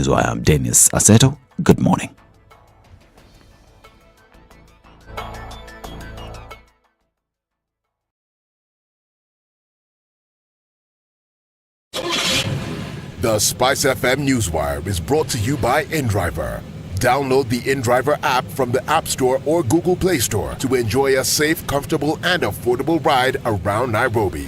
is why I'm Dennis Aseto. Good morning. The SpiceFM Newswire is brought to you by InDriver. Download the InDriver app from the App Store or Google Play Store to enjoy a safe, comfortable, and affordable ride around Nairobi.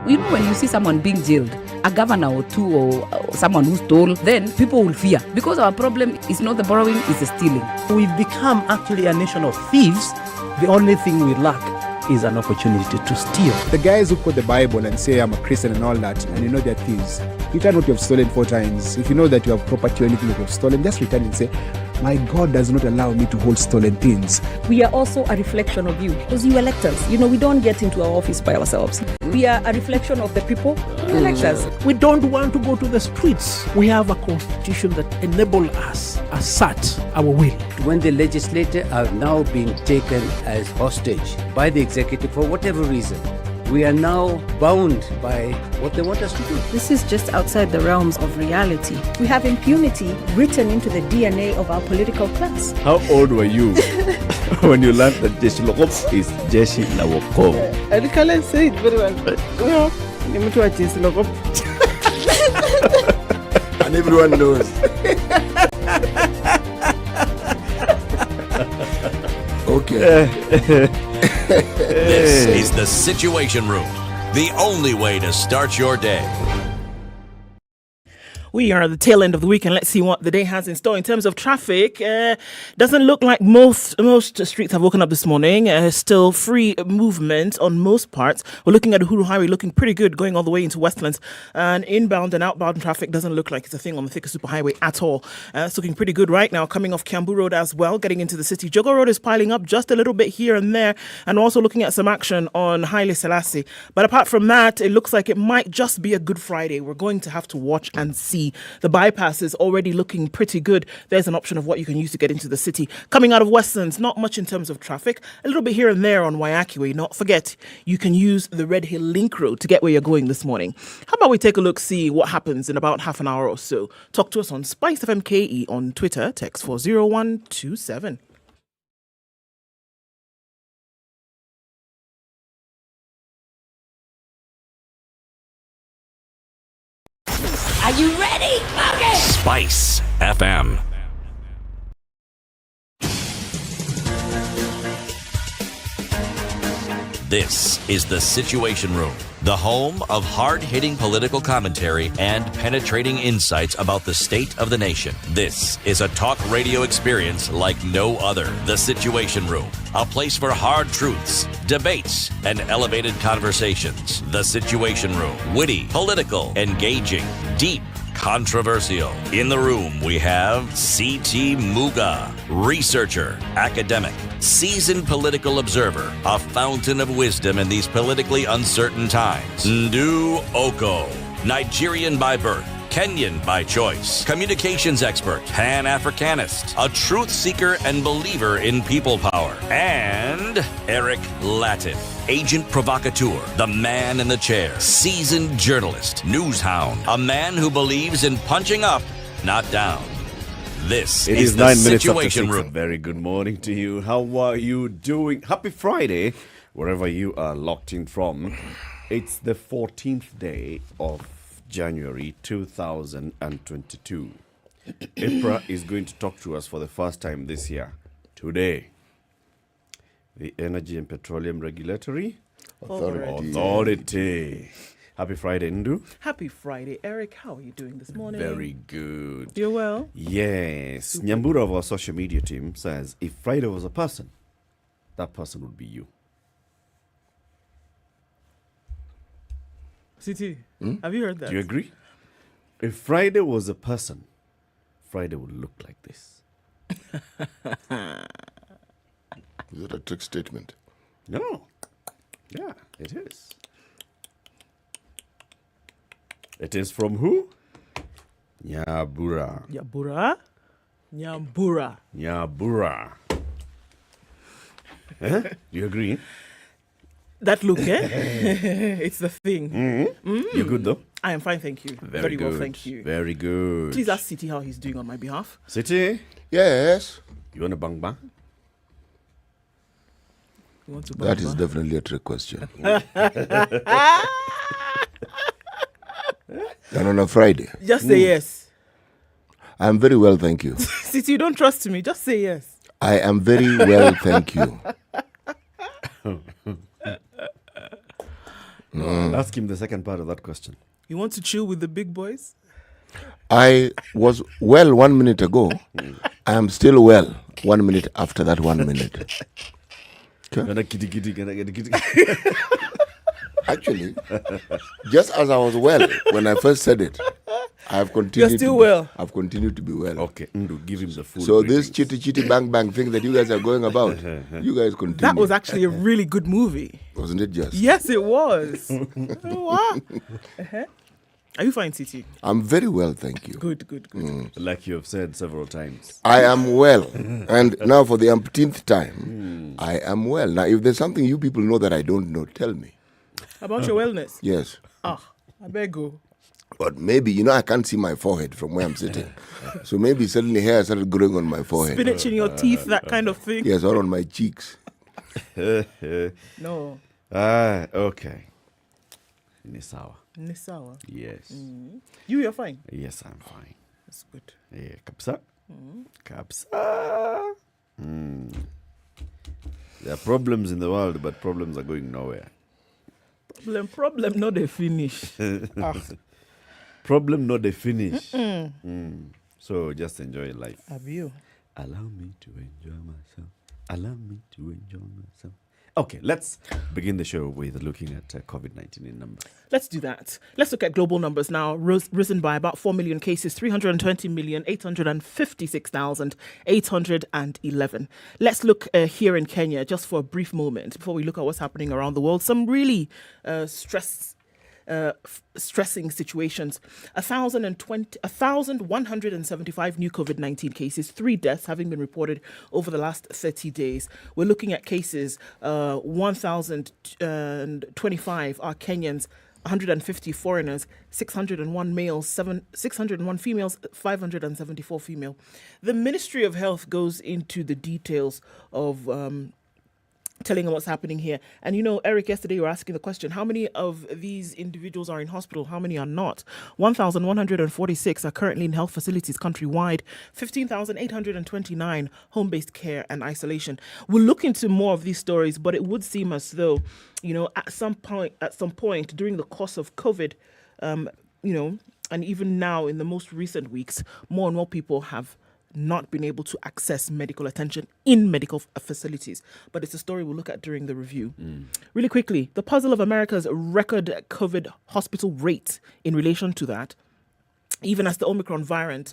You know, when you see someone being jailed, a governor or two or someone who stole, then people will fear. Because our problem is not the borrowing, it's the stealing. We've become actually a nation of thieves. The only thing we lack is an opportunity to steal. The guys who quote the Bible and say I'm a Christian and all that, and you know they're thieves. Return what you have stolen 4 times. If you know that you have property or anything that you have stolen, just return and say, my God does not allow me to hold stolen things. We are also a reflection of you, because you elect us. You know, we don't get into our office by ourselves. We are a reflection of the people who elect us. We don't want to go to the streets. We have a constitution that enables us to assert our will. When the legislature are now being taken as hostage by the executive for whatever reason, we are now bound by what they want us to do. This is just outside the realms of reality. We have impunity written into the DNA of our political class. How old were you when you learned that Jeshi Lokop is Jeshi Lawoko? I can't say it very well. No, Jeshi Lokop. And everyone knows. Okay. This is the Situation Room, the only way to start your day. We are at the tail end of the week, and let's see what the day has in store in terms of traffic. Doesn't look like most streets have woken up this morning. Still free movement on most parts. We're looking at Uhuru Highway looking pretty good going all the way into Westlands. And inbound and outbound traffic doesn't look like it's a thing on the Thika Superhighway at all. It's looking pretty good right now, coming off Kiambu Road as well, getting into the city. Jogo Road is piling up just a little bit here and there, and we're also looking at some action on Haile Selassie. But apart from that, it looks like it might just be a Good Friday. We're going to have to watch and see. The bypass is already looking pretty good. There's an option of what you can use to get into the city. Coming out of Westlands, not much in terms of traffic. A little bit here and there on Waiaki Way. Not forget, you can use the Red Hill Link Road to get where you're going this morning. How about we take a look, see what happens in about half an hour or so. Talk to us on SpiceFM KE on Twitter. Text 40127. Are you ready? Okay. Spice FM. This is the Situation Room, the home of hard-hitting political commentary and penetrating insights about the state of the nation. This is a talk radio experience like no other. The Situation Room, a place for hard truths, debates, and elevated conversations. The Situation Room, witty, political, engaging, deep, controversial. In the room, we have C.T. Muga, researcher, academic, seasoned political observer, a fountain of wisdom in these politically uncertain times. Ndu Okoh, Nigerian by birth, Kenyan by choice, communications expert, Pan-Africanist, a truth seeker and believer in people power, and Eric Latiff, agent provocateur, the man in the chair, seasoned journalist, news hound, a man who believes in punching up, not down. This It is is the 9 minutes after Situation 6. A Room. very good morning to you. How are you doing? Happy Friday, wherever you are locked in from. It's the 14th day of January 2022. IPRA is going to talk to us for the first time this year. Today, the Energy and Petroleum Regulatory Authority. Happy Friday, Ndu. Happy Friday, Eric. How are you doing this morning? Very good. You're well? Yes. Nyambura of our social media team says, if Friday was a person, that person would be you. CT, have you heard that? Do you agree? If Friday was a person, Friday would look like this. Is it a trick statement? No. Yeah, it is. It is from who? Nyambura. Nyambura? Nyambura. Nyambura. You agree? That look, eh? It's the thing. You're good though? I am fine, thank you. Very well, good. thank you. Very good. Please ask City how he's doing on my behalf. City, Yes. you want a bang bang? You want to That is definitely a trick question. And on a Friday. Just say yes. I'm very well, thank you. City, you don't trust me. Just say yes. I am very well, thank you. Ask him the second part of that question. You want to chill with the big boys? I was well 1 minute ago. I am still well 1 minute after that 1 minute. Gonna kitty kitty, gonna get a kitty. Actually, just as I was well when I first said it, I have continued. You're still well. I've continued to be well. Okay, give him the full. So ratings. this chitty chitty bang bang thing that you guys are going about, you guys continue. That was actually a really good movie. Wasn't it just? Yes, it was. What? Are you fine, City? I'm very well, thank you. Good. Like you have said several times. I am well. And now for the umpteenth time, I am well. Now, if there's something you people know that I don't know, tell me. About your wellness? Yes. I beg you. But maybe, I can't see my forehead from where I'm sitting. So maybe suddenly hair started growing on my forehead. Spinach in your teeth, that kind of thing. Yes, or on my cheeks. No. Okay. Nisawa. Nisawa. Yes. You're fine? Yes, I'm fine. That's good. Yeah, kapsa. Kapsa. There are problems in the world, but problems are going nowhere. Problem, not they finish. Problem, not they finish. So just enjoy life. Have you? Allow me to enjoy myself. Allow me to enjoy myself. Okay, let's begin the show with looking at COVID-19 in numbers. Let's do that. Let's look at global numbers now. Risen by about 4 million cases, 320,856,811. Let's look here in Kenya just for a brief moment before we look at what's happening around the world. Some really stressing situations. 1,175 new COVID-19 cases, 3 deaths having been reported over the last 30 days. We're looking at cases, 1,025 are Kenyans, 150 foreigners, 601 males, 601 females, 574 female. The Ministry of Health goes into the details of telling them what's happening here. And Eric, yesterday you were asking the question, how many of these individuals are in hospital? How many are not? 1,146 are currently in health facilities countrywide, 15,829 home-based care and isolation. We'll look into more of these stories, but it would seem as though, at some point during the course of COVID, and even now in the most recent weeks, more and more people have not been able to access medical attention in medical facilities. But it's a story we'll look at during the review. Really quickly, the puzzle of America's record COVID hospital rate in relation to that, even as the Omicron variant,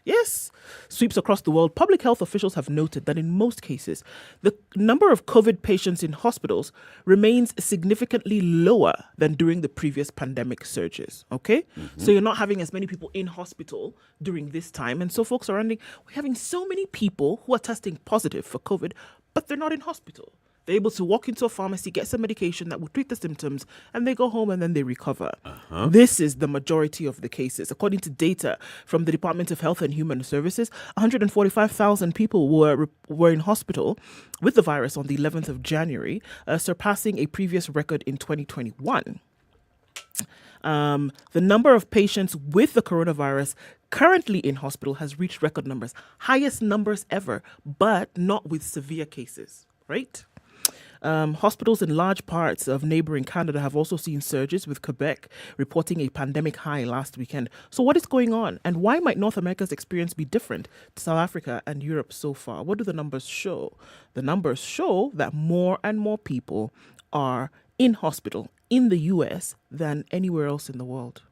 yes, sweeps across the world, public health officials have noted that in most cases, the number of COVID patients in hospitals remains significantly lower than during the previous pandemic surges, okay? So you're not having as many people in hospital during this time. And so folks are we're having so many people who are testing positive for COVID, but they're not in hospital. They're able to walk into a pharmacy, get some medication that will treat the symptoms, and they go home and then they recover. This is the majority of the cases. According to data from the Department of Health and Human Services, 145,000 people were in hospital with the virus on the 11th of January, surpassing a previous record in 2021. The number of patients with the coronavirus currently in hospital has reached record numbers, highest numbers ever, but not with severe cases, right? Hospitals in large parts of neighboring Canada have also seen surges, with Quebec reporting a pandemic high last weekend. So what is going on, and why might North America's experience be different to South Africa and Europe so far? What do the numbers show? The numbers show that more and more people are in hospital in the US than anywhere else in the world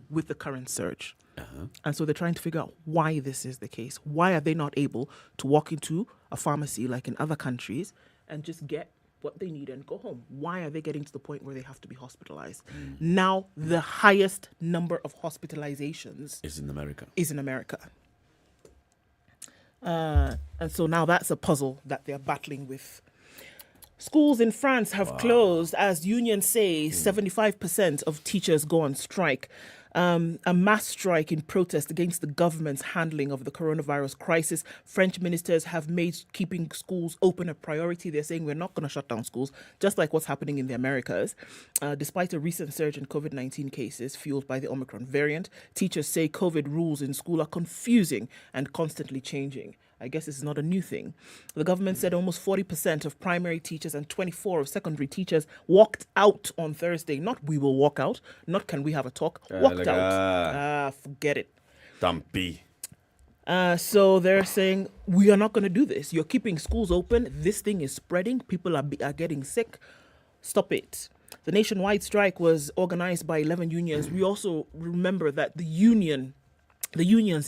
with the current surge. And so they're trying to figure out why this is the case. Why are they not able to walk into a pharmacy like in other countries and just get what they need and go home? Why are they getting to the point where they have to be hospitalized? Now, the highest number of hospitalizations is in America. And so now that's a puzzle that they're battling with. Schools in France have closed as unions say 75% of teachers go on strike. A mass strike in protest against the government's handling of the coronavirus crisis. French ministers have made keeping schools open a priority. They're saying we're not going to shut down schools, just like what's happening in the Americas. Despite a recent surge in COVID-19 cases fueled by the Omicron variant, teachers say COVID rules in school are confusing and constantly changing. I guess this is not a new thing. The government said almost 40% of primary teachers and 24% of secondary teachers walked out on Thursday. Not we will walk out, not can we have a talk, walked out. Forget it. Dumpy. So they're saying, we are not going to do this. You're keeping schools open. This thing is spreading. People are getting sick. Stop it. The nationwide strike was organized by 11 unions. We also remember that the unions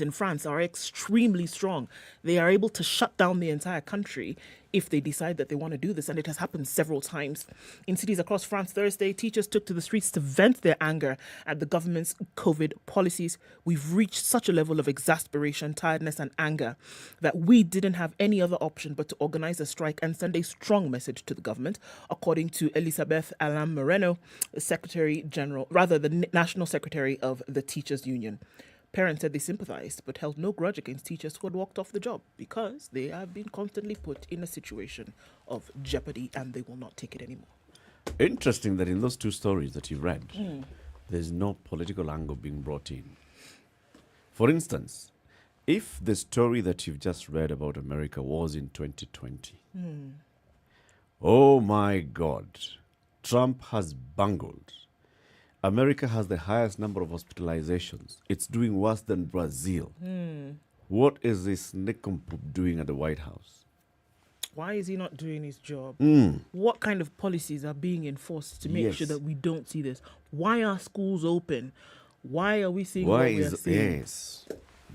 in France are extremely strong. They are able to shut down the entire country if they decide that they want to do this. And it has happened several times. In cities across France Thursday, teachers took to the streets to vent their anger at the government's COVID policies. We've reached such a level of exasperation, tiredness and anger that we didn't have any other option but to organize a strike and send a strong message to the government, according to Elisabeth Alain Moreno, the National Secretary of the Teachers Union. Parents said they sympathized but held no grudge against teachers who had walked off the job because they have been constantly put in a situation of jeopardy and they will not take it anymore. Interesting that in those two stories that you read, there's no political angle being brought in. For instance, if the story that you've just read about America was in 2020, oh my God, Trump has bungled. America has the highest number of hospitalizations. It's doing worse than Brazil. What is this nincompoop doing at the White House? Why is he not doing his job? What kind of policies are being enforced to make sure that we don't see this? Why are schools open? Why are we seeing what we are seeing? Yes.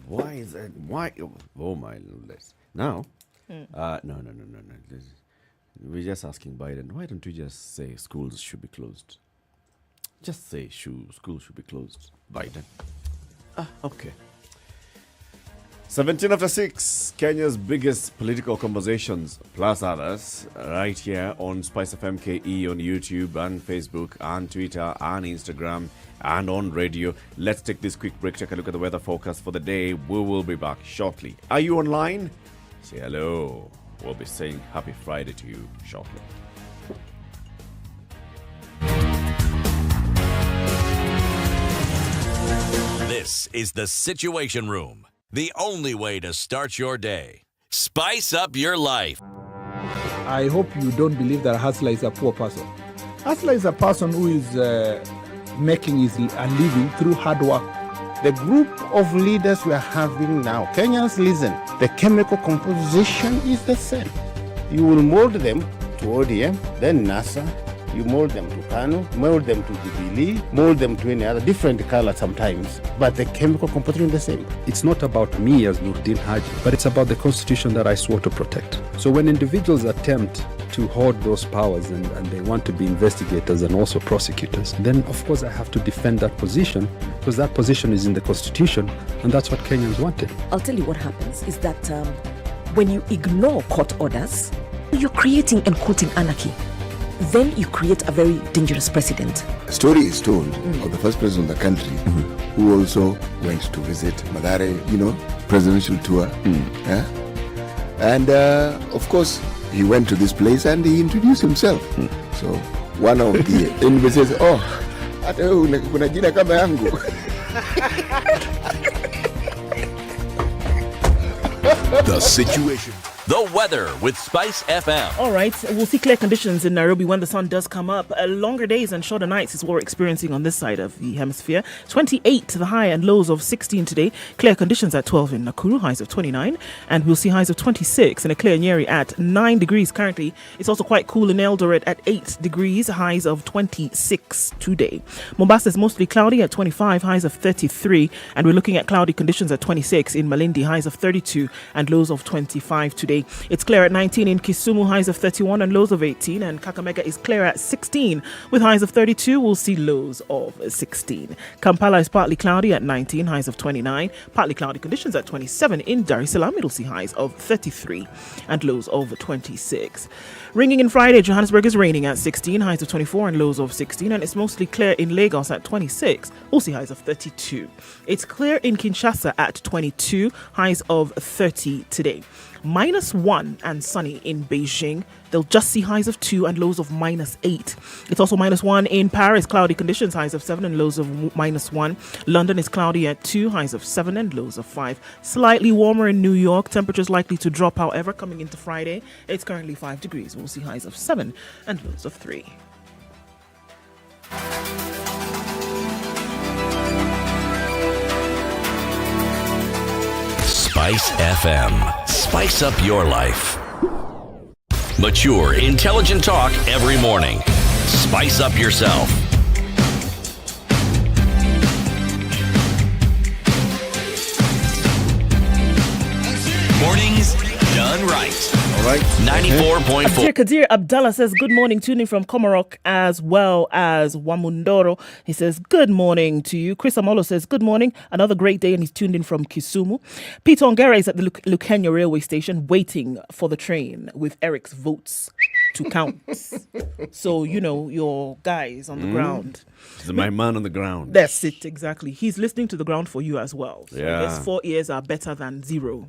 Why is that? Why? Oh my goodness. Now, no. We're just asking Biden, why don't you just say schools should be closed? Just say schools should be closed, Biden. Okay. 17 after 6, Kenya's biggest political conversations, plus others, right here on SpiceFM KE on YouTube and Facebook and Twitter and Instagram and on radio. Let's take this quick break, take a look at the weather forecast for the day. We will be back shortly. Are you online? Say hello. We'll be saying happy Friday to you shortly. This is the Situation Room, the only way to start your day. Spice up your life. I hope you don't believe that a hustler is a poor person. Hustler is a person who is making a living through hard work. The group of leaders we are having now, Kenyans, listen, the chemical composition is the same. You will mold them to ODM, then NASA. You mold them to Kano, mold them to Jubilee, mold them to any other different color sometimes, but the chemical composition is the same. It's not about me as Nurdin Haji, but it's about the constitution that I swore to protect. So when individuals attempt to hoard those powers and they want to be investigators and also prosecutors, then of course I have to defend that position because that position is in the constitution and that's what Kenyans wanted. I'll tell you what happens is that when you ignore court orders, you're creating and quoting anarchy. Then you create a very dangerous precedent. A story is told of the first president of the country who also went to visit Mathare, presidential tour. Yeah? And of course, he went to this place and he introduced himself. So one of the enemies says, hata wewe kuna jina kama yangu. The Situation. The weather with Spice FM. All right, we'll see clear conditions in Nairobi when the sun does come up. Longer days and shorter nights is what we're experiencing on this side of the hemisphere. 28 to the high and lows of 16 today. Clear conditions at 12 in Nakuru, highs of 29. And we'll see highs of 26 and a clear Nyeri at 9 degrees currently. It's also quite cool in Eldoret at 8 degrees, highs of 26 today. Mombasa is mostly cloudy at 25, highs of 33. And we're looking at cloudy conditions at 26 in Malindi, highs of 32 and lows of 25 today. today. It's clear at 19 in Kisumu, highs of 31 and lows of 18. And Kakamega is clear at 16 with highs of 32. We'll see lows of 16. Kampala is partly cloudy at 19, highs of 29. Partly cloudy conditions at 27. In Dar es Salaam, it'll see highs of 33 and lows of 26. Ringing in Friday, Johannesburg is raining at 16, highs of 24 and lows of 16. And it's mostly clear in Lagos at 26. We'll see highs of 32. It's clear in Kinshasa at 22, highs of 30 today. -1 and sunny in Beijing. They'll just see highs of 2 and lows of -8. It's also -1 in Paris, cloudy conditions, highs of 7 and lows of -1. London is cloudy at 2, highs of 7 and lows of 5. Slightly warmer in New York, temperatures likely to drop, however, coming into Friday. It's currently 5 degrees. We'll see highs of 7 and lows of 3. Spice FM. Spice up your life. Mature, intelligent talk every morning. Spice up yourself. Mornings done right. All right. 94.4. Kadir Abdallah says, good morning, tuning from Komarok as well as Wamundoro. He says, good morning to you. Chris Amolo says, good morning. Another great day, and he's tuned in from Kisumu. Peter Ongere is at the Lukenya railway station waiting for the train with Eric's votes to count. So, you know, your guys on the ground. He's my man on the ground. That's it, exactly. He's listening to the ground for you as well. So Yeah. his 4 ears are better than 0.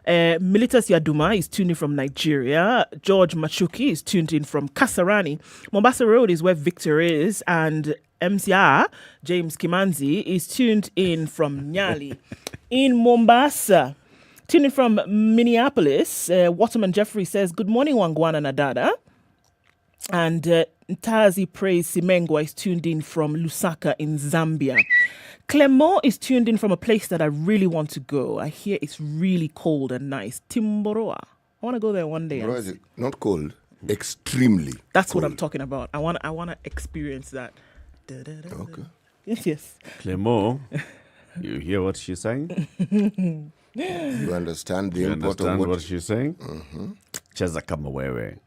Militas Yaduma is tuned in from Nigeria. George Machuki is tuned in from Kasarani. Mombasa Road is where Victor is. And MCR, James Kimanzi, is tuned in from Nyali in Mombasa. Tuned in from Minneapolis, Waterman Jeffrey says, good morning, Wangwana Nadada. And Ntazi Praise Simengwa is tuned in from Lusaka in Zambia. Clement is tuned in from a place that I really want to go. I hear it's really cold and nice. Timboroa. I want to go there one day. Is it not cold? Extremely. That's what I'm talking about. I want to experience that. Okay. Yes. Clement, you hear what she's saying? You understand the You import understand of what she's saying? Cheza kama wewe.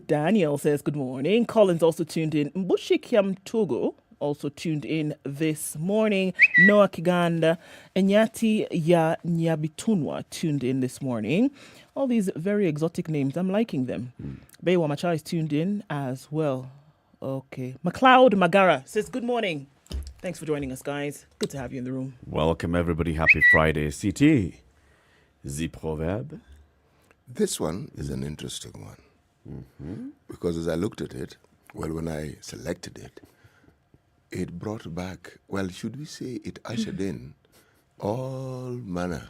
Daniel says, good morning. Collins also tuned in. Mbushi Kiamtogo also tuned in this morning. Noah Kiganda, Enyati ya Nyabitunwa tuned in this morning. All these very exotic names, I'm liking them. Bewa Macha is tuned in as well. Okay. McLeod Magara says, good morning. Thanks for joining us, guys. Good to have you in the room. Welcome, everybody. Happy Friday. CT, the Proverb. This one is an interesting one. Because as I looked at it, well, when I selected it, it brought back, well, should we say it ushered in all manner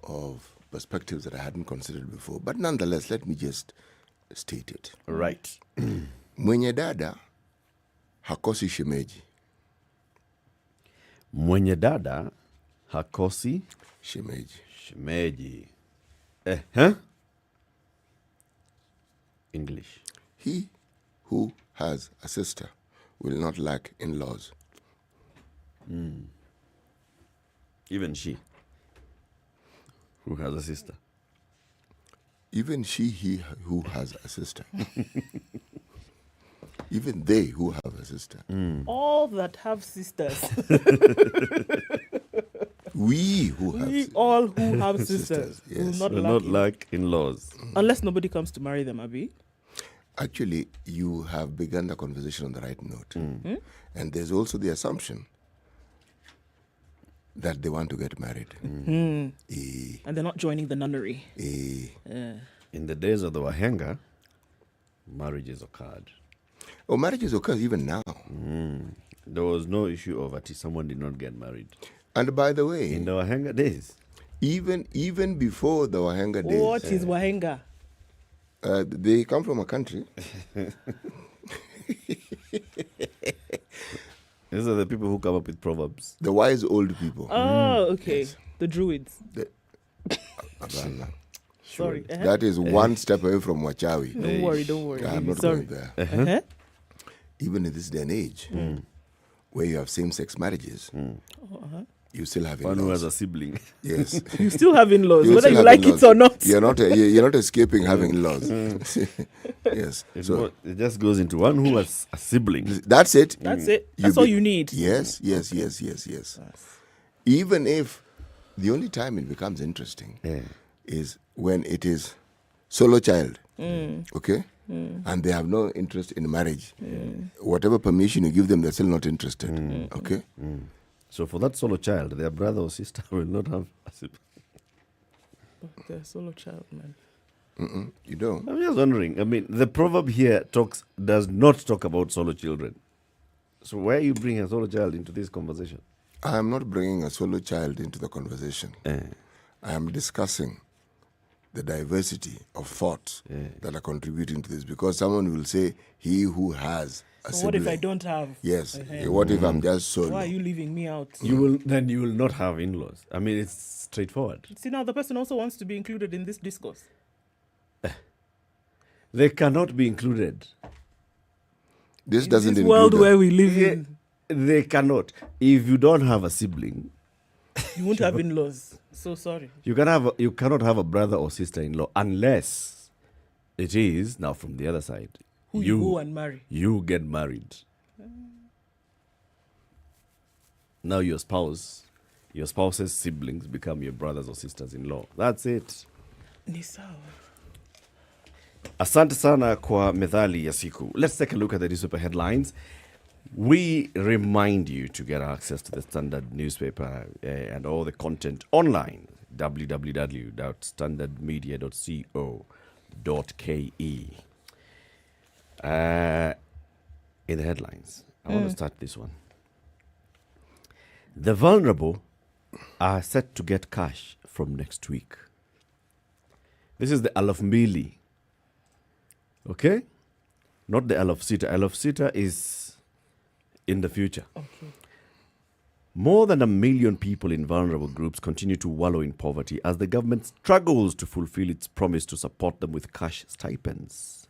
of perspectives that I hadn't considered before. But nonetheless, let me just state it. Right. Mwenye dada hakosi shemeji. Mwenye dada hakosi shemeji. Shemeji. English. He who has a sister will not lack in-laws. Even she who has a sister. Even he who has a sister. Even they who have a sister. All that have sisters. We all who have sisters yes. will not lack in-laws. Unless nobody comes to marry them, Abi. Actually, you have begun the conversation on the right note. And there's also the assumption that they want to get married. And they're not joining the nunnery. In the days of the Wahenga, marriages occurred. Oh, marriages occur even now. There was no issue of someone did not get married. And by the way, in the Wahenga days, even before the Wahenga days. What is Wahenga? They come from a country. These are the people who come up with proverbs. The wise old people. Oh, okay. Yes. The Druids. Sorry. That is one step away from Wachawi. Don't worry. I'm not Sorry. going there. Even in this day and age, where you have same-sex marriages, you still have One in-laws. who has a sibling. Yes. You still have in-laws, You whether still you have like in-laws. it or not. You're not escaping having in-laws. Yes. So It just goes into one who has a sibling. that's it. That's it. That's all you need. Yes. Even if the only time it becomes interesting is when it is solo child, okay? And they have no interest in marriage. Whatever permission you give them, they're still not interested, okay? So for that solo child, their brother or sister will not have a sibling. But they're solo child, man. You don't. I'm just wondering. I mean, the proverb here does not talk about solo children. So why are you bringing a solo child into this conversation? I am not bringing a solo child into the conversation. I am discussing the diversity of thoughts that are contributing to this, because someone will say, he who has a So sibling. what if I don't have? Yes. What if I'm just solo? Why are you leaving me out? You will not have in-laws. I mean, it's straightforward. See, now the person also wants to be included in this discourse. They cannot be included. This doesn't This include world them. where we live in, They cannot. If you don't have a sibling, you won't have in-laws. So sorry. you cannot have a brother or sister-in-law unless it is now from the other side. Who you go and marry. You get married. Now your spouse's siblings become your brothers or sisters-in-law. That's it. Ni sawa. Asante sana kwa methali ya siku. Let's take a look at the newspaper headlines. We remind you to get access to the Standard newspaper and all the content online. www.standardmedia.co.ke. In the headlines, I want to start this one. The vulnerable are set to get cash from next week. This is the Alaf Mbili. Okay? Not the Alaf Sita. Alaf Sita is in the future. Okay. More than 1 million people in vulnerable groups continue to wallow in poverty as the government struggles to fulfill its promise to support them with cash stipends.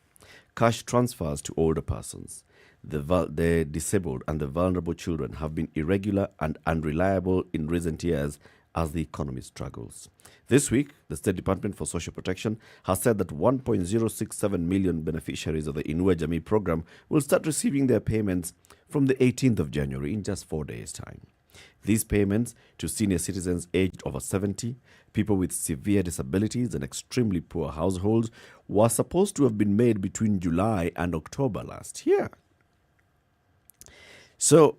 Cash transfers to older persons, the disabled and the vulnerable children have been irregular and unreliable in recent years as the economy struggles. This week, the State Department for Social Protection has said that 1.067 million beneficiaries of the Inua Jamii program will start receiving their payments from the 18th of January in just 4 days' time. These payments to senior citizens aged over 70, people with severe disabilities and extremely poor households were supposed to have been made between July and October last year. So,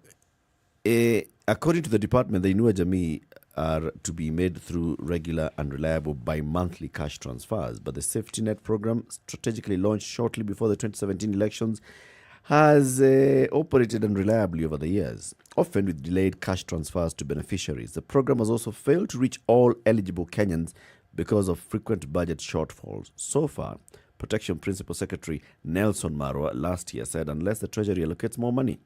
according to the department, the Inua Jamii are to be made through regular and reliable bi-monthly cash transfers. But the safety net program, strategically launched shortly before the 2017 elections, has operated unreliably over the years, often with delayed cash transfers to beneficiaries. The program has also failed to reach all eligible Kenyans because of frequent budget shortfalls. So far, Protection Principal Secretary Nelson Marwa last year said unless the Treasury allocates more money,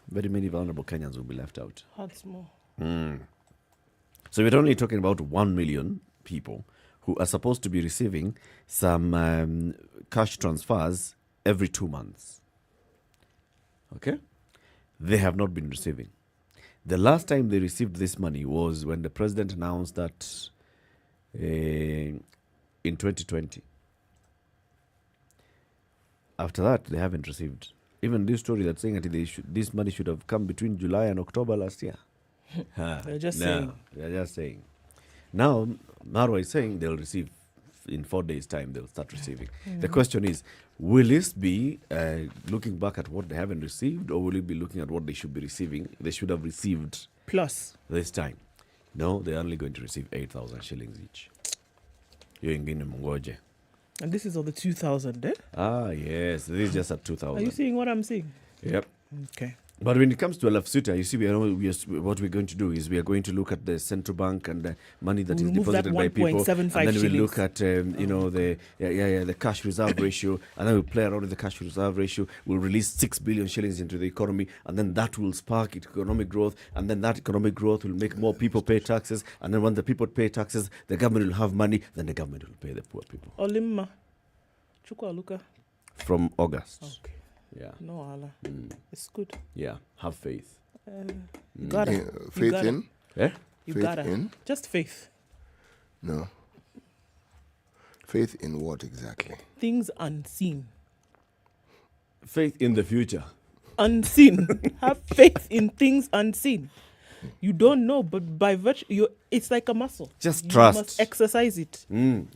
very many vulnerable Kenyans will be left out. Hurts more. So we're only talking about 1 million people who are supposed to be receiving some cash transfers every 2 months. Okay? They have not been receiving. The last time they received this money was when the president announced that in 2020. After that, they haven't received. Even this story that's saying that this money should have come between July and October last year. They're just saying. They're just saying. Now, Marwa is saying they'll receive in 4 days' time. They'll start receiving. The question is, will this be looking back at what they haven't received, or will it be looking at what they should be receiving? They should have received plus this time. No, they're only going to receive 8,000 shillings each. You're in Mngoje. And this is on the 2,000, eh? Ah, yes. This is just at 2,000. Are you seeing what I'm seeing? Yep. Okay. But when it comes to Alaf Sita, you see, what we're going to do is we are going to look at the central bank and the money that is deposited by people, and then we look at the cash reserve ratio, and then we play around with the cash reserve ratio. We'll release 6 billion shillings into the economy, and then that will spark economic growth, and then that economic growth will make more people pay taxes, and then when the people pay taxes, the government will have money, then the government will pay the poor people. Olimma. Chukwa Luka. From August. Okay. Yeah. No, Allah. It's good. Yeah. Have faith. You gotta. Faith in? Yeah? You Faith gotta. in? Just faith. No. Faith in what exactly? Things unseen. Faith in the future. Unseen. Have faith in things unseen. You don't know, but by virtue, it's like a muscle. Just you trust. You must exercise it.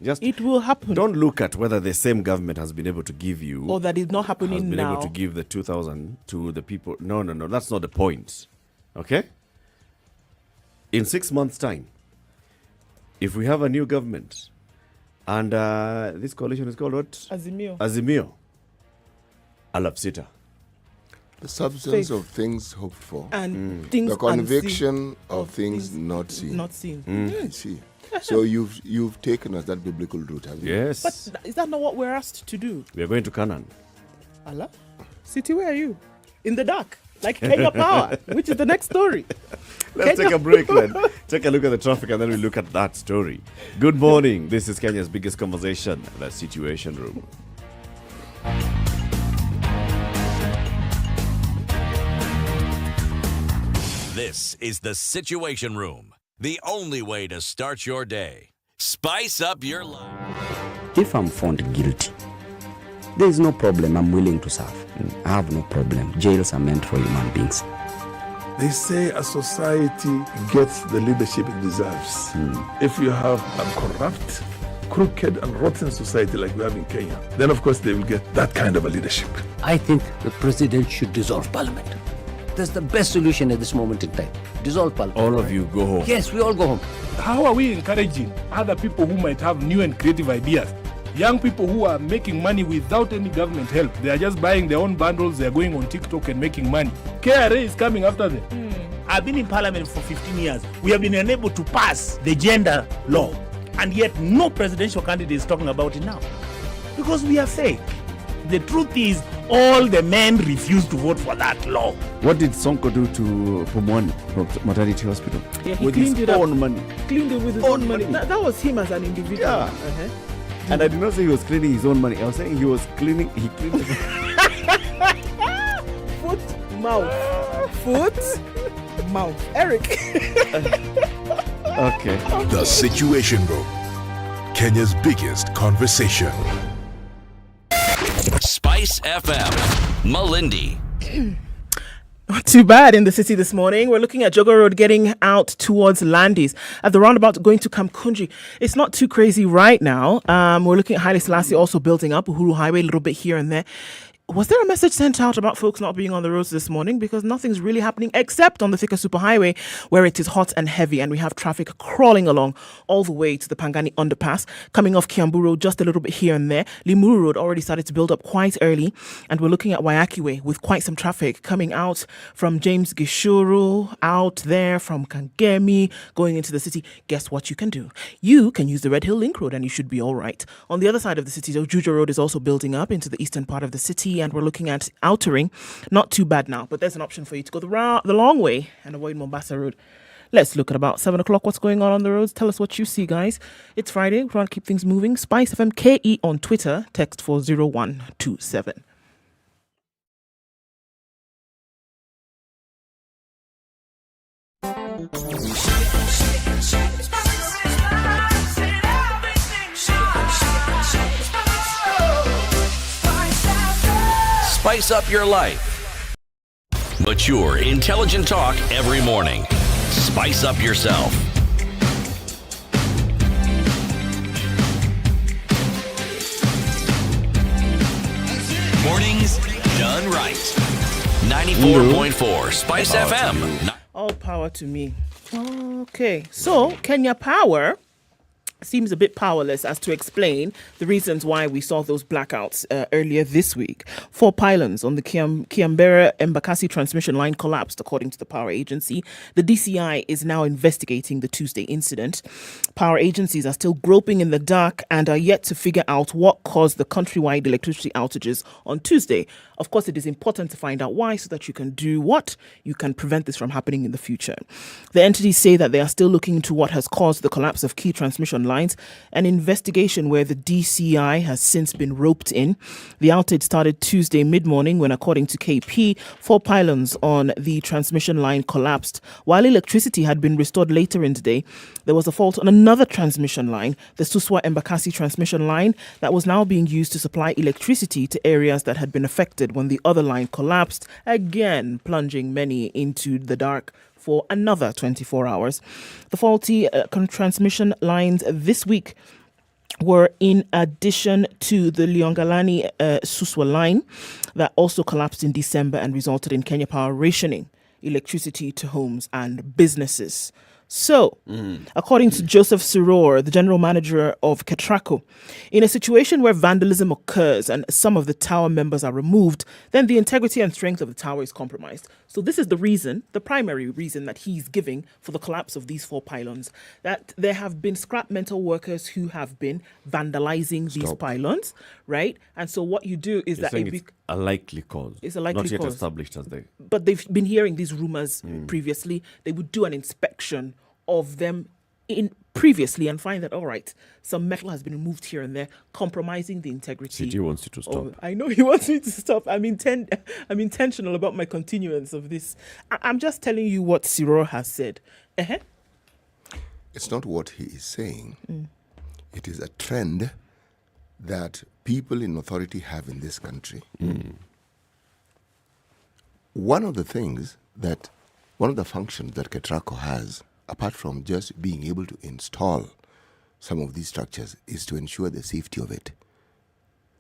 Just it will happen. Don't look at whether the same government has been able to give you, or that is not happening has been now. able to give the 2,000 to the people. No. That's not the point. Okay? In 6 months' time, if we have a new government, and this coalition is called what? Azimio. Alapsita. The substance of things hoped for. And things the conviction of things not seen. Not seen. I see. So you've taken us that biblical route, have you? Yes. But is that not what we're asked to do? We are going to Canaan. Allah? City, where are you? In the dark. Like Kenya Power, which is the next story. Let's take a break then. Take a look at the traffic and then we look at that story. Good morning. This is Kenya's biggest conversation, the Situation Room. This is the Situation Room, the only way to start your day. Spice up your life. If I'm found guilty, there is no problem. I'm willing to serve. I have no problem. Jails are meant for human beings. They say a society gets the leadership it deserves. If you have a corrupt, crooked and rotten society like we have in Kenya, then of course they will get that kind of a leadership. I think the president should dissolve parliament. That's the best solution at this moment in time. Dissolve parliament. All of you go home. Yes, we all go home. How are we encouraging other people who might have new and creative ideas? Young people who are making money without any government help. They are just buying their own bundles. They are going on TikTok and making money. KRA is coming after them. I've been in parliament for 15 years. We have been unable to pass the gender law. And yet no presidential candidate is talking about it now. Because we are fake. The truth is, all the men refused to vote for that law. What did Sonko do to Pumwani Maternity Hospital? Yeah, he with cleaned his it up. own money. Cleaned it with his own money. That was him as an individual. Yeah. And I did not say he was cleaning his own money. I was saying he cleaned Foot, mouth. Foot, mouth. Eric. Okay. The Situation Room, Kenya's biggest conversation. Spice FM, Malindi. Not too bad in the city this morning. We're looking at Jogo Road getting out towards Landis. At the roundabout going to Kamkunji, it's not too crazy right now. We're looking at Haile Selassie also building up, Uhuru Highway a little bit here and there. Was there a message sent out about folks not being on the roads this morning? Because nothing's really happening except on the Thika Superhighway where it is hot and heavy and we have traffic crawling along all the way to the Pangani underpass. Coming off Kiambu Road just a little bit here and there. Limuru Road already started to build up quite early. And we're looking at Wayaki Way with quite some traffic coming out from James Gishuru, out there from Kangemi, going into the city. Guess what you can do? You can use the Red Hill Link Road and you should be all right. On the other side of the city, Ojuja Road is also building up into the eastern part of the city. And we're looking at Outer Ring. Not too bad now, but there's an option for you to go the long way and avoid Mombasa Road. Let's look at about 7 o'clock. What's going on the roads? Tell us what you see, guys. It's Friday. We're trying to keep things moving. SpiceFM KE on Twitter. Text 40127. Spice up your life. Mature, intelligent talk every morning. Spice up yourself. Mornings done right. 94.4 Spice FM. All power to me. Okay, so Kenya Power seems a bit powerless as to explain the reasons why we saw those blackouts earlier this week. 4 pylons on the Kiambera-Embakasi transmission line collapsed, according to the power agency. The DCI is now investigating the Tuesday incident. Power agencies are still groping in the dark and are yet to figure out what caused the countrywide electricity outages on Tuesday. Of course, it is important to find out why so that you can do what? You can prevent this from happening in the future. The entities say that they are still looking into what has caused the collapse of key transmission lines lines. An investigation where the DCI has since been roped in. The outage started Tuesday mid-morning when, according to KP, 4 pylons on the transmission line collapsed. While electricity had been restored later in the day, there was a fault on another transmission line, the Suswa-Embakasi transmission line, that was now being used to supply electricity to areas that had been affected when the other line collapsed, again plunging many into the dark for another 24 hours. The faulty transmission lines this week were in addition to the Lyongalani Suswa line that also collapsed in December and resulted in Kenya Power rationing electricity to homes and businesses. So, according to Joseph Siror, the general manager of Ketraco, in a situation where vandalism occurs and some of the tower members are removed, then the integrity and strength of the tower is compromised. So this is the reason, the primary reason that he's giving for the collapse of these 4 pylons, that there have been scrap metal workers who have been vandalizing these pylons, right? And so what you do is You're that it's a likely cause. It's a likely not yet cause. Established as they. But they've been hearing these rumors previously. They would do an inspection of them previously and find that, all right, some metal has been removed here and there, compromising the integrity. City wants you to stop. I know he wants me to stop. I'm intentional about my continuance of this. I'm just telling you what Siror has said. It's not what he is saying. It is a trend that people in authority have in this country. One of the functions that Ketraco has, apart from just being able to install some of these structures, is to ensure the safety of it.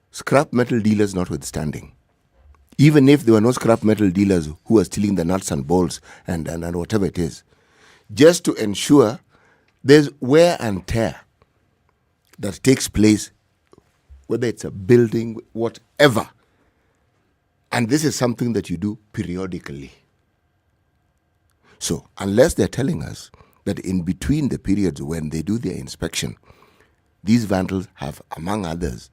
Scrap metal dealers notwithstanding, even if there were no scrap metal dealers who were stealing the nuts and bolts and whatever it is, just to ensure there's wear and tear that takes place, whether it's a building, whatever. And this is something that you do periodically. So, unless they're telling us that in between the periods when they do their inspection, these vandals have, among others,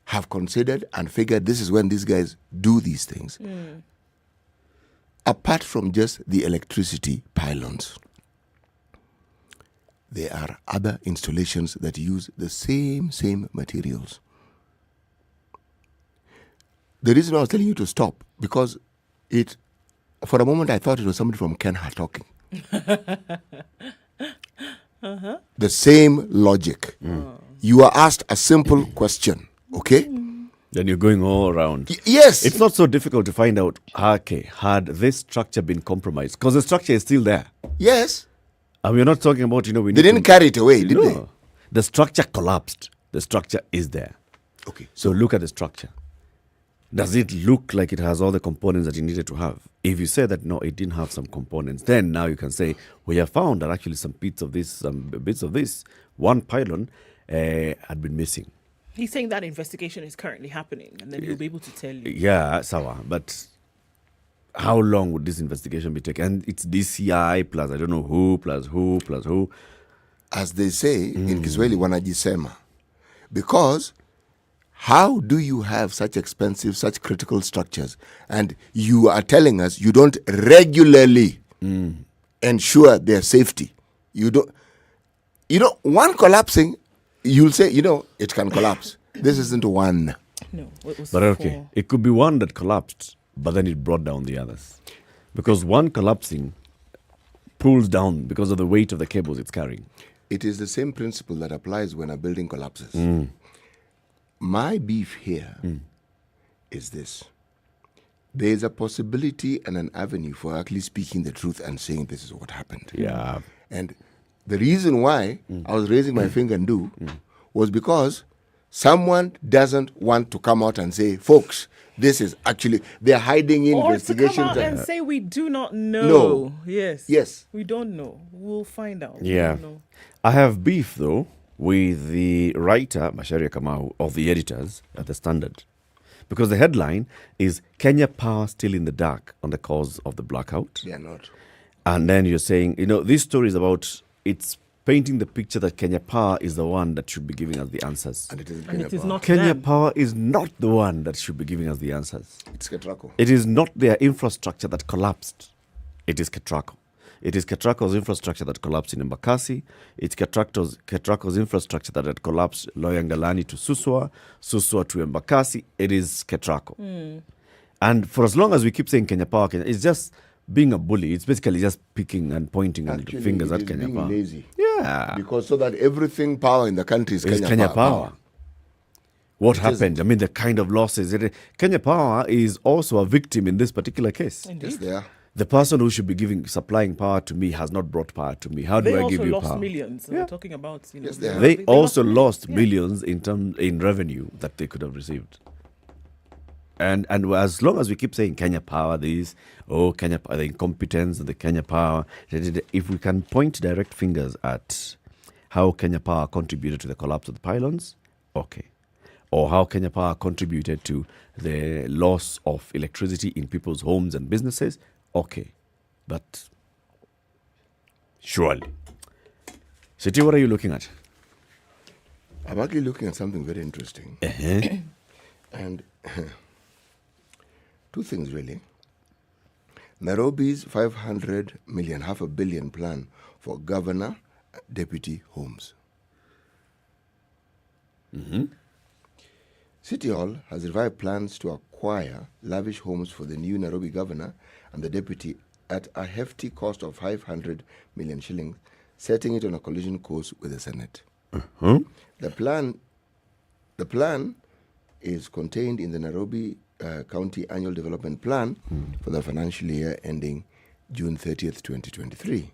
have considered and figured this is when these guys do these things. Apart from just the electricity pylons, there are other installations that use the same materials. The reason I was telling you to stop, because for a moment I thought it was somebody from Kenya talking. The same logic. You are asked a simple question, okay? Then you're going all around. Yes. It's not so difficult to find out, had this structure been compromised? Because the structure is still there. Yes. And we're not talking about, they didn't carry it away, did they? The structure collapsed. The structure is there. Okay. So look at the structure. Does it look like it has all the components that it needed to have? If you say that, no, it didn't have some components, then now you can say, we have found that actually some bits of this, one pylon had been missing. He's saying that investigation is currently happening, and then he'll be able to tell you. Yeah, Sawa. But how long would this investigation be taking? And it's DCI plus I don't know who, plus who, plus who. As they say in Kiswahili, wanajisema. Because how do you have such expensive, such critical structures, and you are telling us you don't regularly ensure their safety? You don't. One collapsing, you'll say, it can collapse. This isn't one. No, it was but okay, four. It could be one that collapsed, but then it brought down the others. Because one collapsing pulls down because of the weight of the cables it's carrying. It is the same principle that applies when a building collapses. My beef here is this. There is a possibility and an avenue for actually speaking the truth and saying this is what happened. Yeah. And the reason why I was raising my finger and was because someone doesn't want to come out and say, folks, this is actually, they're hiding investigations. Or to come out and say we do not know. No. Yes. We don't know. We'll find out. Yeah. I have beef, though, with the writer, Macharia Kamau, of the editors at the Standard. Because the headline is Kenya Power still in the dark on the cause of the blackout. They are not. And then you're saying, this story is about, it's painting the picture that Kenya Power is the one that should be giving us the answers. And it is And it is not Kenya them. Power is not the one that should be giving us the answers. It's Ketraco. It is not their infrastructure that collapsed. It is Ketraco. It is Ketraco's infrastructure that collapsed in Embakasi. It's Ketraco's infrastructure that had collapsed Loyangalani to Suswa to Embakasi. It is Ketraco. And for as long as we keep saying Kenya Power, it's just being a bully. It's basically just picking and pointing Actually, and fingers it at is Kenya being Power. lazy. Yeah. Because so that everything power in the country is Kenya Power. What happened? I mean, the kind of losses. Kenya Power is also a victim in this particular case. Indeed. Yes, they are. The person who should be supplying power to me has not brought power to me. How do I give you power? They also lost millions. Yeah. We're talking about, Yes, they also lost millions in revenue that they could have received. And as long as we keep saying Kenya Power, Kenya Power, the incompetence of the Kenya Power, if we can point direct fingers at how Kenya Power contributed to the collapse of the pylons, okay. Or how Kenya Power contributed to the loss of electricity in people's homes and businesses, okay. But surely. Siti, what are you looking at? I'm actually looking at something very interesting. And two things really. Nairobi's 500 million, $500 million plan for governor deputy homes. City Hall has revived plans to acquire lavish homes for the new Nairobi governor and the deputy at a hefty cost of 500 million shillings, setting it on a collision course with the Senate. The plan is contained in the Nairobi County Annual Development Plan for the financial year ending June 30th, 2023.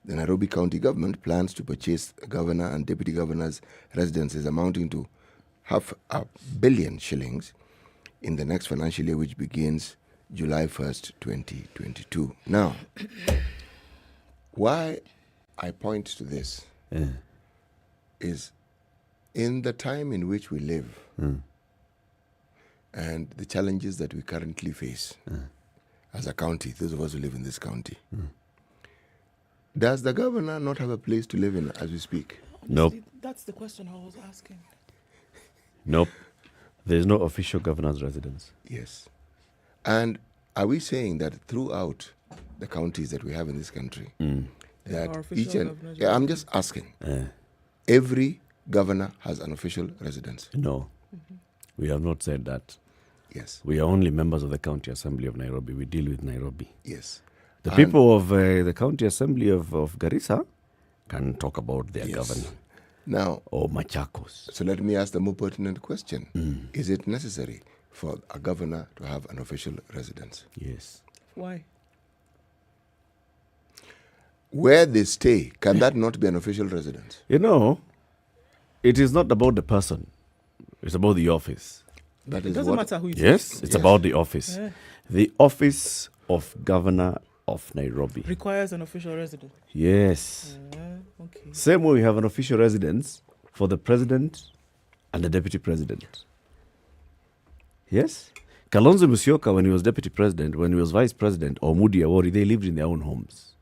The Nairobi County government plans to purchase governor and deputy governor's residences amounting to 500 million shillings in the next financial year, which begins July 1st, 2022. Now, why I point to this is in the time in which we live and the challenges that we currently face as a county, those of us who live in this county, does the governor not have a place to live in as we speak? Nope. That's the question I was asking. Nope. There's no official governor's residence. Yes. And are we saying that throughout the counties that we have in this country, that each and... Yeah, I'm just asking. Every governor has an official residence? No. We have not said that. Yes. We are only members of the County Assembly of Nairobi. We deal with Nairobi. Yes. The people of the County Assembly of Garissa can talk about their governor. Now, or Machakos. So let me ask the more pertinent question. Is it necessary for a governor to have an official residence? Yes. Why? Where they stay, can that not be an official residence? You know, it is not about the person. It's about the office. That It doesn't matter who it is. Yes, it's about the office. Yeah. The office of Governor of Nairobi Requires an official residence. Yes. Okay. Same way we have an official residence for the president and the deputy president. Yes. Kalonzo Musyoka, when he was deputy president, when he was vice president, or Mudi Awori, they lived in their own homes.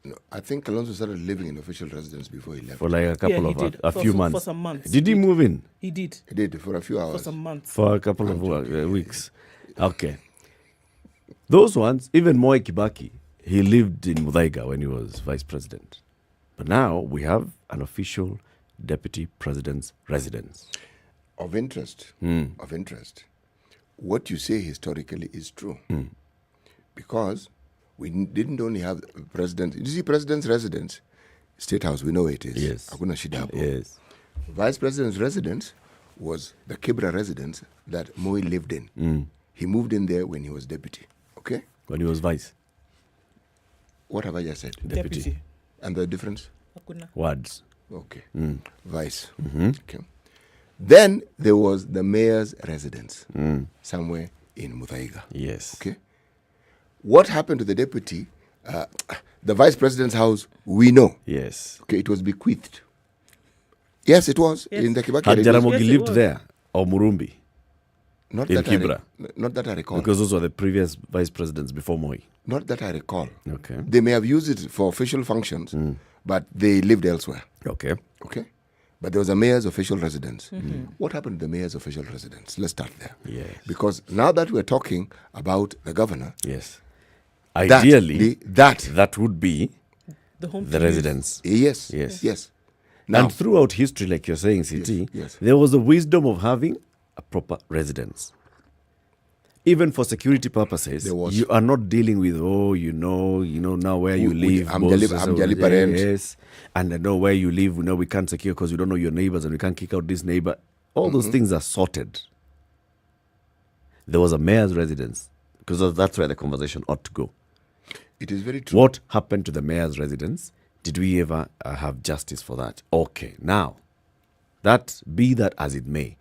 No, I think Kalonzo started living in official residence before he left. For like a couple of few months. For some months. Did he move in? He did. He did for a few hours. For some months. For a couple of weeks. Okay. Those ones, even Moi Kibaki, he lived in Muthaiga when he was vice president. But now we have an official deputy president's residence. Of interest. What you say historically is true. Because we didn't only have president. You see, president's residence, State House, we know it is. Yes. Hakuna shida hapo. Yes. Vice president's residence was the Kibra residence that Moi lived in. He moved in there when he was deputy. Okay? When he was vice. What have I just said? Deputy. And the difference? Hakuna. Words. Okay. Vice. Okay. Then there was the mayor's residence somewhere in Muthaiga. Yes. Okay. What happened to the deputy? The vice president's house, we know. Yes. Okay, it was bequeathed. Yes, it was. Yes. In the Kibaki. Had Jaramogi Yes, it lived was. there? Or Murumbi? Not in that Kibra? Not that I recall. Because those were the previous vice presidents before Moi. Not that I recall. Okay. They may have used it for official functions, but they lived elsewhere. Okay. Okay. But there was a mayor's official residence. What happened to the mayor's official residence? Let's start there. Yes. Because now that we're talking about the governor, yes, ideally, that that would be the residents. Yes. Now, And throughout history, like you're saying, CT, yes. there was a wisdom of having a proper residence. Even for security purposes, There was. you are not dealing with, now where you live. I'm Jali parent. Yes. And I know where you live, we can't secure because we don't know your neighbors and we can't kick out this neighbor. All those things are sorted. There was a mayor's residence because that's where the conversation ought to go. It is very true. What happened to the mayor's residence? Did we ever have justice for that? Okay, now, be that as it may,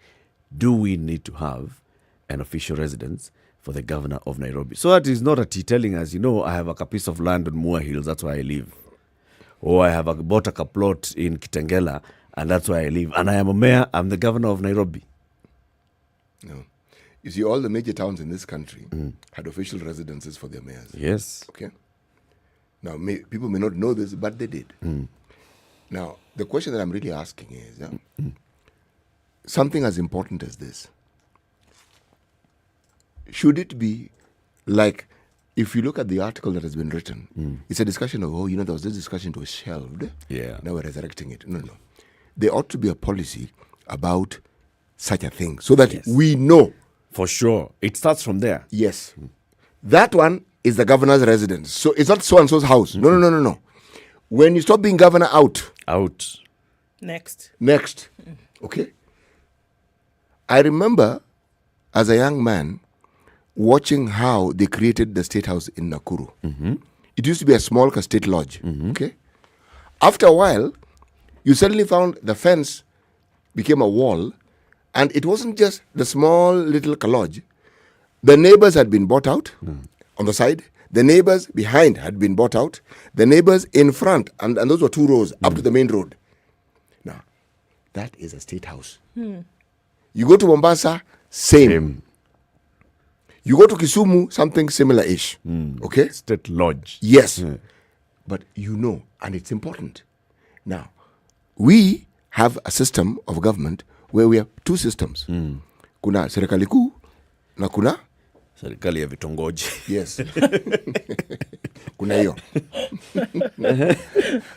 do we need to have an official residence for the governor of Nairobi? So that is not a tea telling us, I have a piece of land on Moa Hills, that's where I live. Or I have bought a plot in Kitengela, and that's where I live. And I am a mayor, I'm the governor of Nairobi. No. You see, all the major towns in this country had official residences for their mayors. Yes. Okay? Now, people may not know this, but they did. Now, the question that I'm really asking is, something as important as this, should it be like, if you look at the article that has been written, it's a discussion of, there was this discussion, it was shelved. Yeah. Now we're resurrecting it. No. There ought to be a policy about such a thing so that we know. For sure. It starts from there. Yes. That one is the governor's residence. So it's not so-and-so's house. No. When you stop being governor, out. Next. Okay? I remember as a young man watching how they created the State House in Nakuru. It used to be a small state lodge. Okay? After a while, you suddenly found the fence became a wall, and it wasn't just the small little lodge. The neighbors had been bought out on the side. The neighbors behind had been bought out. The neighbors in front, and those were 2 rows up to the main road. Now, that is a state house. You go to Mombasa, same. You go to Kisumu, something similar-ish. Okay? State lodge. Yes. But and it's important. Now, we have a system of government where we have 2 systems. Kuna serikali kuu na kuna serikali ya vitongoji. Yes. Kuna hiyo.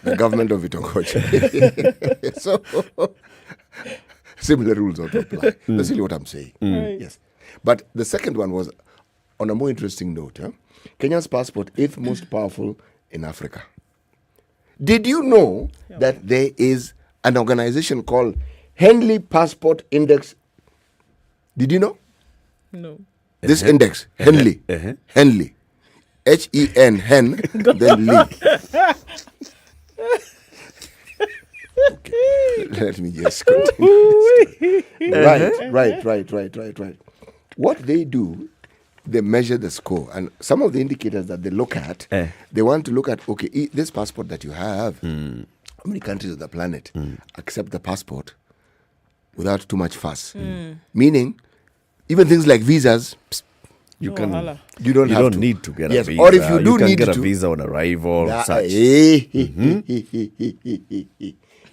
The government of vitongoji. So, similar rules ought to apply. That's really what I'm saying. Yes. But the second one was, on a more interesting note, Kenya's passport, 8th most powerful in Africa. Did you know that there is an organization called Henley Passport Index? Did you know? No. This index, Henley. Henley. H-E-N, hen, then Lee. Okay. Let me just continue. Right. What they do, they measure the score. And some of the indicators that they look at, they want to look at, this passport that you have, how many countries of the planet accept the passport without too much fuss? Meaning, even things like visas, you don't need to get a visa. Or if you do need get a visa on arrival.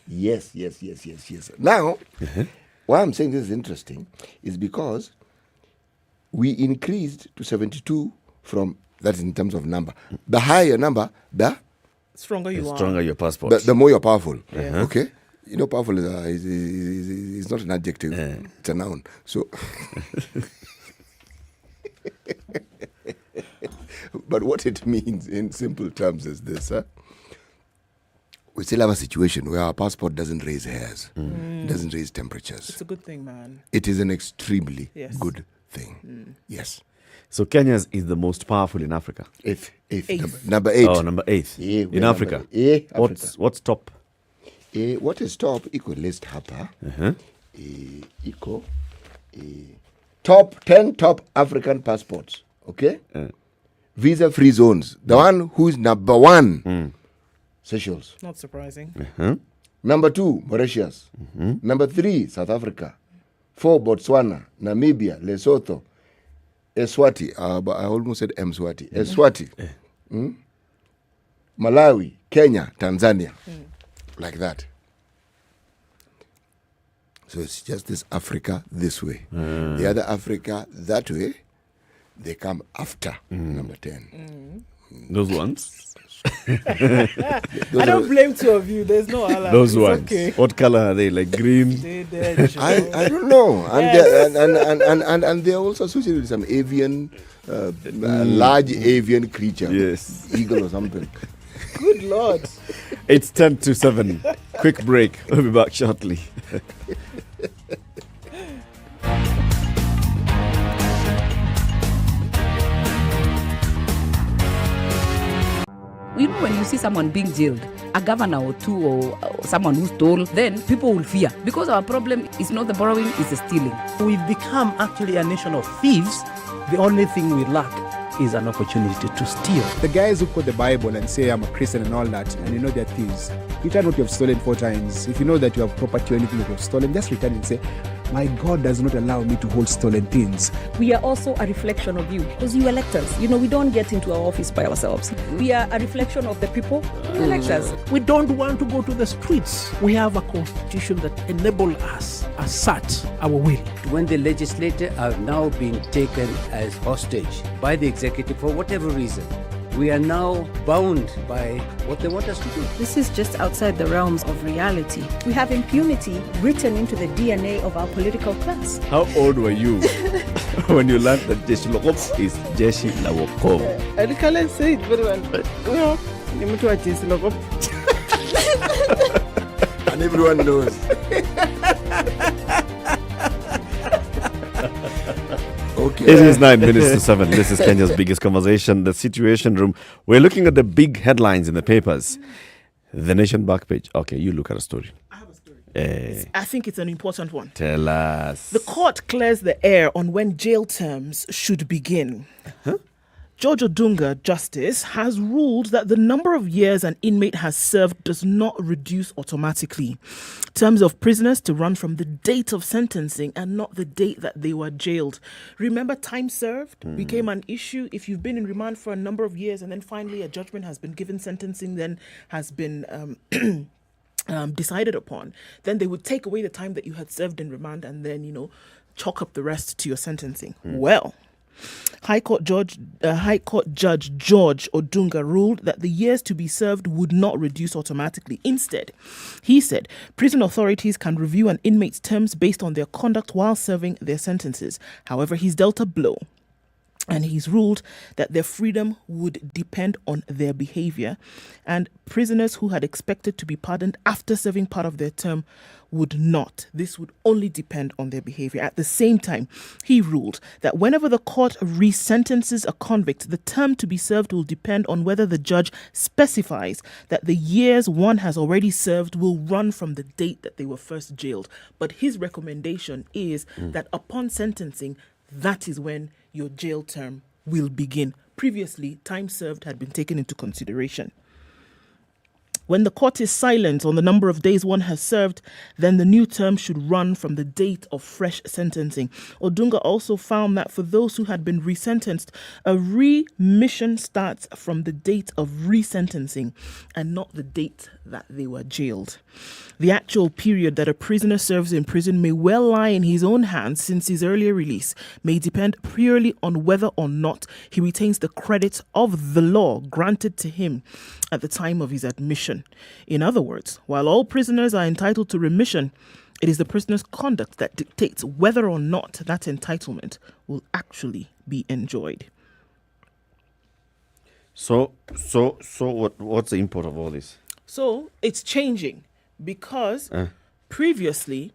Yes. Now, why I'm saying this is interesting is because we increased to 72 from, that's in terms of number. The higher number, the stronger you are. Stronger your passport. The more you're powerful. Yeah. Okay? Powerful is not an adjective. It's a noun. So, but what it means in simple terms is this. We still have a situation where our passport doesn't raise hairs, doesn't raise temperatures. It's a good thing, man. It is an extremely good thing. Yes. So Kenya's is the most powerful in Africa. Eighth. Number 8. Oh, number 8. In Africa. What's top? What is top? Iko list hapa. Iko top 10 top African passports. Okay? Visa-free zones. The one who's number 1, Seychelles. Not surprising. Number 2, Mauritius. Number 3, South Africa. 4, Botswana, Namibia, Lesotho, Eswati. I almost said Mswati. Eswati. Malawi, Kenya, Tanzania. Like that. So it's just this Africa this way. The other Africa that way, they come after number 10. Those ones. I don't blame two of you. There's no alarm. Those It's ones. okay. What color are they? Like green? I don't know. And they're also associated with some avian, large avian creature. Yes. Eagle or something. Good Lord. It's 10 to 7. Quick break. We'll be back shortly. You know, when you see someone being jailed, a governor or two or someone who stole, then people will fear. Because our problem is not the borrowing, it's the stealing. We've become actually a nation of thieves. The only thing we lack is an opportunity to steal. The guys who quote the Bible and say, I'm a Christian and all that, and you know they're thieves. Return what you have stolen 4 times. If you know that you have property or anything that you have stolen, just return and say, my God does not allow me to hold stolen things. We are also a reflection of you because you elect us. You know, we don't get into our office by ourselves. We are a reflection of the people who elect us. We don't want to go to the streets. We have a constitution that enables us to assert our will. When the legislature are now being taken as hostage by the executive for whatever reason, we are now bound by what they want us to do. This is just outside the realms of reality. We have impunity written into the DNA of our political class. How old were you when you learned that Jeshi la Wokoh is Jeshi la Wokoh? I can't say it very well. Well, you need to adjust the logo. And everyone knows. Okay. It is 9 minutes to 7. This is Kenya's biggest conversation, the Situation Room. We're looking at the big headlines in the papers. The Nation back page. Okay, you look at a story. I have a story. I think it's an important one. Tell us. The court clears the air on when jail terms should begin. George Odunga, Justice, has ruled that the number of years an inmate has served does not reduce automatically. Terms of prisoners to run from the date of sentencing and not the date that they were jailed. Remember, time served became an issue. If you've been in remand for a number of years and then finally a judgment has been given, sentencing then has been decided upon, then they would take away the time that you had served in remand and then, chalk up the rest to your sentencing. Well, High Court Judge George Odunga ruled that the years to be served would not reduce automatically. Instead, he said prison authorities can review an inmate's terms based on their conduct while serving their sentences. However, he's dealt a blow, and he's ruled that their freedom would depend on their behavior, and prisoners who had expected to be pardoned after serving part of their term would not. This would only depend on their behavior. At the same time, he ruled that whenever the court resentences a convict, the term to be served will depend on whether the judge specifies that the years one has already served will run from the date that they were first jailed. But his recommendation is that upon sentencing, that is when your jail term will begin. Previously, time served had been taken into consideration. When the court is silent on the number of days one has served, then the new term should run from the date of fresh sentencing. Odunga also found that for those who had been resentenced, a remission starts from the date of resentencing and not the date that they were jailed. The actual period that a prisoner serves in prison may well lie in his own hands since his earlier release may depend purely on whether or not he retains the credit of the law granted to him at the time of his admission. In other words, while all prisoners are entitled to remission, it is the prisoner's conduct that dictates whether or not that entitlement will actually be enjoyed. So what's the import of all this? So it's changing because previously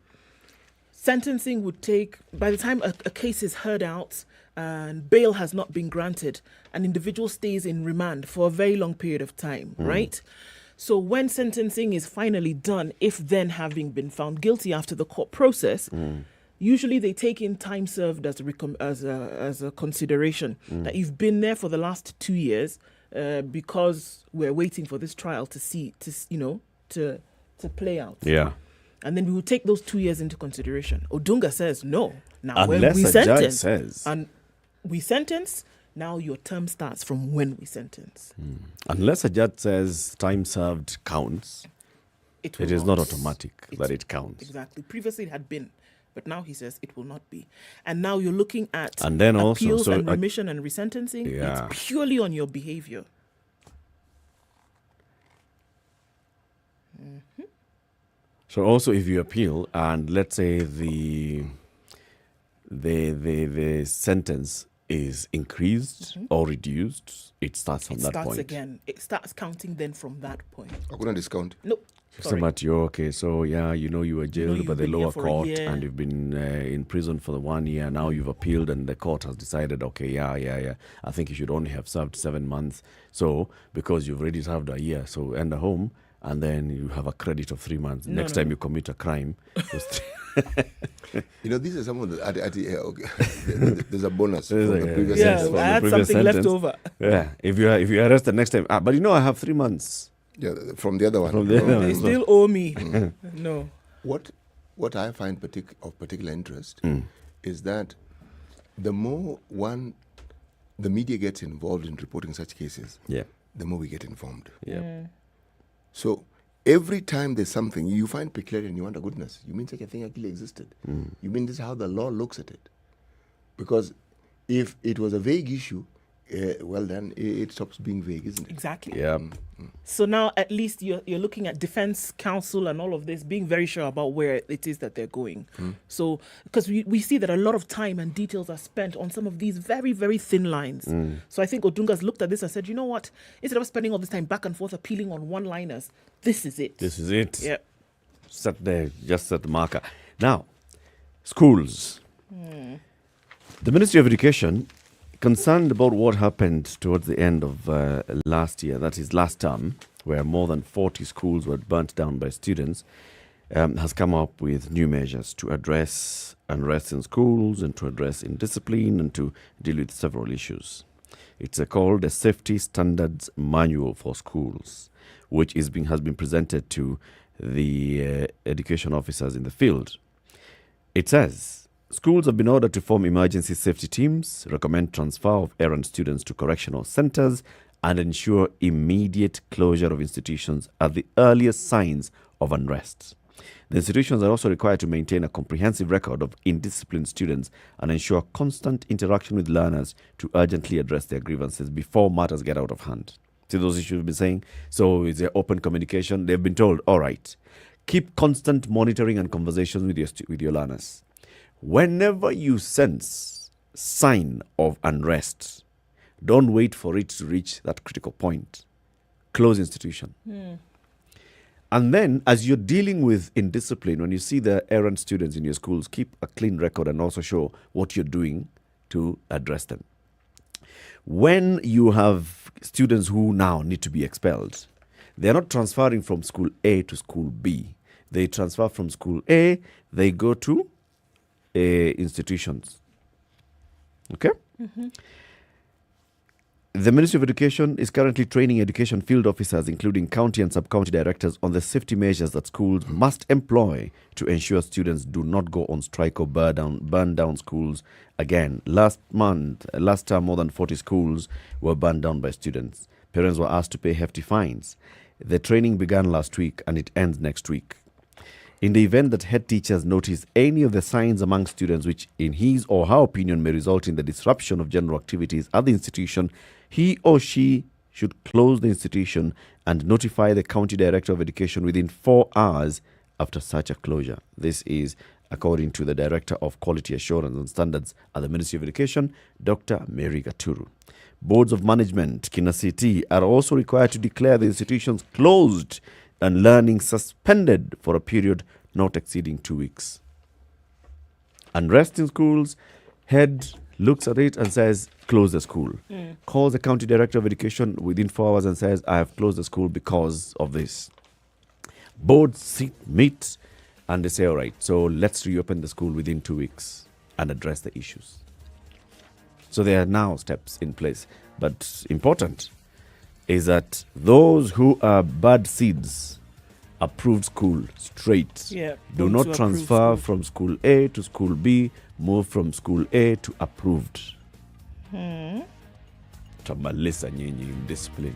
sentencing would take, by the time a case is heard out and bail has not been granted, an individual stays in remand for a very long period of time, right? So when sentencing is finally done, if then having been found guilty after the court process, usually they take in time served as a consideration that you've been there for the last 2 years because we're waiting for this trial to play out. Yeah. And then we will take those 2 years into consideration. Odunga says no. Now unless when we a judge sentence, says, and we sentence, now your term starts from when we sentence. Unless a judge says time served counts, it is not automatic that it counts. Exactly. Previously it had been, but now he says it will not be. And now you're looking at and then appeals also, and remission and resentencing. Yeah. It's purely on your behavior. So also, if you appeal and let's say the sentence is increased or reduced, it starts from that point. It starts again. It starts counting then from that point. I couldn't discount. No. So much you're okay. So yeah, you were jailed by the lower court and you've been in prison for the 1 year. Now you've appealed and the court has decided, okay, yeah. I think you should only have served 7 months. So because you've already served a year, so enter home and then you have a credit of 3 months. Next time you commit a crime. These are some of the. There's a bonus from the previous sentence. I had something left over. Yeah, if you arrest the next time, but I have 3 months. Yeah, from the other one. They still owe me. No. What I find of particular interest is that the more the media gets involved in reporting such cases, the more we get informed. Yeah. So every time there's something you find peculiar and you wonder, goodness, you mean such a thing actually existed? You mean this is how the law looks at it? Because if it was a vague issue, well then it stops being vague, isn't it? Exactly. Yeah. So now at least you're looking at defense counsel and all of this, being very sure about where it is that they're going. So because we see that a lot of time and details are spent on some of these very, very thin lines. So I think Odunga's looked at this and said, you know what, instead of spending all this time back and forth appealing on one-liners, this is it. This is it. Yeah. Set there, just set the marker. Now, schools. The Ministry of Education, concerned about what happened towards the end of last year, that is last term, where more than 40 schools were burnt down by students, has come up with new measures to address unrest in schools and to address indiscipline and to deal with several issues. It's called a Safety Standards Manual for Schools, which has been presented to the education officers in the field. It says, schools have been ordered to form emergency safety teams, recommend transfer of errant students to correctional centers, and ensure immediate closure of institutions at the earliest signs of unrest. The institutions are also required to maintain a comprehensive record of indisciplined students and ensure constant interaction with learners to urgently address their grievances before matters get out of hand. See those issues we've been saying? So it's open communication. They've been told, all right, keep constant monitoring and conversations with your learners. Whenever you sense sign of unrest, don't wait for it to reach that critical point. Close institution. And then, as you're dealing with indiscipline, when you see the errant students in your schools, keep a clean record and also show what you're doing to address them. When you have students who now need to be expelled, they're not transferring from school A to school B. They transfer from school A, they go to institutions. Okay? The Ministry of Education is currently training education field officers, including county and sub-county directors, on the safety measures that schools must employ to ensure students do not go on strike or burn down schools again. Last term, more than 40 schools were burned down by students. Parents were asked to pay hefty fines. The training began last week and it ends next week. In the event that head teachers notice any of the signs among students which, in his or her opinion, may result in the disruption of general activities at the institution, he or she should close the institution and notify the County Director of Education within 4 hours after such a closure. This is according to the Director of Quality Assurance and Standards at the Ministry of Education, Dr. Mary Gaturu. Boards of Management, KINACT, are also required to declare the institutions closed and learning suspended for a period not exceeding 2 weeks. Unrest in schools, head looks at it and says, close the school. Calls the County Director of Education within 4 hours and says, I have closed the school because of this. Boards meet and they say, all right, so let's reopen the school within 2 weeks and address the issues. So there are now steps in place. But important is that those who are bad seeds, approved school straight. Do not transfer from school A to school B, move from school A to approved. Tamalisa nyinyi in discipline.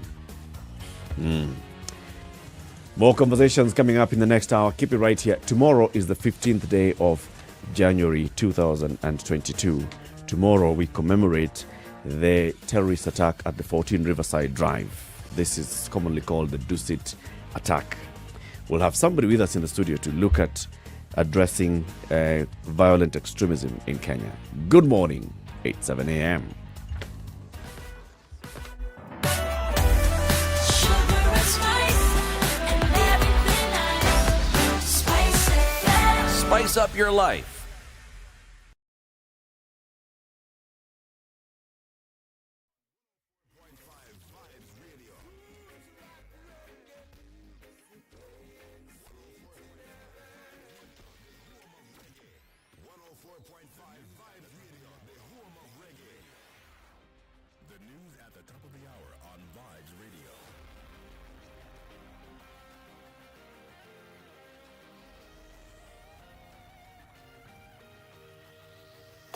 More conversations coming up in the next hour. Keep it right here. Tomorrow is the 15th day of January 2022. Tomorrow we commemorate the terrorist attack at the 14 Riverside Drive. This is commonly called the Dusit attack. we'll have somebody with us in the studio to look at addressing violent extremism in Kenya. Good morning, 8:07 a.m. Spice up your life.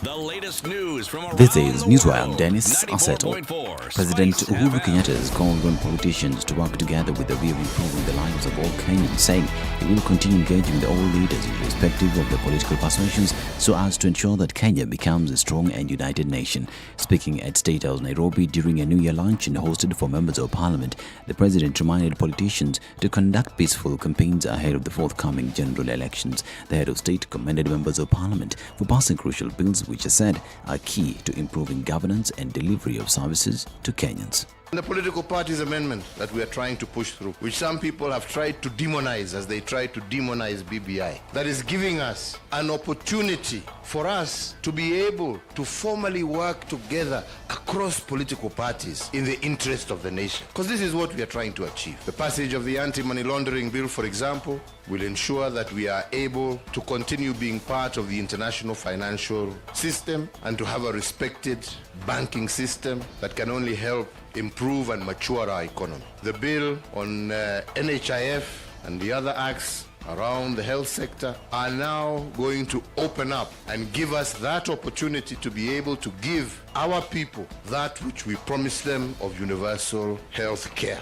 The latest news from around This is the Newswire. world. Dennis Aseto. 94.4 President Spice Uhuru FM. Kenyatta has called on politicians to work together with the view of improving the lives of all Kenyans, saying he will continue engaging with all leaders irrespective of their political persuasions so as to ensure that Kenya becomes a strong and united nation. Speaking at State House Nairobi during a New Year luncheon hosted for members of parliament, the president reminded politicians to conduct peaceful campaigns ahead of the forthcoming general elections. The head of state commended members of parliament for passing crucial bills which are said are key to improving governance and delivery of services to Kenyans. The political parties amendment that we are trying to push through, which some people have tried to demonize as they try to demonize BBI, that is giving us an opportunity for us to be able to formally work together across political parties in the interest of the nation. Because this is what we are trying to achieve. The passage of the anti-money laundering bill, for example, will ensure that we are able to continue being part of the international financial system and to have a respected banking system that can only help improve and mature our economy. The bill on NHIF and the other acts around the health sector are now going to open up and give us that opportunity to be able to give our people that which we promised them of universal health care.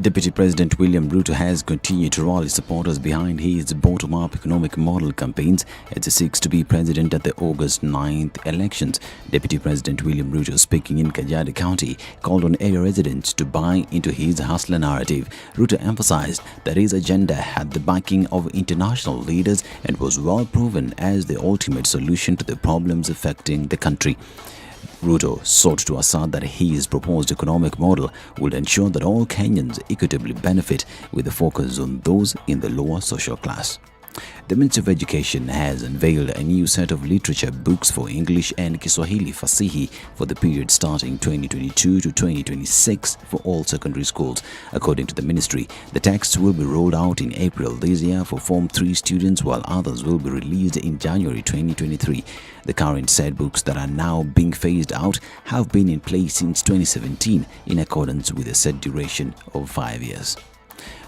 Deputy President William Ruto has continued to rally supporters behind his bottom-up economic model campaigns as he seeks to be president at the August 9th elections. Deputy President William Ruto, speaking in Kajiado County, called on area residents to buy into his hustler narrative. Ruto emphasized that his agenda had the backing of international leaders and was well proven as the ultimate solution to the problems affecting the country. Ruto sought to assert that his proposed economic model would ensure that all Kenyans equitably benefit, with a focus on those in the lower social class. The Ministry of Education has unveiled a new set of literature books for English and Kiswahili Fasihi for the period starting 2022 to 2026 for all secondary schools. According to the ministry, the texts will be rolled out in April this year for Form 3 students, while others will be released in January 2023. The current set books that are now being phased out have been in place since 2017 in accordance with a set duration of 5 years.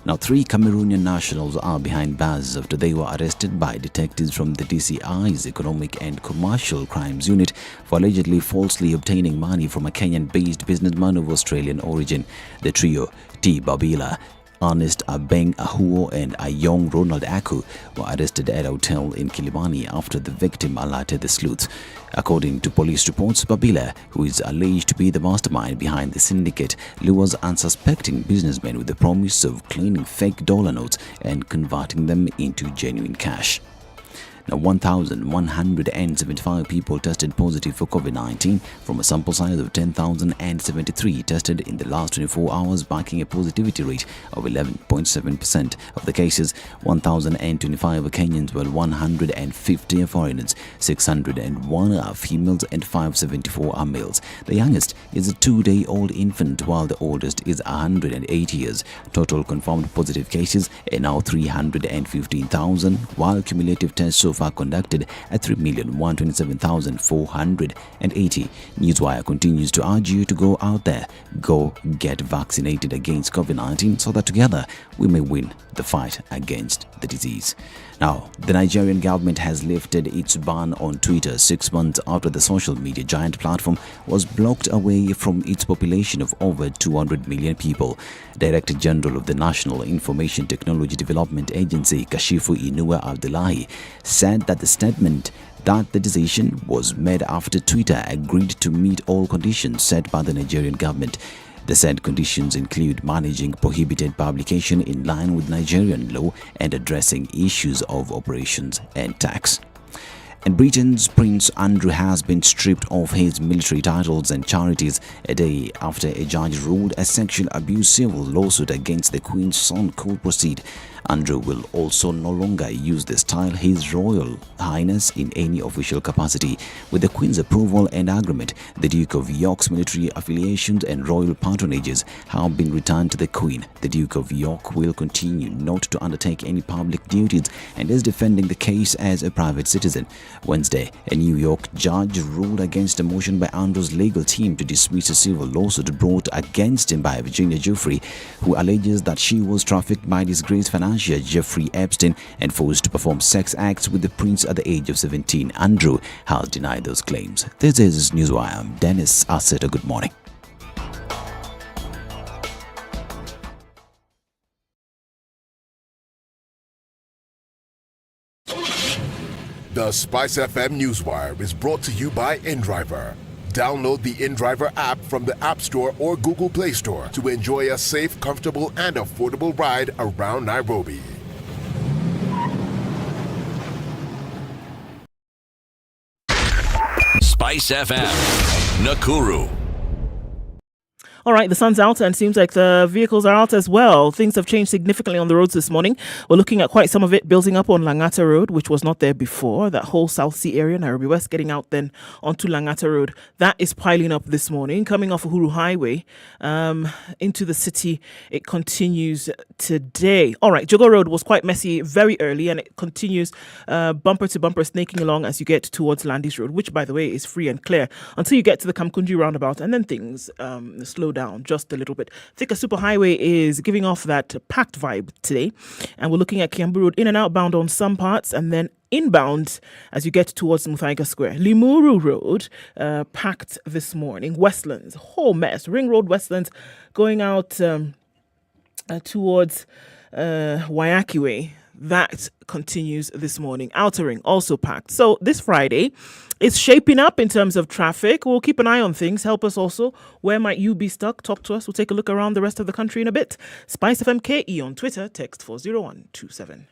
Now, 3 Cameroonian nationals are behind bars after they were arrested by detectives from the DCI's Economic and Commercial Crimes Unit for allegedly falsely obtaining money from a Kenyan-based businessman of Australian origin. The trio, T. Babila, Ernest Abeng Ahuo and Ayong Ronald Aku, were arrested at a hotel in Kilimani after the victim alerted the sleuths. According to police reports, Babila, who is alleged to be the mastermind behind the syndicate, lures unsuspecting businessmen with the promise of cleaning fake dollar notes and converting them into genuine cash. Now, 1,175 people tested positive for COVID-19 from a sample size of 10,073 tested in the last 24 hours, marking a positivity rate of 11.7%. Of the cases, 1,025 are Kenyans, while 150 are foreigners. 601 are females and 574 are males. The youngest is a 2-day-old infant, while the oldest is 108 years. Total confirmed positive cases are now 315,000, while cumulative tests so far conducted at 3,127,480. Newswire continues to urge you to go out there, go get vaccinated against COVID-19 so that together we may win the fight against the disease. Now, the Nigerian government has lifted its ban on Twitter 6 months after the social media giant platform was blocked away from its population of over 200 million people. Director General of the National Information Technology Development Agency, Kashifu Inua Abdullahi, said that the statement that the decision was made after Twitter agreed to meet all conditions set by the Nigerian government. The said conditions include managing prohibited publication in line with Nigerian law and addressing issues of operations and tax. And Britain's Prince Andrew has been stripped of his military titles and charities a day after a judge ruled a sexual abuse civil lawsuit against the Queen's son could proceed. Andrew will also no longer use the style His Royal Highness in any official capacity. With the Queen's approval and agreement, the Duke of York's military affiliations and royal patronages have been returned to the Queen. The Duke of York will continue not to undertake any public duties and is defending the case as a private citizen. Wednesday, a New York judge ruled against a motion by Andrew's legal team to dismiss a civil lawsuit brought against him by Virginia Giuffre, who alleges that she was trafficked by disgraced financier Jeffrey Epstein and forced to perform sex acts with the prince at the age of 17. Andrew has denied those claims. This is Newswire. I'm Dennis Aseta. Good morning. The SpiceFM Newswire is brought to you by InDriver. Download the InDriver app from the App Store or Google Play Store to enjoy a safe, comfortable, and affordable ride around Nairobi. Spice FM, Nakuru. All right, the sun's out and seems like the vehicles are out as well. Things have changed significantly on the roads this morning. We're looking at quite some of it building up on Langata Road, which was not there before. That whole South Sea area, Nairobi West, getting out then onto Langata Road. That is piling up this morning. Coming off Uhuru Highway into the city, it continues today. All right, Jogo Road was quite messy very early and it continues bumper to bumper, snaking along as you get towards Landis Road, which, by the way, is free and clear until you get to the Kamkunji roundabout, and then things slow down just a little bit. Thika Superhighway is giving off that packed vibe today, and we're looking at Kiambu Road in and outbound on some parts, and then inbound as you get towards Muthaiga Square. Limuru Road packed this morning. Westlands, whole mess. Ring Road Westlands going out towards Wayaki Way. That continues this morning. Outer Ring also packed. So this Friday, it's shaping up in terms of traffic. We'll keep an eye on things. Help us also. Where might you be stuck? Talk to us. We'll take a look around the rest of the country in a bit. SpiceFM KE on Twitter. Text 40127.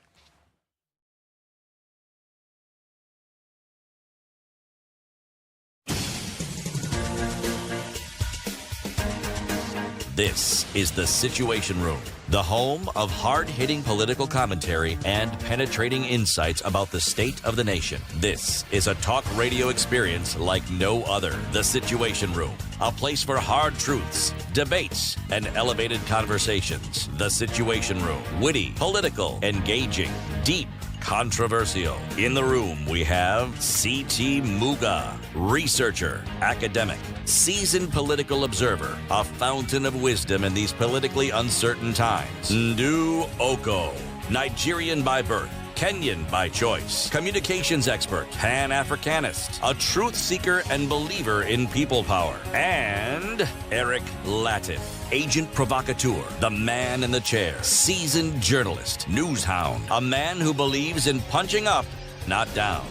This is The Situation Room, the home of hard-hitting political commentary and penetrating insights about the state of the nation. This is a talk radio experience like no other. The Situation Room, a place for hard truths, debates, and elevated conversations. The Situation Room, witty, political, engaging, deep, controversial. In the room, we have C.T. Muga, researcher, academic, seasoned political observer, a fountain of wisdom in these politically uncertain times. Ndu Okoh, Nigerian by birth, Kenyan by choice, communications expert, Pan-Africanist, a truth seeker and believer in people power, and Eric Latiff, agent provocateur, the man in the chair, seasoned journalist, news hound, a man who believes in punching up, not down.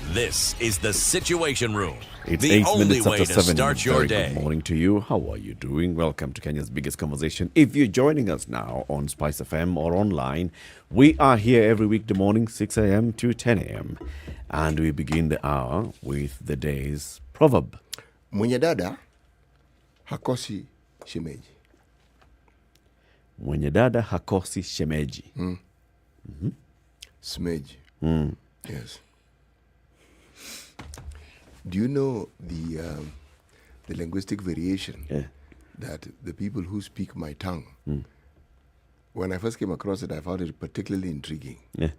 This is The Situation Room. It's the 8 only minutes way after to 7. start your Very day. Good morning to you. How are you doing? Welcome to Kenya's biggest conversation. If you're joining us now on Spice FM or online, we are here every weekday morning, 6 a.m. to 10 a.m. And we begin the hour with the day's proverb. Mwenye dada hakosi shemeji. Mwenye dada hakosi shemeji. Mm-hmm. Shemeji. Yes. Do you know the linguistic variation that the people who speak my tongue, when I first came across it, I found it particularly intriguing. Yeah.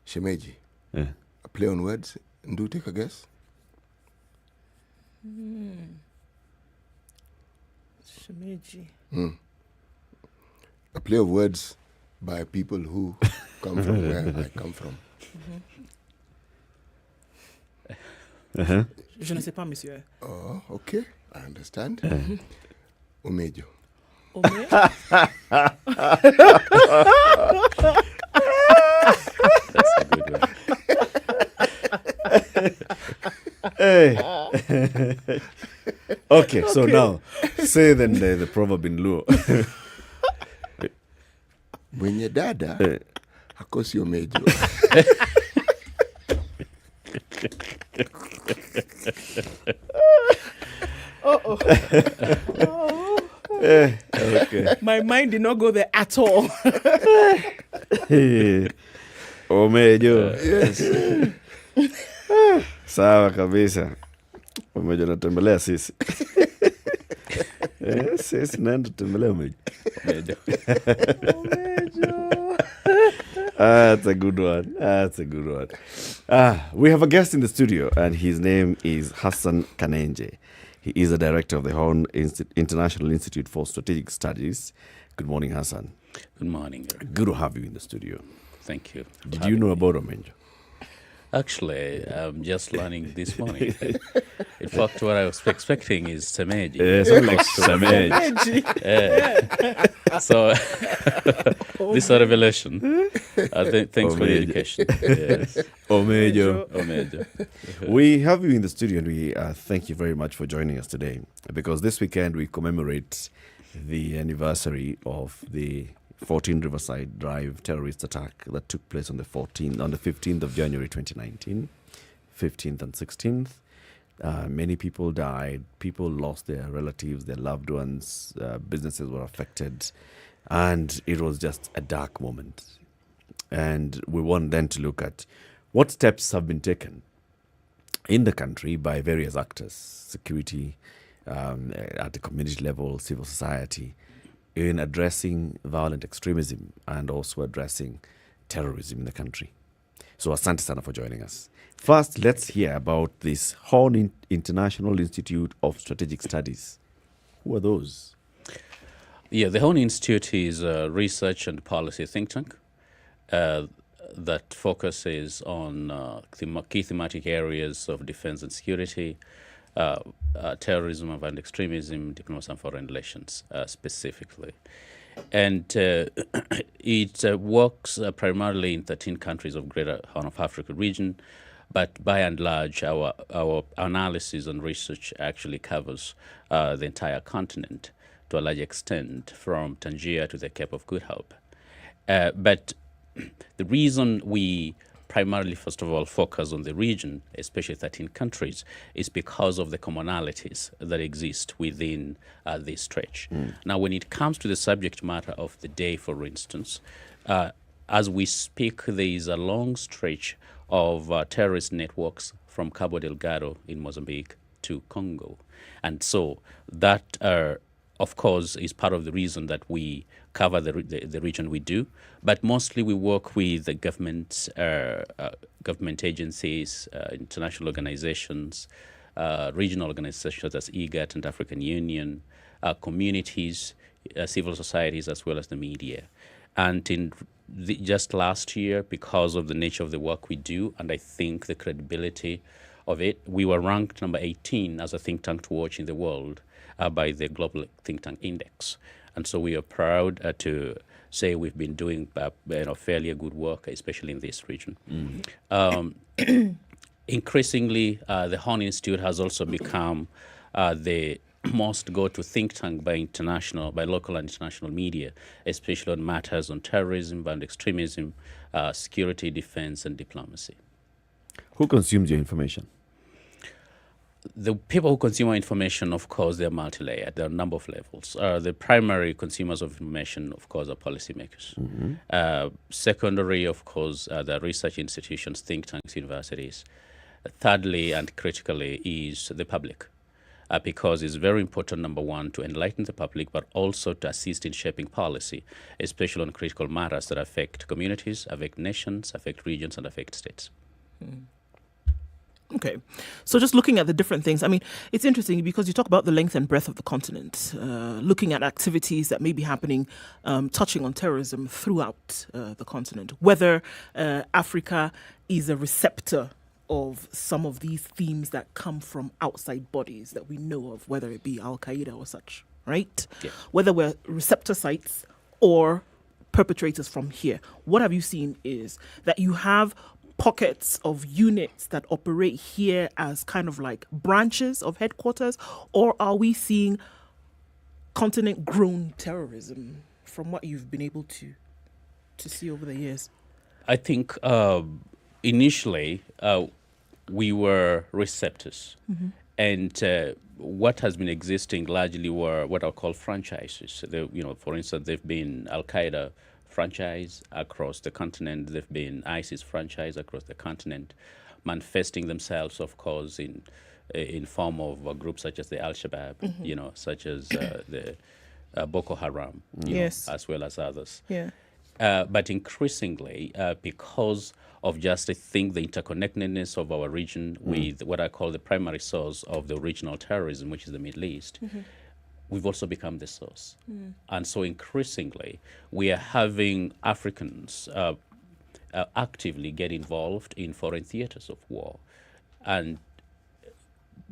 Shemeji. Yeah. A play on words. Do take a guess. Shemeji. A play of words by people who come from where I come from. Je ne sais pas, monsieur. Oh, okay. I understand. Omejo. That's a good one. Hey. Okay, so now say than the proverb in Luo. Mwenye dada hakosi omejo. Okay. My mind did not go there at all. Omejo. Yes. Sawa kabisa. Omejo natembelea sisi. Sisi naenda tembelea Omejo. That's a good one. That's a good one. We have a guest in the studio, and his name is Hassan Kanenje. He is the director of the Horn International Institute for Strategic Studies. Good morning, Hassan. Good morning. Good to have you in the studio. Thank you. Did you know about Omejo? Actually, I'm just learning this morning. In fact, what I was expecting is Semeji. Yes, like Semeji. So, this is a revelation. Thanks for the education. Yes. Omejo. We have you in the studio, and we thank you very much for joining us today, because this weekend we commemorate the anniversary of the 14 Riverside Drive terrorist attack that took place on the 15th of January 2019, 15th and 16th. Many people died. People lost their relatives, their loved ones. Businesses were affected. And it was just a dark moment. And we want then to look at what steps have been taken in the country by various actors, security, at the community level, civil society, in addressing violent extremism and also addressing terrorism in the country. So asante sana for joining us. First, let's hear about this Horn International Institute of Strategic Studies. Who are those? Yeah, the Horn Institute is a research and policy think tank that focuses on key thematic areas of defense and security, terrorism and extremism, diplomacy and foreign relations specifically. And it works primarily in 13 countries of Greater Horn of Africa region, but by and large, our analysis and research actually covers the entire continent to a large extent, from Tangier to the Cape of Good Hope. But the reason we primarily, first of all, focus on the region, especially 13 countries, is because of the commonalities that exist within this stretch. Now, when it comes to the subject matter of the day, for instance, as we speak, there is a long stretch of terrorist networks from Cabo Delgado in Mozambique to Congo. And so that, of course, is part of the reason that we cover the region we do, but mostly we work with the government agencies, international organizations, regional organizations as IGAT and African Union, communities, civil societies, as well as the media. And in just last year, because of the nature of the work we do, and I think the credibility of it, we were ranked number 18 as a think tank to watch in the world by the Global Think Tank Index. And so we are proud to say we've been doing fairly good work, especially in this region. Increasingly, the Horn Institute has also become the most go-to think tank by local and international media, especially on matters on terrorism and extremism, security, defense, and diplomacy. Who consumes your information? The people who consume our information, of course, they're multi-layered. There are a number of levels. The primary consumers of information, of course, are policymakers. Secondary, of course, the research institutions, think tanks, universities. Thirdly, and critically, is the public. Because it's very important, number one, to enlighten the public, but also to assist in shaping policy, especially on critical matters that affect communities, affect nations, affect regions, and affect states. Okay. So just looking at the different things, I mean, it's interesting because you talk about the length and breadth of the continent, looking at activities that may be happening, touching on terrorism throughout the continent, whether Africa is a receptor of some of these themes that come from outside bodies that we know of, whether it be Al-Qaeda or such, right? Yeah. Whether we're receptor sites or perpetrators from here. What have you seen is that you have pockets of units that operate here as kind of like branches of headquarters, or are we seeing continent-grown terrorism from what you've been able to see over the years? I think initially we were receptors. Mhm. And what has been existing largely were what I call franchises. For instance, they've been Al-Qaeda franchise across the continent. They've been ISIS franchise across the continent, manifesting themselves, of course, in form of groups such as the Al-Shabaab, Mhm. such as the Boko Haram, Yes. as well as others. Yeah. But increasingly, because of just, I think, the interconnectedness of our region with what I call the primary source of the regional terrorism, which is the Middle East, we've also become the source. And so increasingly, we are having Africans actively get involved in foreign theaters of war. And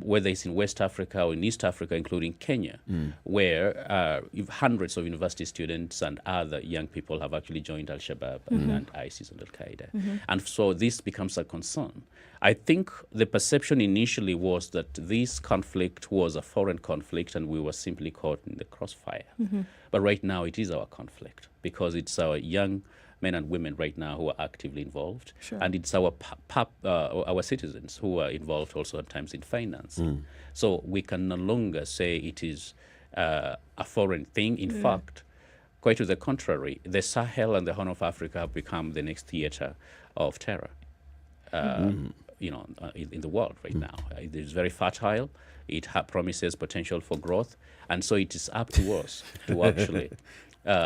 whether it's in West Africa or in East Africa, including Kenya, where hundreds of university students and other young people have actually joined Al-Shabaab and ISIS and Al-Qaeda. And so this becomes a concern. I think the perception initially was that this conflict was a foreign conflict and we were simply caught in the crossfire. But right now it is our conflict because it's our young men and women right now who are actively involved. Sure. And it's our our citizens who are involved also at times in finance. So we can no longer say it is a foreign thing. In fact, quite to the contrary, the Sahel and the Horn of Africa have become the next theater of terror. In the world right now. It is very fertile. It promises potential for growth. And so it is up to us to actually...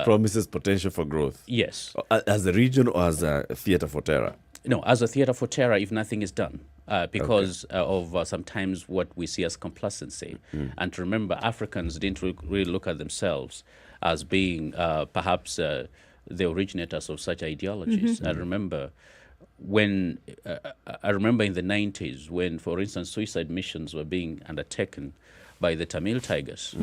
promises potential for growth. Yes. As a region or as a theater for terror? No, as a theater for terror if nothing is done. Because of sometimes what we see as complacency. And to remember, Africans didn't really look at themselves as being perhaps the originators of such ideologies. I remember in the 90s when, for instance, suicide missions were being undertaken by the Tamil Tigers,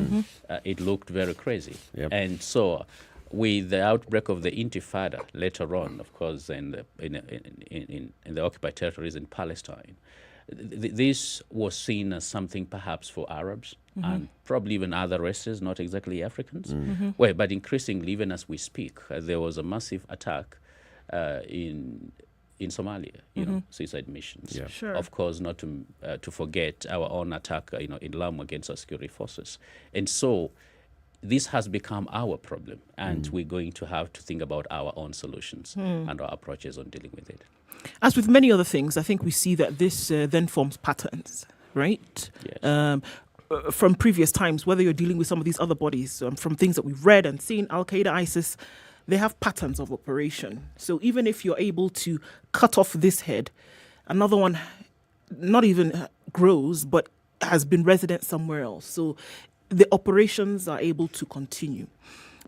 it looked very crazy. And so with the outbreak of the Intifada later on, of course, in the occupied territories in Palestine, this was seen as something perhaps for Arabs and probably even other races, not exactly Africans. But increasingly, even as we speak, there was a massive attack in Somalia, suicide missions. Sure. Of course, not to forget our own attack, in Lamu against our security forces. And so this has become our problem, and we're going to have to think about our own solutions and our approaches on dealing with it. As with many other things, I think we see that this then forms patterns, right? Yes. From previous times, whether you're dealing with some of these other bodies, from things that we've read and seen, Al-Qaeda, ISIS, they have patterns of operation. So even if you're able to cut off this head, another one not even grows, but has been resident somewhere else. So the operations are able to continue.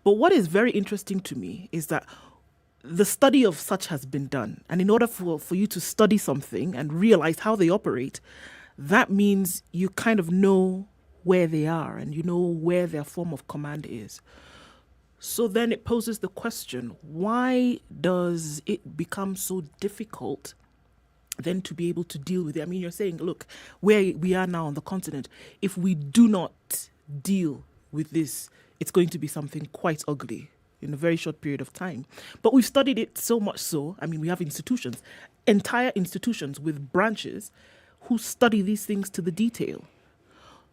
But what is very interesting to me is that the study of such has been done. And in order for you to study something and realize how they operate, that means you kind of know where they are and you know where their form of command is. So then it poses the question, why does it become so difficult then to be able to deal with it? I mean, you're saying, look, where we are now on the continent, if we do not deal with this, it's going to be something quite ugly in a very short period of time. But we've studied it so much so, I mean, we have institutions, entire institutions with branches who study these things to the detail.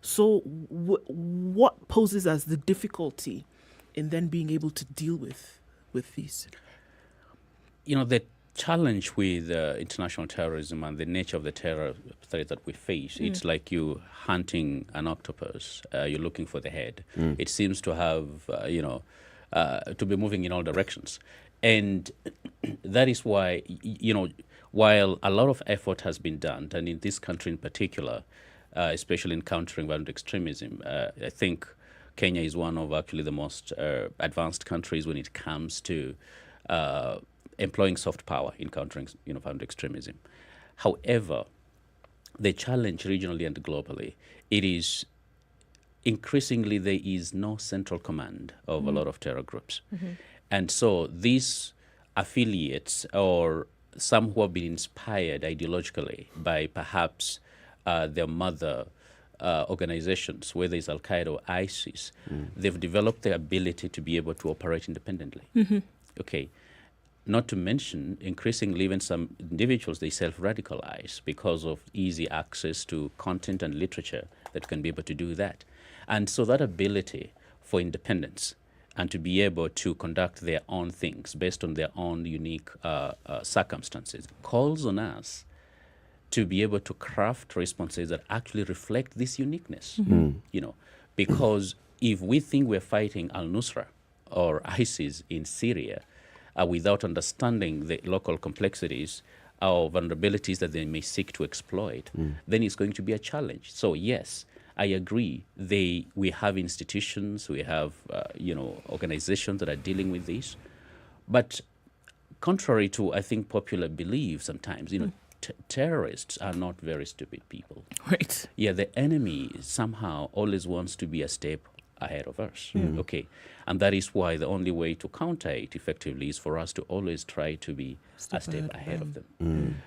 So what poses as the difficulty in then being able to deal with these? The challenge with international terrorism and the nature of the terror threat that we face, it's like you hunting an octopus, you're looking for the head. It seems to have, to be moving in all directions. And that is why, while a lot of effort has been done, and in this country in particular, especially in countering violent extremism, I think Kenya is one of actually the most advanced countries when it comes to employing soft power in countering violent extremism. However, the challenge regionally and globally, it is increasingly there is no central command of a lot of terror groups. And so these affiliates or some who have been inspired ideologically by perhaps their mother organizations, whether it's Al-Qaeda or ISIS, they've developed the ability to be able to operate independently. Okay. Not to mention, increasingly, even some individuals, they self-radicalize because of easy access to content and literature that can be able to do that. And so that ability for independence and to be able to conduct their own things based on their own unique circumstances calls on us to be able to craft responses that actually reflect this uniqueness. You know, because if we think we're fighting al-Nusra or ISIS in Syria without understanding the local complexities or vulnerabilities that they may seek to exploit, then it's going to be a challenge. So yes, I agree. We have institutions, we have organizations that are dealing with this, but contrary to I think popular belief, sometimes terrorists are not very stupid people. Right. Yeah, the enemy somehow always wants to be a step ahead of us. Okay, and that is why the only way to counter it effectively is for us to always try to be a step ahead of them.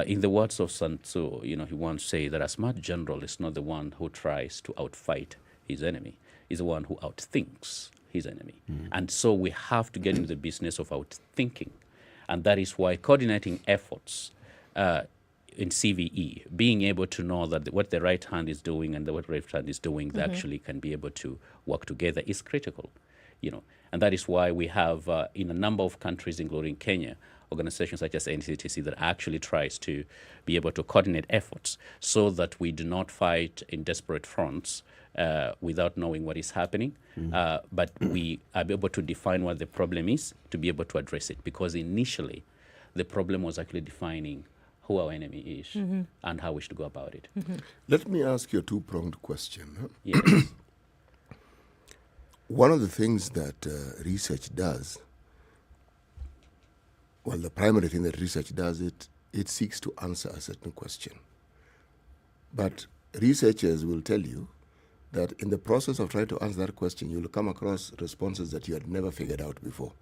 In the words of Sun Tzu, he once said that a smart general is not the one who tries to outfight his enemy, is the one who outthinks his enemy. And so we have to get into the business of outthinking. And that is why coordinating efforts in CVE, being able to know that what the right hand is doing and what the left hand is doing, they actually can be able to work together is critical. And that is why we have in a number of countries, including Kenya, organizations such as NCTC that actually tries to be able to coordinate efforts so that we do not fight in desperate fronts without knowing what is happening, but we are able to define what the problem is to be able to address it, because initially the problem was actually defining who our enemy is and how we should go about it. Let me ask you a two-pronged question. Yes. One of the things that research does, well, the primary thing that research does, it seeks to answer a certain question. But researchers will tell you that in the process of trying to answer that question, you'll come across responses that you had never figured out before.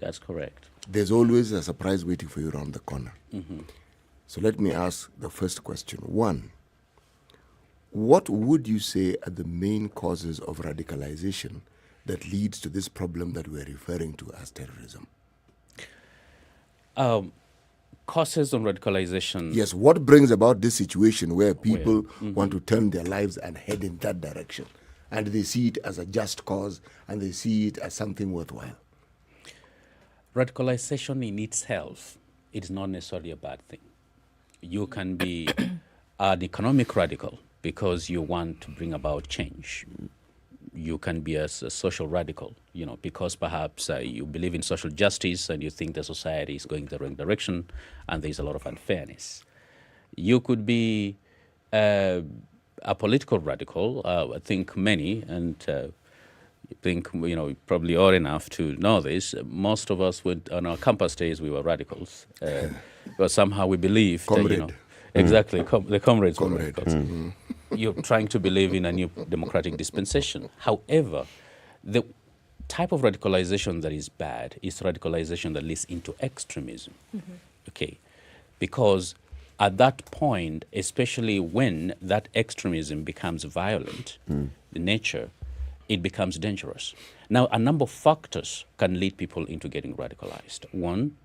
That's correct. There's always a surprise waiting for you around the corner. So let me ask the first question. One, what would you say are the main causes of radicalization that leads to this problem that we're referring to as terrorism? Causes of radicalization. Yes, what brings about this situation where people want to turn their lives and head in that direction, and they see it as a just cause and they see it as something worthwhile? Radicalization in itself is not necessarily a bad thing. You can be an economic radical because you want to bring about change. You can be a social radical, because perhaps you believe in social justice and you think the society is going the wrong direction and there's a lot of unfairness. You could be a political radical. I think many, and I think, probably old enough to know this, most of us on our campus days, we were radicals. But somehow we believe that, exactly, the comrades were radicals. You're trying to believe in a new democratic dispensation. However, the type of radicalization that is bad is radicalization that leads into extremism. Okay, because at that point, especially when that extremism becomes violent in nature, it becomes dangerous. Now, a number of factors can lead people into getting radicalized. One,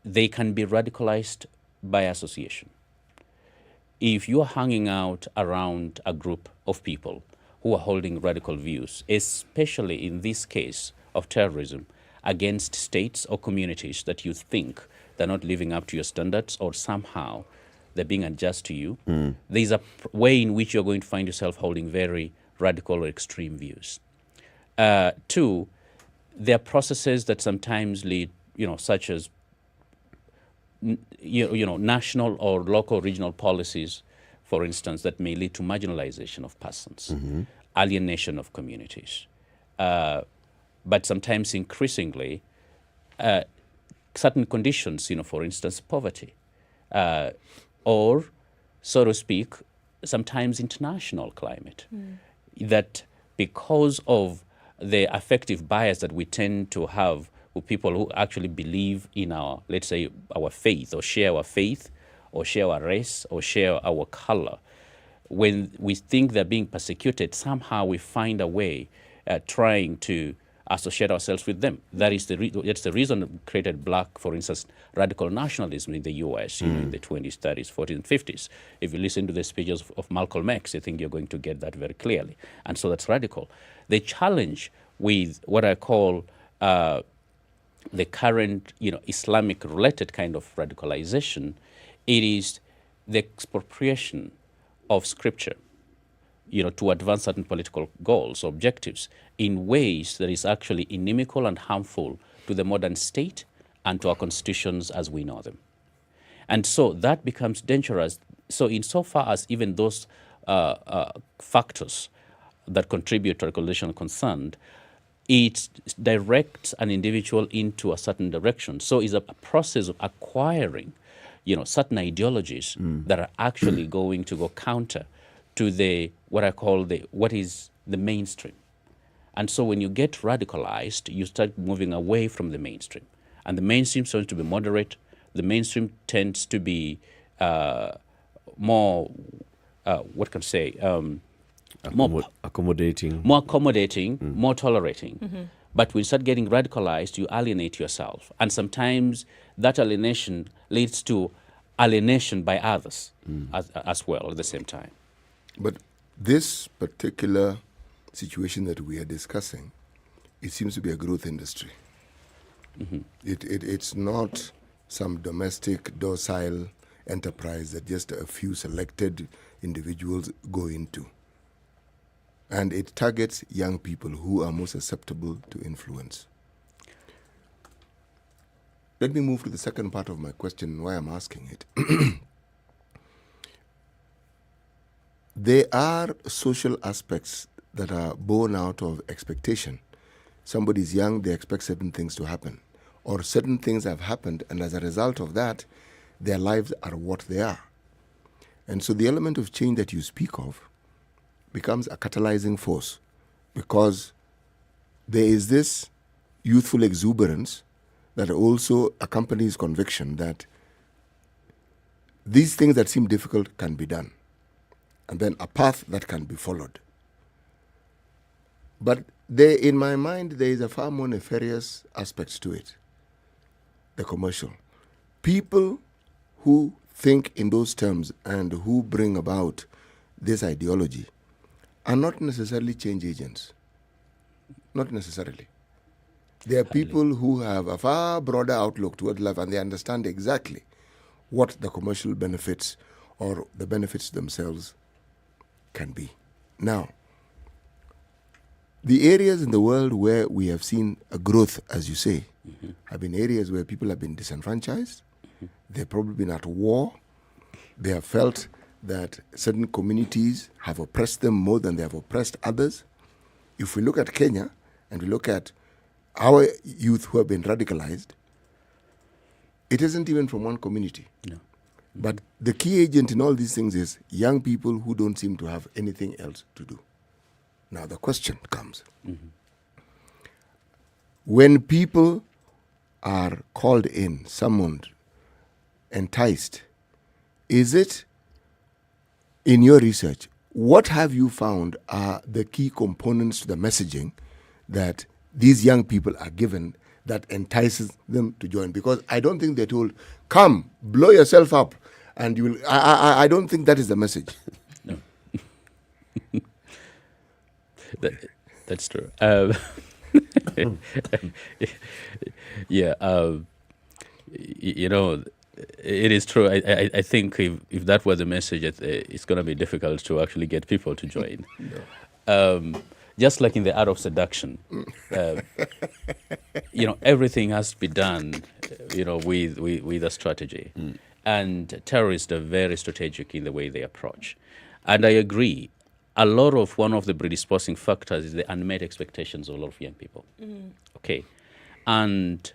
they can be radicalized by association. If you're hanging out around a group of people who are holding radical views, especially in this case of terrorism, against states or communities that you think they're not living up to your standards or somehow they're being unjust to you, there's a way in which you're going to find yourself holding very radical or extreme views. Two, there are processes that sometimes lead, such as national or local regional policies, for instance, that may lead to marginalization of persons, alienation of communities. But sometimes increasingly, certain conditions, for instance, poverty, or, so to speak, sometimes international climate, that because of the affective bias that we tend to have with people who actually believe in our, let's say, our faith, or share our faith, or share our race, or share our color, when we think they're being persecuted, somehow we find a way trying to associate ourselves with them. That's the reason we created black, for instance, radical nationalism in the U.S. In the 20s, 30s, 40s, and 50s. If you listen to the speeches of Malcolm X, I think you're going to get that very clearly. And so that's radical. The challenge with what I call the current, Islamic-related kind of radicalization, it is the expropriation of scripture, to advance certain political goals, objectives, in ways that is actually inimical and harmful to the modern state and to our constitutions as we know them. And so that becomes dangerous. So insofar as even those factors that contribute to radicalization are concerned, it directs an individual into a certain direction. So it's a process of acquiring, certain ideologies that are actually going to go counter to what is the mainstream. And so when you get radicalized, you start moving away from the mainstream. And the mainstream tends to be moderate. The mainstream tends to be more, more accommodating, more tolerating. But when you start getting radicalized, you alienate yourself. And sometimes that alienation leads to alienation by others as well at the same time. But this particular situation that we are discussing, it seems to be a growth industry. It's not some domestic, docile enterprise that just a few selected individuals go into. And it targets young people who are most susceptible to influence. Let me move to the second part of my question, why I'm asking it. There are social aspects that are born out of expectation. Somebody's young, they expect certain things to happen. Or certain things have happened, and as a result of that, their lives are what they are. And so the element of change that you speak of becomes a catalyzing force, because there is this youthful exuberance that also accompanies conviction that these things that seem difficult can be done, and then a path that can be followed. But there, in my mind, there is a far more nefarious aspect to it, the commercial. People who think in those terms and who bring about this ideology are not necessarily change agents. Not necessarily. There are people who have a far broader outlook toward life, and they understand exactly what the commercial benefits or the benefits themselves can be. Now, the areas in the world where we have seen a growth, as you say, have been areas where people have been disenfranchised. They've probably been at war. They have felt that certain communities have oppressed them more than they have oppressed others. If we look at Kenya and we look at our youth who have been radicalized, it isn't even from one community. No. But the key agent in all these things is young people who don't seem to have anything else to do. Now the question comes. When people are called in, summoned, enticed, is it, in your research, what have you found are the key components to the messaging that these young people are given that entices them to join? Because I don't think they're told, come, blow yourself up, and you will. I don't think that is the message. No. That's true. It is true. I think if that were the message, it's going to be difficult to actually get people to join. Just like in the art of seduction, everything has to be done, with a strategy. And terrorists are very strategic in the way they approach. And I agree. One of the predisposing factors is the unmet expectations of a lot of young people. Okay. And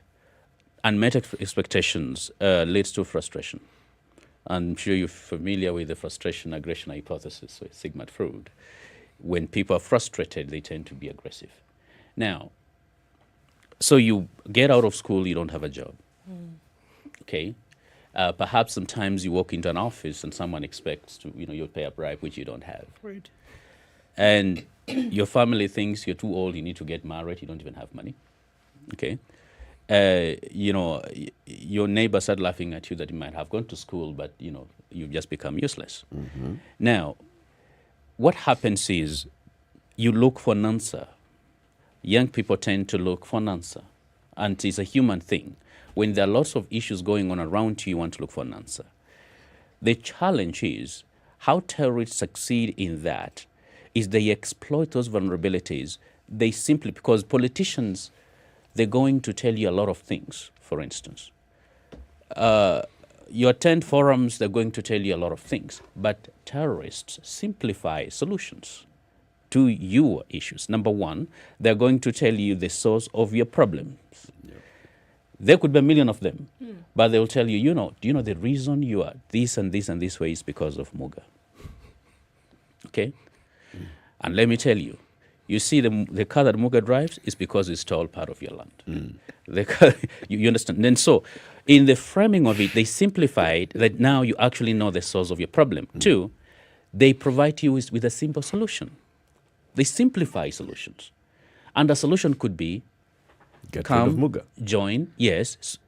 unmet expectations leads to frustration. I'm sure you're familiar with the frustration aggression hypothesis with Sigmund Freud. When people are frustrated, they tend to be aggressive. Now, so you get out of school, you don't have a job. Okay? Perhaps sometimes you walk into an office and someone expects to, you'll pay a bribe, which you don't have. Right. And your family thinks you're too old, you need to get married, you don't even have money. Okay. Your neighbors start laughing at you that you might have gone to school, but, you've just become useless. Mm-hmm. Now, what happens is you look for an answer. Young people tend to look for an answer. And it's a human thing. When there are lots of issues going on around you, you want to look for an answer. The challenge is how terrorists succeed in that is they exploit those vulnerabilities. They simply, because politicians, they're going to tell you a lot of things, for instance. You attend forums, they're going to tell you a lot of things. But terrorists simplify solutions to your issues. Number one, they're going to tell you the source of your problems. There could be a million of them, but they'll tell you, do you know the reason you are this and this and this way is because of Muga. Okay? And let me tell you, you see the car that Muga drives is because it's all part of your land. The car, you understand? And so, in the framing of it, they simplified that now you actually know the source of your problem. Two, they provide you with a simple solution. They simplify solutions. And the solution could be get rid of Muga. Join, yes,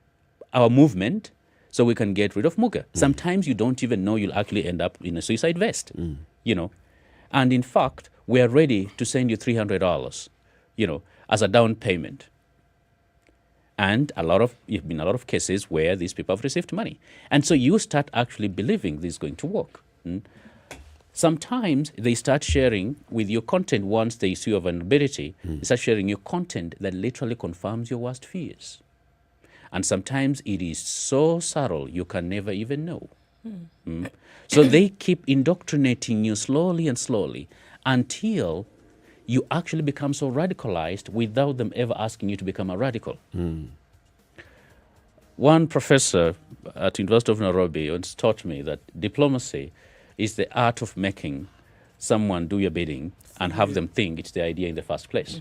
our movement so we can get rid of Muga. Sometimes you don't even know you'll actually end up in a suicide vest, And in fact, we are ready to send you $300, as a down payment. And you've been a lot of cases where these people have received money. And so you start actually believing this is going to work. Sometimes they start sharing with your content once they see your vulnerability. They start sharing your content that literally confirms your worst fears. And sometimes it is so subtle you can never even know. So they keep indoctrinating you slowly and slowly until you actually become so radicalized without them ever asking you to become a radical. One professor at University of Nairobi once taught me that diplomacy is the art of making someone do your bidding and have them think it's the idea in the first place.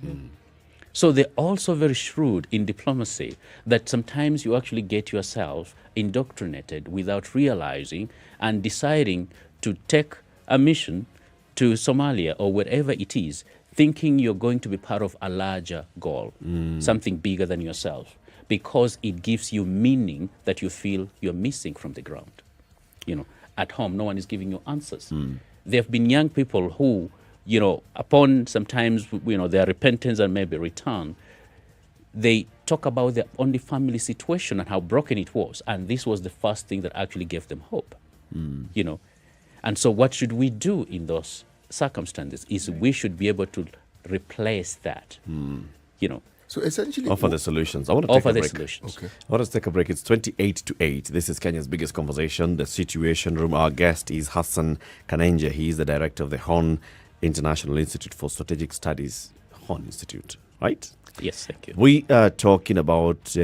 So they're also very shrewd in diplomacy that sometimes you actually get yourself indoctrinated without realizing and deciding to take a mission to Somalia or wherever it is, thinking you're going to be part of a larger goal, something bigger than yourself, because it gives you meaning that you feel you're missing from the ground. At home, no one is giving you answers. There have been young people who, upon sometimes, their repentance and maybe return, they talk about their only family situation and how broken it was. And this was the first thing that actually gave them hope, And so what should we do in those circumstances is we should be able to replace that, So essentially, offer the solutions. I want to take a break. Okay. I want to take a break. It's 28 to 8. This is Kenya's biggest conversation, the Situation Room. Our guest is Hassan Kanenje. He is the director of the Horn International Institute for Strategic Studies, Horn Institute, right? Yes, thank you. We are talking about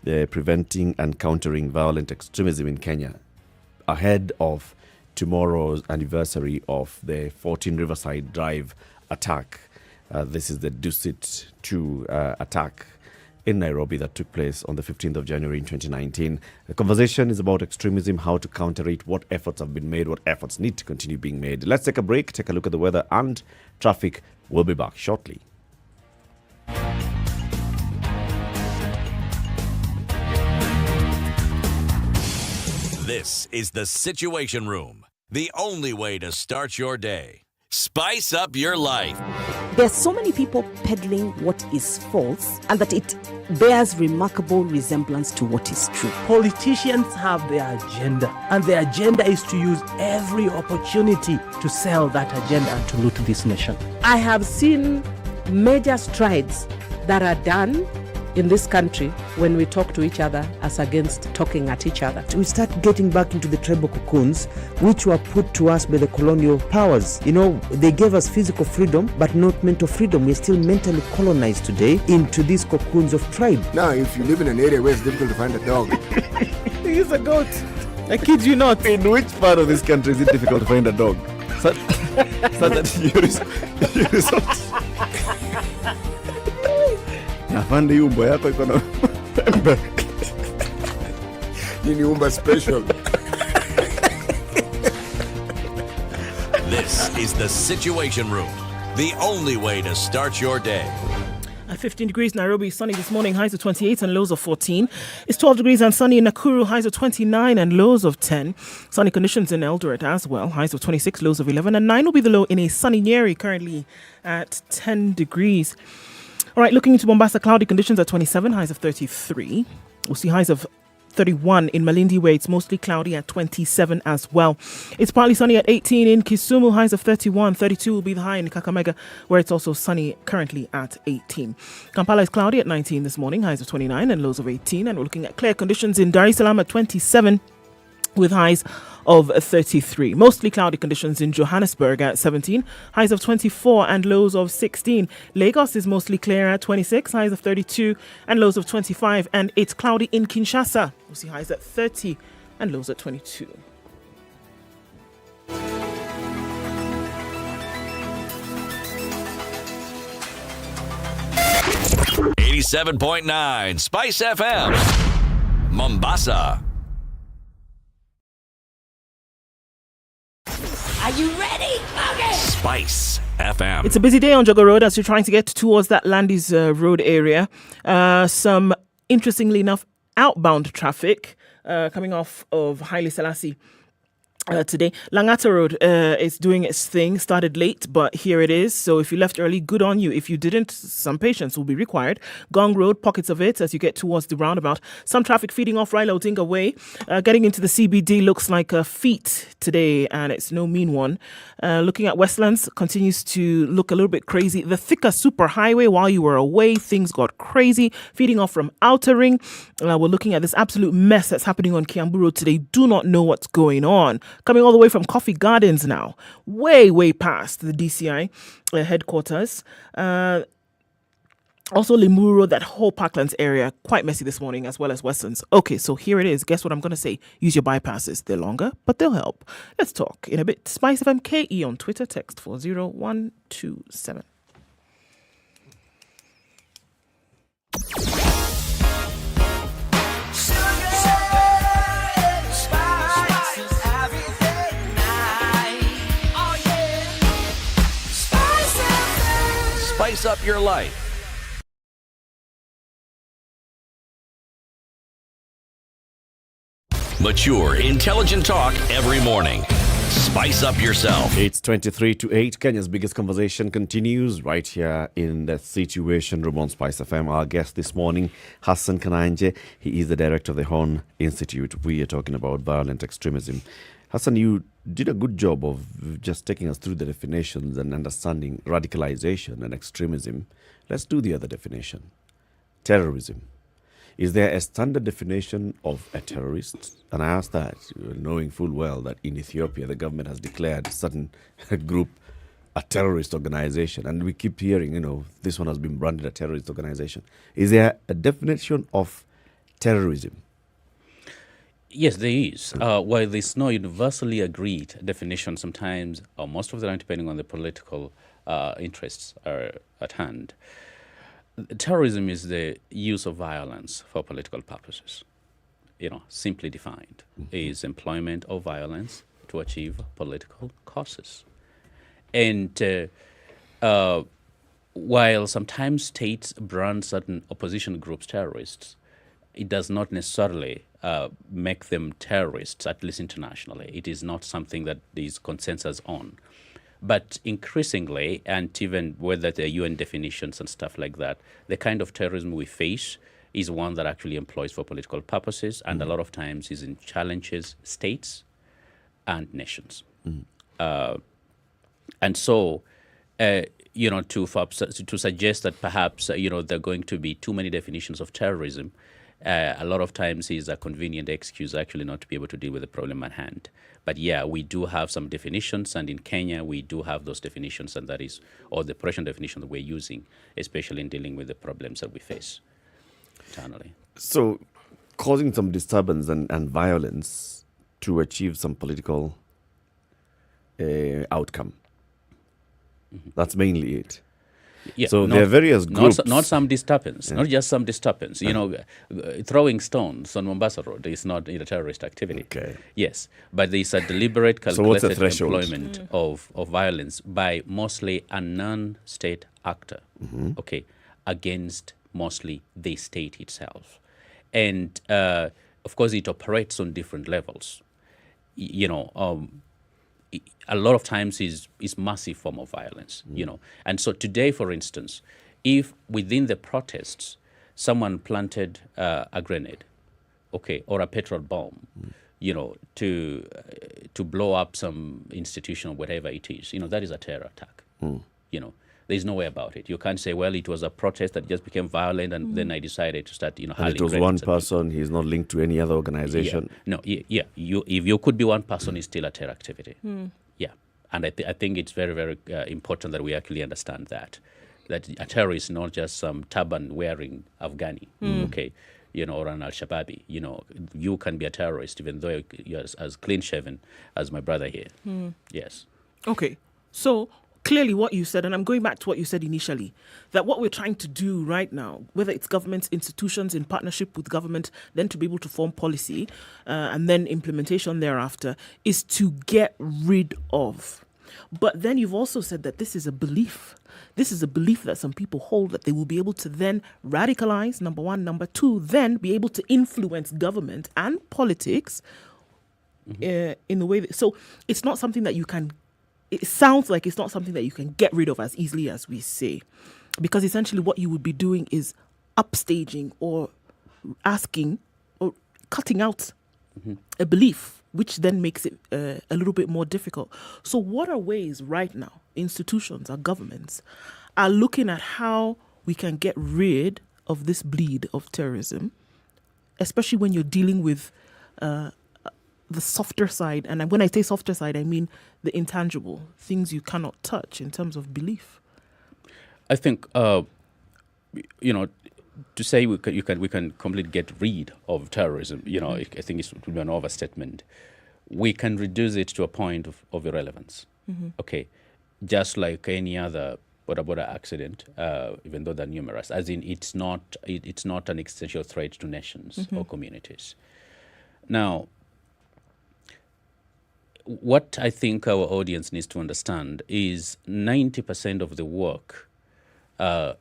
preventing and countering violent extremism in Kenya ahead of tomorrow's anniversary of the 14 Riverside Drive attack. This is the Dusit 2 attack in Nairobi that took place on the 15th of January in 2019. The conversation is about extremism, how to counter it, what efforts have been made, what efforts need to continue being made. Let's take a break, take a look at the weather and traffic. We'll be back shortly. This is the Situation Room, the only way to start your day. Spice up your life. There are so many people peddling what is false and that it bears remarkable resemblance to what is true. Politicians have their agenda, and their agenda is to use every opportunity to sell that agenda and to loot this nation. I have seen major strides that are done in this country when we talk to each other as against talking at each other. We start getting back into the tribal cocoons which were put to us by the colonial powers. They gave us physical freedom but not mental freedom. We're still mentally colonized today into these cocoons of tribe. Now, if you live in an area where it's difficult to find a dog, he's a goat. I kid you not. In which part of this country is it difficult to find a dog? So that you resort. Afande, hiyo mbwa yako iko na Umba special. This is the Situation Room, the only way to start your day. At 15 degrees, Nairobi is sunny this morning, highs of 28 and lows of 14. It's 12 degrees and sunny in Nakuru, highs of 29 and lows of 10. Sunny conditions in Eldoret as well, highs of 26, lows of 11. And 9 will be the low in a sunny Nyeri, currently at 10 degrees. All right, looking into Mombasa, cloudy conditions at 27, highs of 33. We'll see highs of 31 in Malindi, where it's mostly cloudy at 27 as well. It's partly sunny at 18 in Kisumu, highs of 31. 32 will be the high in Kakamega, where it's also sunny currently at 18. Kampala is cloudy at 19 this morning, highs of 29 and lows of 18. And we're looking at clear conditions in Dar es Salaam at 27 with highs of 33. Mostly cloudy conditions in Johannesburg at 17, highs of 24 and lows of 16. Lagos is mostly clear at 26, highs of 32 and lows of 25. And it's cloudy in Kinshasa. We'll see highs at 30 and lows at 22. .9 Spice FM, Mombasa. Are you ready? Okay. Spice FM. It's a busy day on Jogger Road as you're trying to get towards that Landis Road area. Some, interestingly enough, outbound traffic coming off of Haile Selassie. Today, Langata Road is doing its thing. Started late, but here it is. So if you left early, good on you. If you didn't, some patience will be required. Gong Road, pockets of it as you get towards the roundabout. Some traffic feeding off Raila Odinga Way. Getting into the CBD looks like a feat today, and it's no mean one. Looking at Westlands, continues to look a little bit crazy. The thicker superhighway, while you were away, things got crazy. Feeding off from Outer Ring. We're looking at this absolute mess that's happening on Kiambu Road today. Do not know what's going on. Coming all the way from Coffee Gardens now, way past the DCI headquarters. Also Limuru Road, that whole Parklands area, quite messy this morning, as well as Westlands. Okay, so here it is. Guess what I'm going to say? Use your bypasses. They're longer, but they'll help. Let's talk in a bit. Spice FM KE on Twitter, text 40127. Spice up your life. Mature, intelligent talk every morning. Spice up yourself. It's 23 to 8. Kenya's biggest conversation continues right here in the Situation Room on Spice FM. Our guest this morning, Hassan Kananje. He is the director of the Horn Institute. We are talking about violent extremism. Hassan, you did a good job of just taking us through the definitions and understanding radicalization and extremism. Let's do the other definition. Terrorism. Is there a standard definition of a terrorist? And I ask that, knowing full well that in Ethiopia, the government has declared a certain group a terrorist organization. And we keep hearing, this one has been branded a terrorist organization. Is there a definition of terrorism? Yes, there is. While there's no universally agreed definition sometimes, or most of the time, depending on the political interests are at hand, terrorism is the use of violence for political purposes. Simply defined, is employment of violence to achieve political causes. And while sometimes states brand certain opposition groups terrorists, it does not necessarily make them terrorists, at least internationally. It is not something that there is consensus on. But increasingly, and even whether there are UN definitions and stuff like that, the kind of terrorism we face is one that actually employs for political purposes, and a lot of times is in challenges states and nations. And so, to suggest that perhaps there are going to be too many definitions of terrorism, a lot of times is a convenient excuse actually not to be able to deal with the problem at hand. But yeah, we do have some definitions, and in Kenya we do have those definitions, and that is, or the operation definition that we're using, especially in dealing with the problems that we face internally. So, causing some disturbance and violence to achieve some political outcome. That's mainly it. Yeah, So there are various groups. Not some disturbance, not just some disturbance. You know, throwing stones on Mombasa Road is not a terrorist activity. Okay. Yes, but there is a deliberate, So what's the calculated threshold? employment of violence by mostly a non-state actor, okay, against mostly the state itself. And, of course, it operates on different levels. You know, a lot of times is massive form of violence, you know. And so today, for instance, if within the protests, someone planted a grenade, okay, or a petrol bomb, you know, to blow up some institution or whatever it is, you know, that is a terror attack. You know, there's no way about it. You can't say, well, it was a protest that just became violent and then I decided to start, you know, And it was one person, he's not linked to any other organization. No, if you could be one person, it's still a terror activity. Yeah, and I think it's very, very important that we actually understand that a terrorist is not just some turban-wearing Afghani, okay, you know, or an Al-Shababi. You know, you can be a terrorist even though you're as clean-shaven as my brother here. Yes. Okay, so clearly what you said, and I'm going back to what you said initially, that what we're trying to do right now, whether it's governments, institutions in partnership with government, then to be able to form policy and then implementation thereafter, is to get rid of. But then you've also said that this is a belief. This is a belief that some people hold, that they will be able to then radicalize, number one. Number two, then be able to influence government and politics in the way that, so it's not something that you can. It sounds like it's not something that you can get rid of as easily as we say, because essentially what you would be doing is upstaging or asking or cutting out a belief, which then makes it a little bit more difficult. So what are ways right now institutions or governments are looking at how we can get rid of this bleed of terrorism, especially when you're dealing with the softer side? And when I say softer side, I mean the intangible, things you cannot touch in terms of belief. I think, you know, to say we can completely get rid of terrorism, you know, I think it would be an overstatement. We can reduce it to a point of irrelevance. Okay, just like any other border accident, even though they're numerous, as in it's not an existential threat to nations or communities. Now, what I think our audience needs to understand is 90% of the work that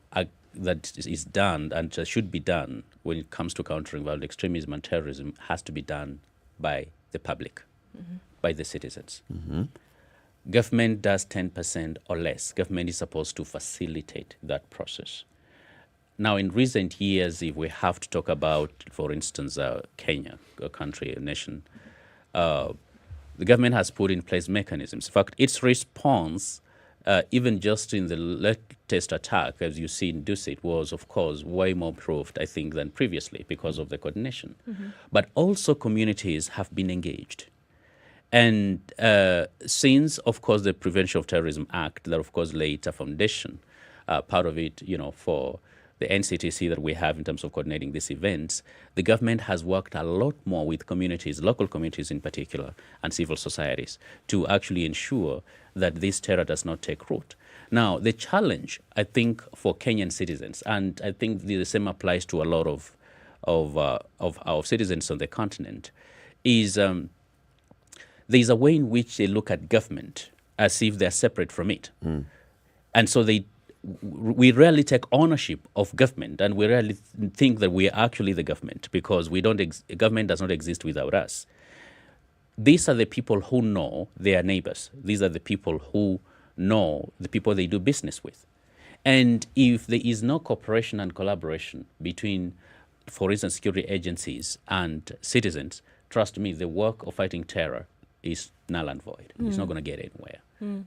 is done and should be done when it comes to countering violent extremism and terrorism has to be done by the public, by the citizens. Government does 10% or less. Government is supposed to facilitate that process. Now, in recent years, if we have to talk about, for instance, Kenya, a country, a nation, the government has put in place mechanisms. In fact, its response, even just in the latest attack, as you see in Dusit, was, of course, way more proved, I think, than previously because of the coordination. But also communities have been engaged. And since, of course, the Prevention of Terrorism Act, that, of course, laid a foundation, part of it, you know, for the NCTC that we have in terms of coordinating these events, the government has worked a lot more with communities, local communities in particular, and civil societies to actually ensure that this terror does not take root. Now, the challenge, I think, for Kenyan citizens, and I think the same applies to a lot of our citizens on the continent, is there's a way in which they look at government as if they're separate from it. And so we rarely take ownership of government, and we rarely think that we are actually the government, because government does not exist without us. These are the people who know their neighbors. These are the people who know the people they do business with. And if there is no cooperation and collaboration between, for instance, security agencies and citizens, trust me, the work of fighting terror is null and void. It's not going to get anywhere.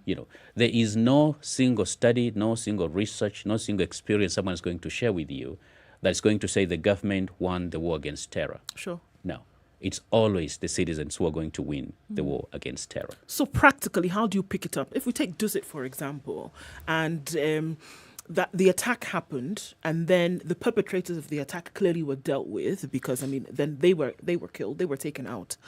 You know, there is no single study, no single research, no single experience someone is going to share with you that's going to say the government won the war against terror. Sure. No, it's always the citizens who are going to win the war against terror. So practically, how do you pick it up? If we take Dusit, for example, and that the attack happened, and then the perpetrators of the attack clearly were dealt with, because, I mean, then they were killed, they were taken out.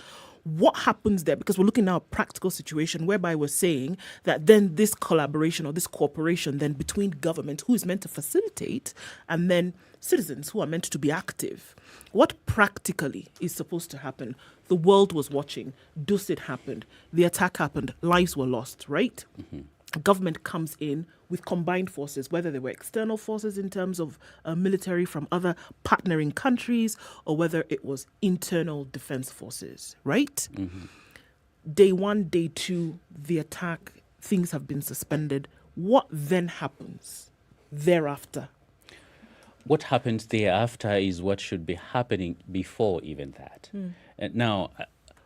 What happens there? Because we're looking now at a practical situation whereby we're saying that then this collaboration or this cooperation then between government, who is meant to facilitate, and then citizens who are meant to be active. What practically is supposed to happen? The world was watching. Dusit happened. The attack happened. Lives were lost, right? Government comes in with combined forces, whether they were external forces in terms of military from other partnering countries, or whether it was internal defense forces, right? Day one, day two, the attack, things have been suspended. What then happens thereafter? What happens thereafter is what should be happening before even that. Now,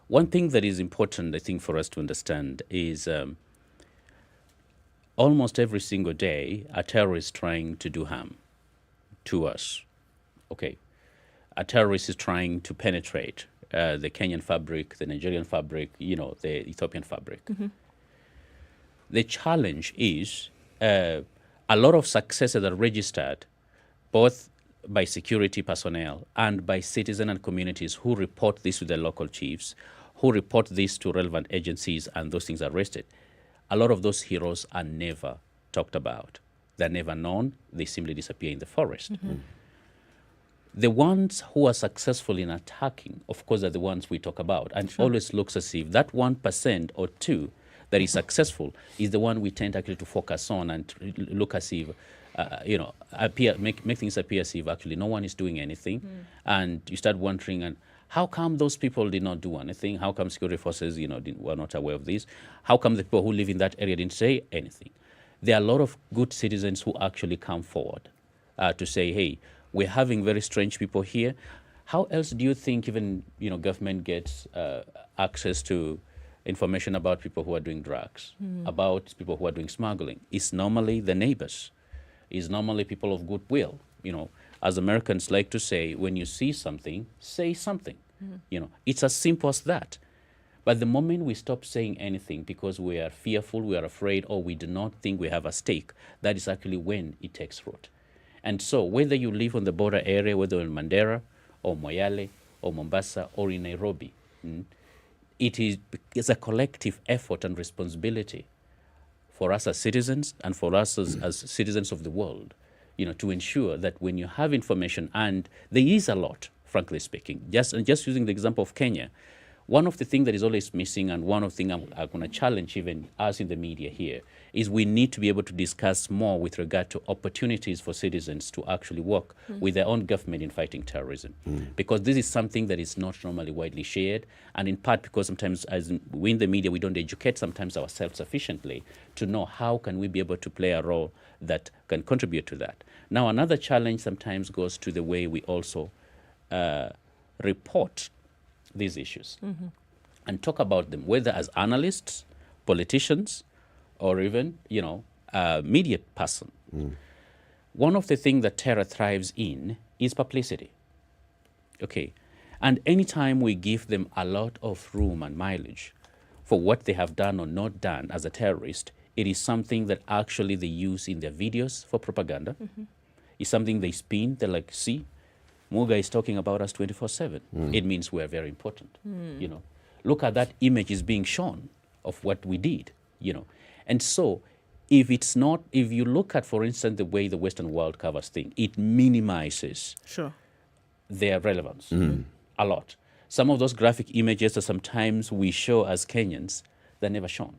one thing that is important, I think, for us to understand is almost every single day, a terrorist is trying to do harm to us. Okay. A terrorist is trying to penetrate the Kenyan fabric, the Nigerian fabric, the Ethiopian fabric. The challenge is a lot of successes are registered both by security personnel and by citizens and communities who report this to their local chiefs, who report this to relevant agencies, and those things are arrested. A lot of those heroes are never talked about. They're never known. They simply disappear in the forest. The ones who are successful in attacking, of course, are the ones we talk about. And always looks as if that 1% or 2% that is successful is the one we tend actually to focus on and look as if, make things appear as if actually no one is doing anything. And you start wondering, and how come those people did not do anything? How come security forces, were not aware of this? How come the people who live in that area didn't say anything? There are a lot of good citizens who actually come forward to say, hey, we're having very strange people here. How else do you think even, government gets access to information about people who are doing drugs, about people who are doing smuggling? It's normally the neighbors. It's normally people of goodwill. As Americans like to say, when you see something, say something. It's as simple as that. But the moment we stop saying anything because we are fearful, we are afraid, or we do not think we have a stake, that is actually when it takes root. And so whether you live on the border area, whether in Mandera or Moyale or Mombasa or in Nairobi, it's a collective effort and responsibility for us as citizens and for us as citizens of the world, to ensure that when you have information, and there is a lot, frankly speaking, just using the example of Kenya, one of the things that is always missing, and one of the things I'm going to challenge even us in the media here, is we need to be able to discuss more with regard to opportunities for citizens to actually work with their own government in fighting terrorism. Because this is something that is not normally widely shared, and in part because sometimes as we in the media, we don't educate sometimes ourselves sufficiently to know how can we be able to play a role that can contribute to that. Now, another challenge sometimes goes to the way we also report these issues and talk about them, whether as analysts, politicians, or even, media person. One of the things that terror thrives in is publicity. Okay. And anytime we give them a lot of room and mileage for what they have done or not done as a terrorist, it is something that actually they use in their videos for propaganda. It's something they spin. They're like, see, Muga is talking about us 24/7. It means we're very important. Look at that image is being shown of what we did, And so if you look at, for instance, the way the Western world covers things, it minimizes their relevance a lot. Some of those graphic images that sometimes we show as Kenyans, they're never shown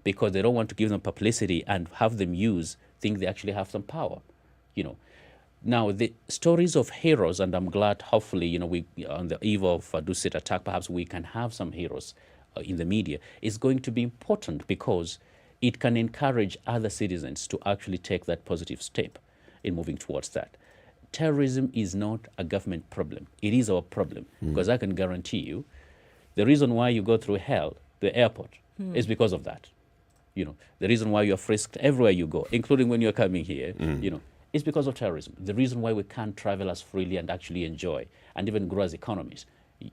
because they don't want to give them publicity and have them think they actually have some power, Now, the stories of heroes, and I'm glad, hopefully, we on the eve of Dusit attack, perhaps we can have some heroes in the media, is going to be important because it can encourage other citizens to actually take that positive step in moving towards that. Terrorism is not a government problem. It is our problem because I can guarantee you the reason why you go through hell, the airport, is because of that. The reason why you're frisked everywhere you go, including when you're coming here, it's because of terrorism. The reason why we can't travel as freely and actually enjoy and even grow as economies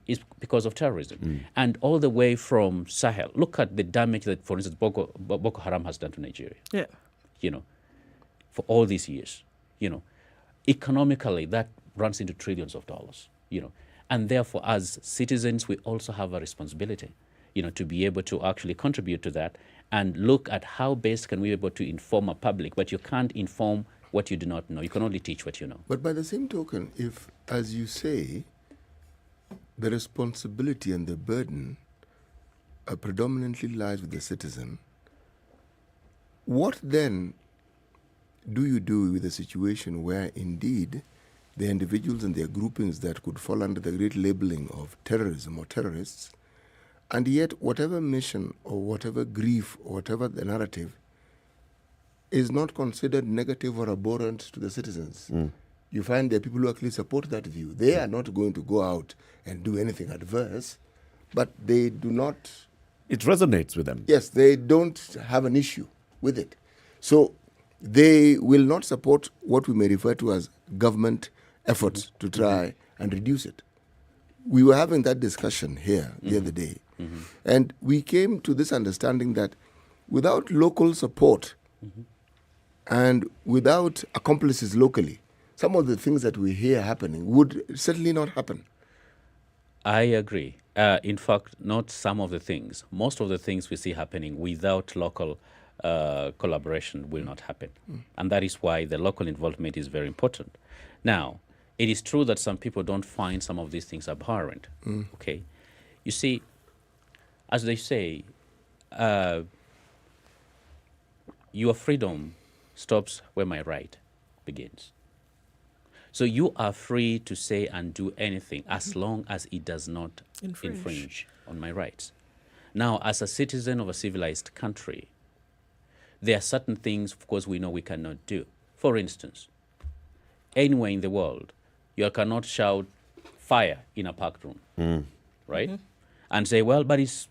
is because of terrorism. And all the way from Sahel, look at the damage that, for instance, Boko Haram has done to Nigeria. For all these years, economically, that runs into trillions of dollars, And therefore, as citizens, we also have a responsibility, to be able to actually contribute to that and look at how best can we be able to inform a public. But you can't inform what you do not know. You can only teach what you know. But by the same token, if, as you say, the responsibility and the burden predominantly lies with the citizen, what then do you do with a situation where indeed the individuals and their groupings that could fall under the great labeling of terrorism or terrorists, and yet whatever mission or whatever grief or whatever the narrative is not considered negative or abhorrent to the citizens? You find there are people who actually support that view. They are not going to go out and do anything adverse, but they do not... It resonates with them. Yes, they don't have an issue with it. So they will not support what we may refer to as government efforts to try and reduce it. We were having that discussion here the other day, and we came to this understanding that without local support and without accomplices locally, some of the things that we hear happening would certainly not happen. I agree. In fact, not some of the things. Most of the things we see happening without local collaboration will not happen. And that is why the local involvement is very important. Now, it is true that some people don't find some of these things abhorrent. Okay? You see, as they say, your freedom stops where my right begins. So you are free to say and do anything as long as it does not infringe on my rights. Now, as a citizen of a civilized country, there are certain things, of course, we know we cannot do. For instance, anywhere in the world, you cannot shout fire in a packed room, right? And say, well, but this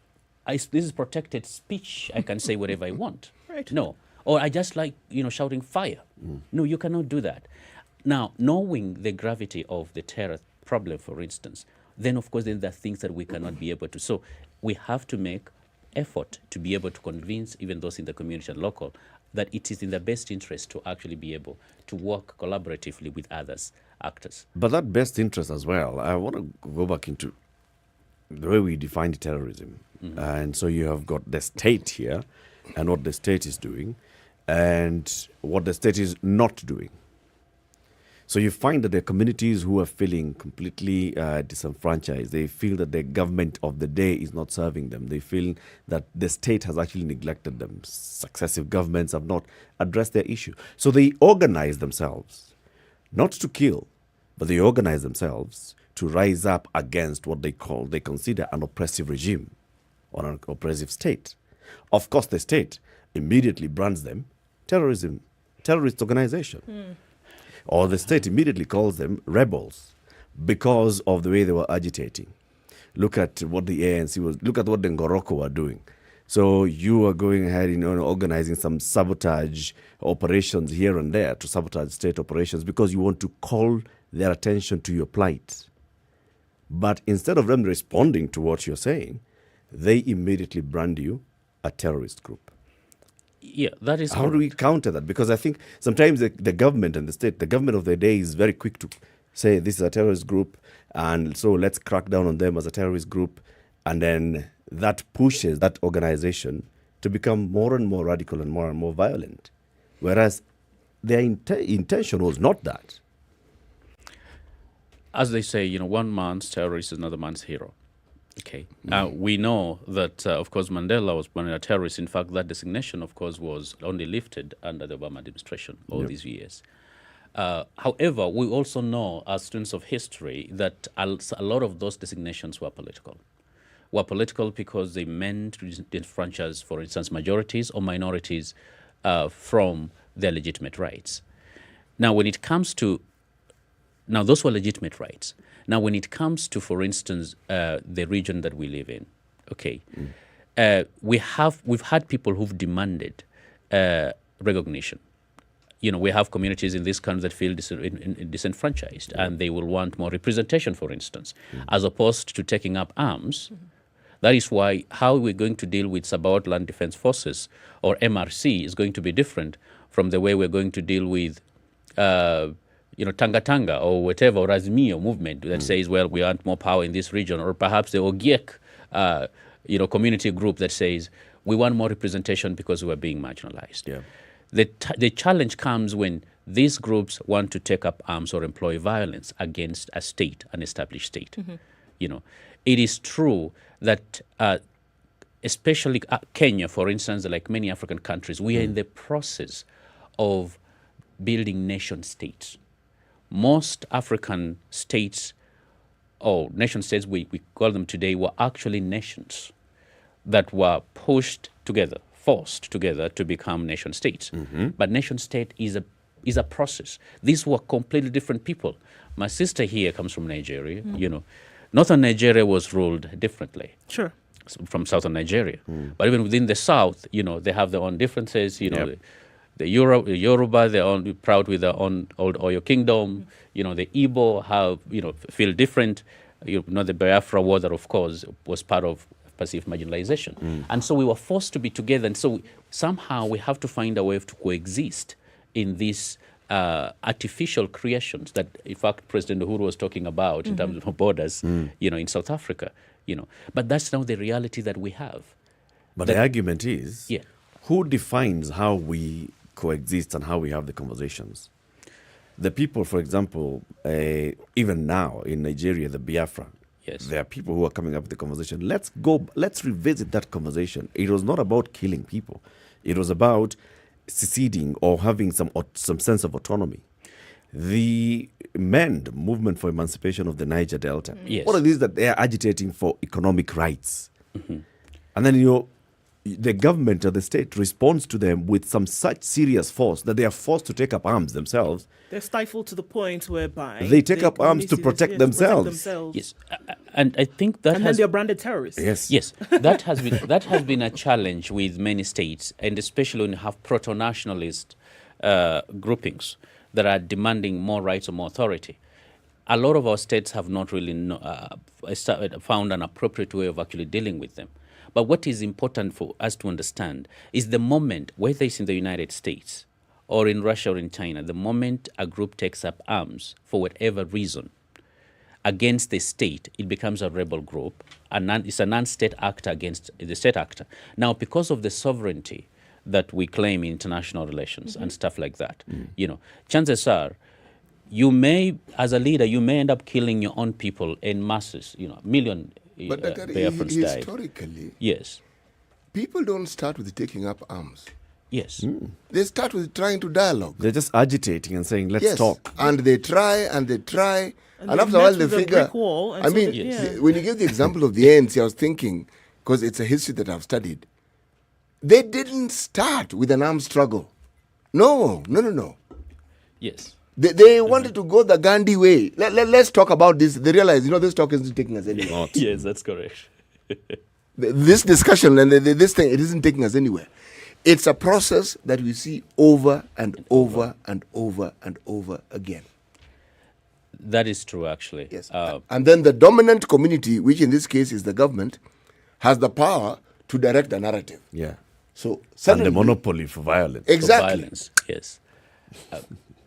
is protected speech. I can say whatever I want. Right. No. Or I just like, shouting fire. No, you cannot do that. Now, knowing the gravity of the terror problem, for instance, then, of course, then there are things that we cannot be able to. So we have to make effort to be able to convince even those in the community and local that it is in their best interest to actually be able to work collaboratively with others actors. But that best interest as well, I want to go back into the way we define terrorism. And so you have got the state here and what the state is doing and what the state is not doing. So you find that there are communities who are feeling completely disenfranchised. They feel that the government of the day is not serving them. They feel that the state has actually neglected them. Successive governments have not addressed their issue. So they organize themselves, not to kill, but they organize themselves to rise up against what they consider an oppressive regime or an oppressive state. Of course, the state immediately brands them terrorist organization. Or the state immediately calls them rebels because of the way they were agitating. Look at what the ANC was, look at what the Ngoroko were doing. So you are going ahead and organizing some sabotage operations here and there to sabotage state operations because you want to call their attention to your plight. But instead of them responding to what you're saying, they immediately brand you a terrorist group. Yeah, that is How do we counter that? Because I think sometimes the government and the state, the government of the day is very quick to say this is a terrorist group and so let's crack down on them as a terrorist group, and then that pushes that organization to become more and more radical and more violent. Whereas their intention was not that. As they say, one man's terrorist is another man's hero. Okay. We know that, of course, Mandela was born a terrorist. In fact, that designation, of course, was only lifted under the Obama administration all these years. However, we also know, as students of history, that a lot of those designations were political. Were political because they meant to disfranchise, for instance, majorities or minorities from their legitimate rights. Now, when it comes to those were legitimate rights. Now, when it comes to, for instance, the region that we live in, okay, we've had people who've demanded recognition. We have communities in this country that feel disenfranchised, and they will want more representation, for instance, as opposed to taking up arms. That is why how we're going to deal with Sabaot Land Defense Forces or MRC is going to be different from the way we're going to deal with Tanga or whatever, or Azimio movement that says, well, we want more power in this region, or perhaps the Ogiek, community group that says we want more representation because we are being marginalized. Yeah. The challenge comes when these groups want to take up arms or employ violence against a state, an established state. It is true that especially Kenya, for instance, like many African countries, we are in the process of building nation states. Most African states, or nation states we call them today, were actually nations that were pushed together, forced together to become nation states. But nation state is a process. These were completely different people. My sister here comes from Nigeria. Northern Nigeria was ruled differently. Sure. From southern Nigeria. But even within the south, they have their own differences. The Yoruba, they're all proud with their own old Oyo kingdom. The Igbo have, feel different. The Biafra war that, of course, was part of perceived marginalization. And so we were forced to be together. And so somehow we have to find a way to coexist in these artificial creations that, in fact, President Uhuru was talking about in terms of borders, in South Africa. But that's now the reality that we have. But the argument is, who defines how we coexist and how we have the conversations? The people, for example, even now in Nigeria, the Biafra, there are people who are coming up with the conversation. Let's revisit that conversation. It was not about killing people. It was about seceding or having some sense of autonomy. The MEND, Movement for Emancipation of the Niger Delta, what are these that they are agitating for economic rights? And then, the government or the state responds to them with some such serious force that they are forced to take up arms themselves. They're stifled to the point whereby they take up arms to protect themselves. Yes, and I think that and then they're branded terrorists. Yes, that has been a challenge with many states, and especially when you have proto-nationalist groupings that are demanding more rights or more authority. A lot of our states have not really found an appropriate way of actually dealing with them. But what is important for us to understand is the moment, whether it's in the United States or in Russia or in China, the moment a group takes up arms for whatever reason against the state, it becomes a rebel group. It's a non-state actor against the state actor. Now, because of the sovereignty that we claim in international relations and stuff like that, chances are, you may, as a leader, you may end up killing your own people in masses, million. But historically, yes, people don't start with taking up arms. Yes. They start with trying to dialogue. They're just agitating and saying, let's talk. And they try and they try. And after a while, they figure. When you give the example of the ANC, I was thinking, because it's a history that I've studied, they didn't start with an armed struggle. No. Yes. They wanted to go the Gandhi way. Let's talk about this. They realized, this talk isn't taking us anywhere. Yes, that's correct. This discussion and this thing, it isn't taking us anywhere. It's a process that we see over and over and over and over again. That is true, actually. Yes. And then the dominant community, which in this case is the government, has the power to direct the narrative. Yeah. So and the monopoly for violence. Exactly. For violence, yes.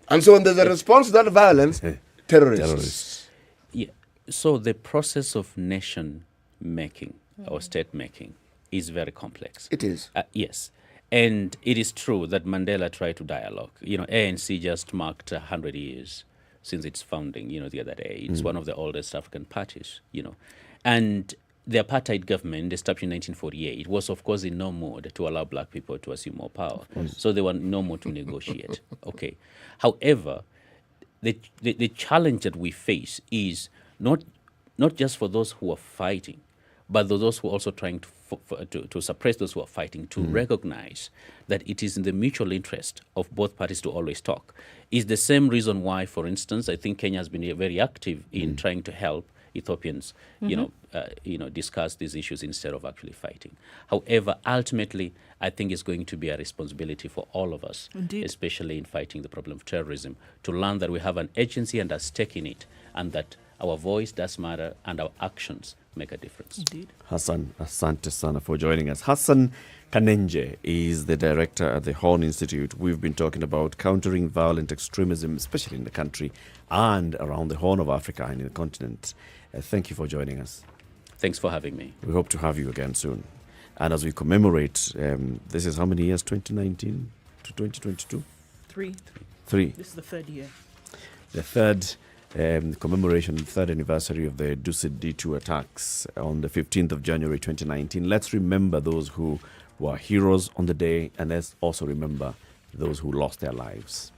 And so when there's a response to that violence, terrorists. Yeah. So the process of nation making or state making is very complex. It is. Yes. And it is true that Mandela tried to dialogue. ANC just marked 100 years since its founding, the other day. It's one of the oldest African parties, And the apartheid government, established in 1948, was, of course, in no mood to allow black people to assume more power. So they were in no mood to negotiate. Okay. However, the challenge that we face is not just for those who are fighting, but those who are also trying to suppress those who are fighting, to recognize that it is in the mutual interest of both parties to always talk. Is the same reason why, for instance, I think Kenya has been very active in trying to help Ethiopians, discuss these issues instead of actually fighting. However, ultimately, I think it's going to be a responsibility for all of us, especially in fighting the problem of terrorism, to learn that we have an agency and a stake in it, and that our voice does matter and our actions make a difference. Indeed. Hassan, asante sana for joining us. Hassan Kanenje is the director at the Horn Institute. We've been talking about countering violent extremism, especially in the country and around the Horn of Africa and in the continent. Thank you for joining us. Thanks for having me. We hope to have you again soon. And as we commemorate, this is how many years, 2019 to 2022? Three. This is the third year. The third commemoration, third anniversary of the Dusit D2 attacks on the 15th of January 2019. Let's remember those who were heroes on the day, and let's also remember those who lost their lives.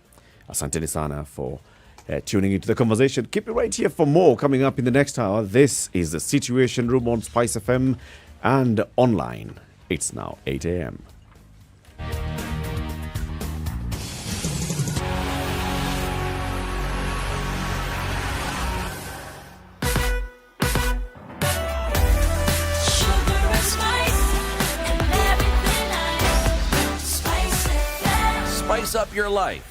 Asanteni sana for tuning into the conversation. Keep it right here for more coming up in the next hour. This is the Situation Room on SpiceFM and online. It's now 8 a.m. Spice up your life.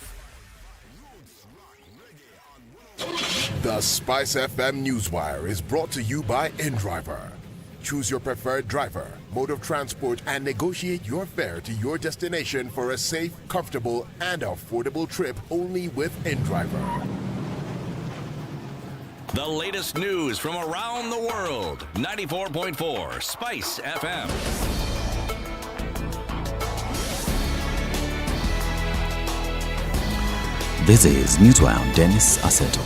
The SpiceFM Newswire is brought to you by InDriver. Choose your preferred driver, mode of transport, and negotiate your fare to your destination for a safe, comfortable, and affordable trip only with InDriver. The latest news from around the world. 94.4 Spice FM. This is Newswire. Dennis Aseto.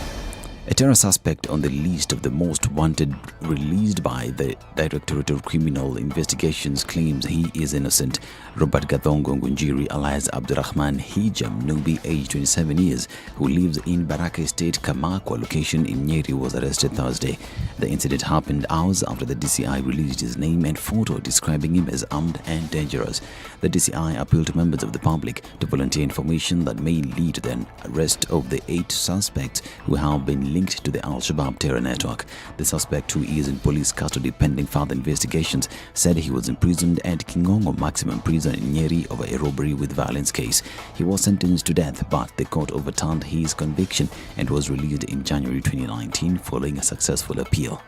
A terror suspect on the list of the most wanted released by the Directorate of Criminal Investigations claims he is innocent. Robert Gathongo Ngunjiri alias Abdurrahman Hijam Nubi, age 27 years, who lives in Baraka Estate, Kamakwa location in Nyeri, was arrested Thursday. The incident happened hours after the DCI released his name and photo describing him as armed and dangerous. The DCI appealed to members of the public to volunteer information that may lead to the arrest of the 8 suspects who have been linked to the Al-Shabaab terror network. The suspect, who is in police custody pending further investigations, said he was imprisoned at Kingongo Maximum Prison in Nyeri over a robbery with violence case. He was sentenced to death, but the court overturned his conviction and was released in January 2019 following a successful appeal.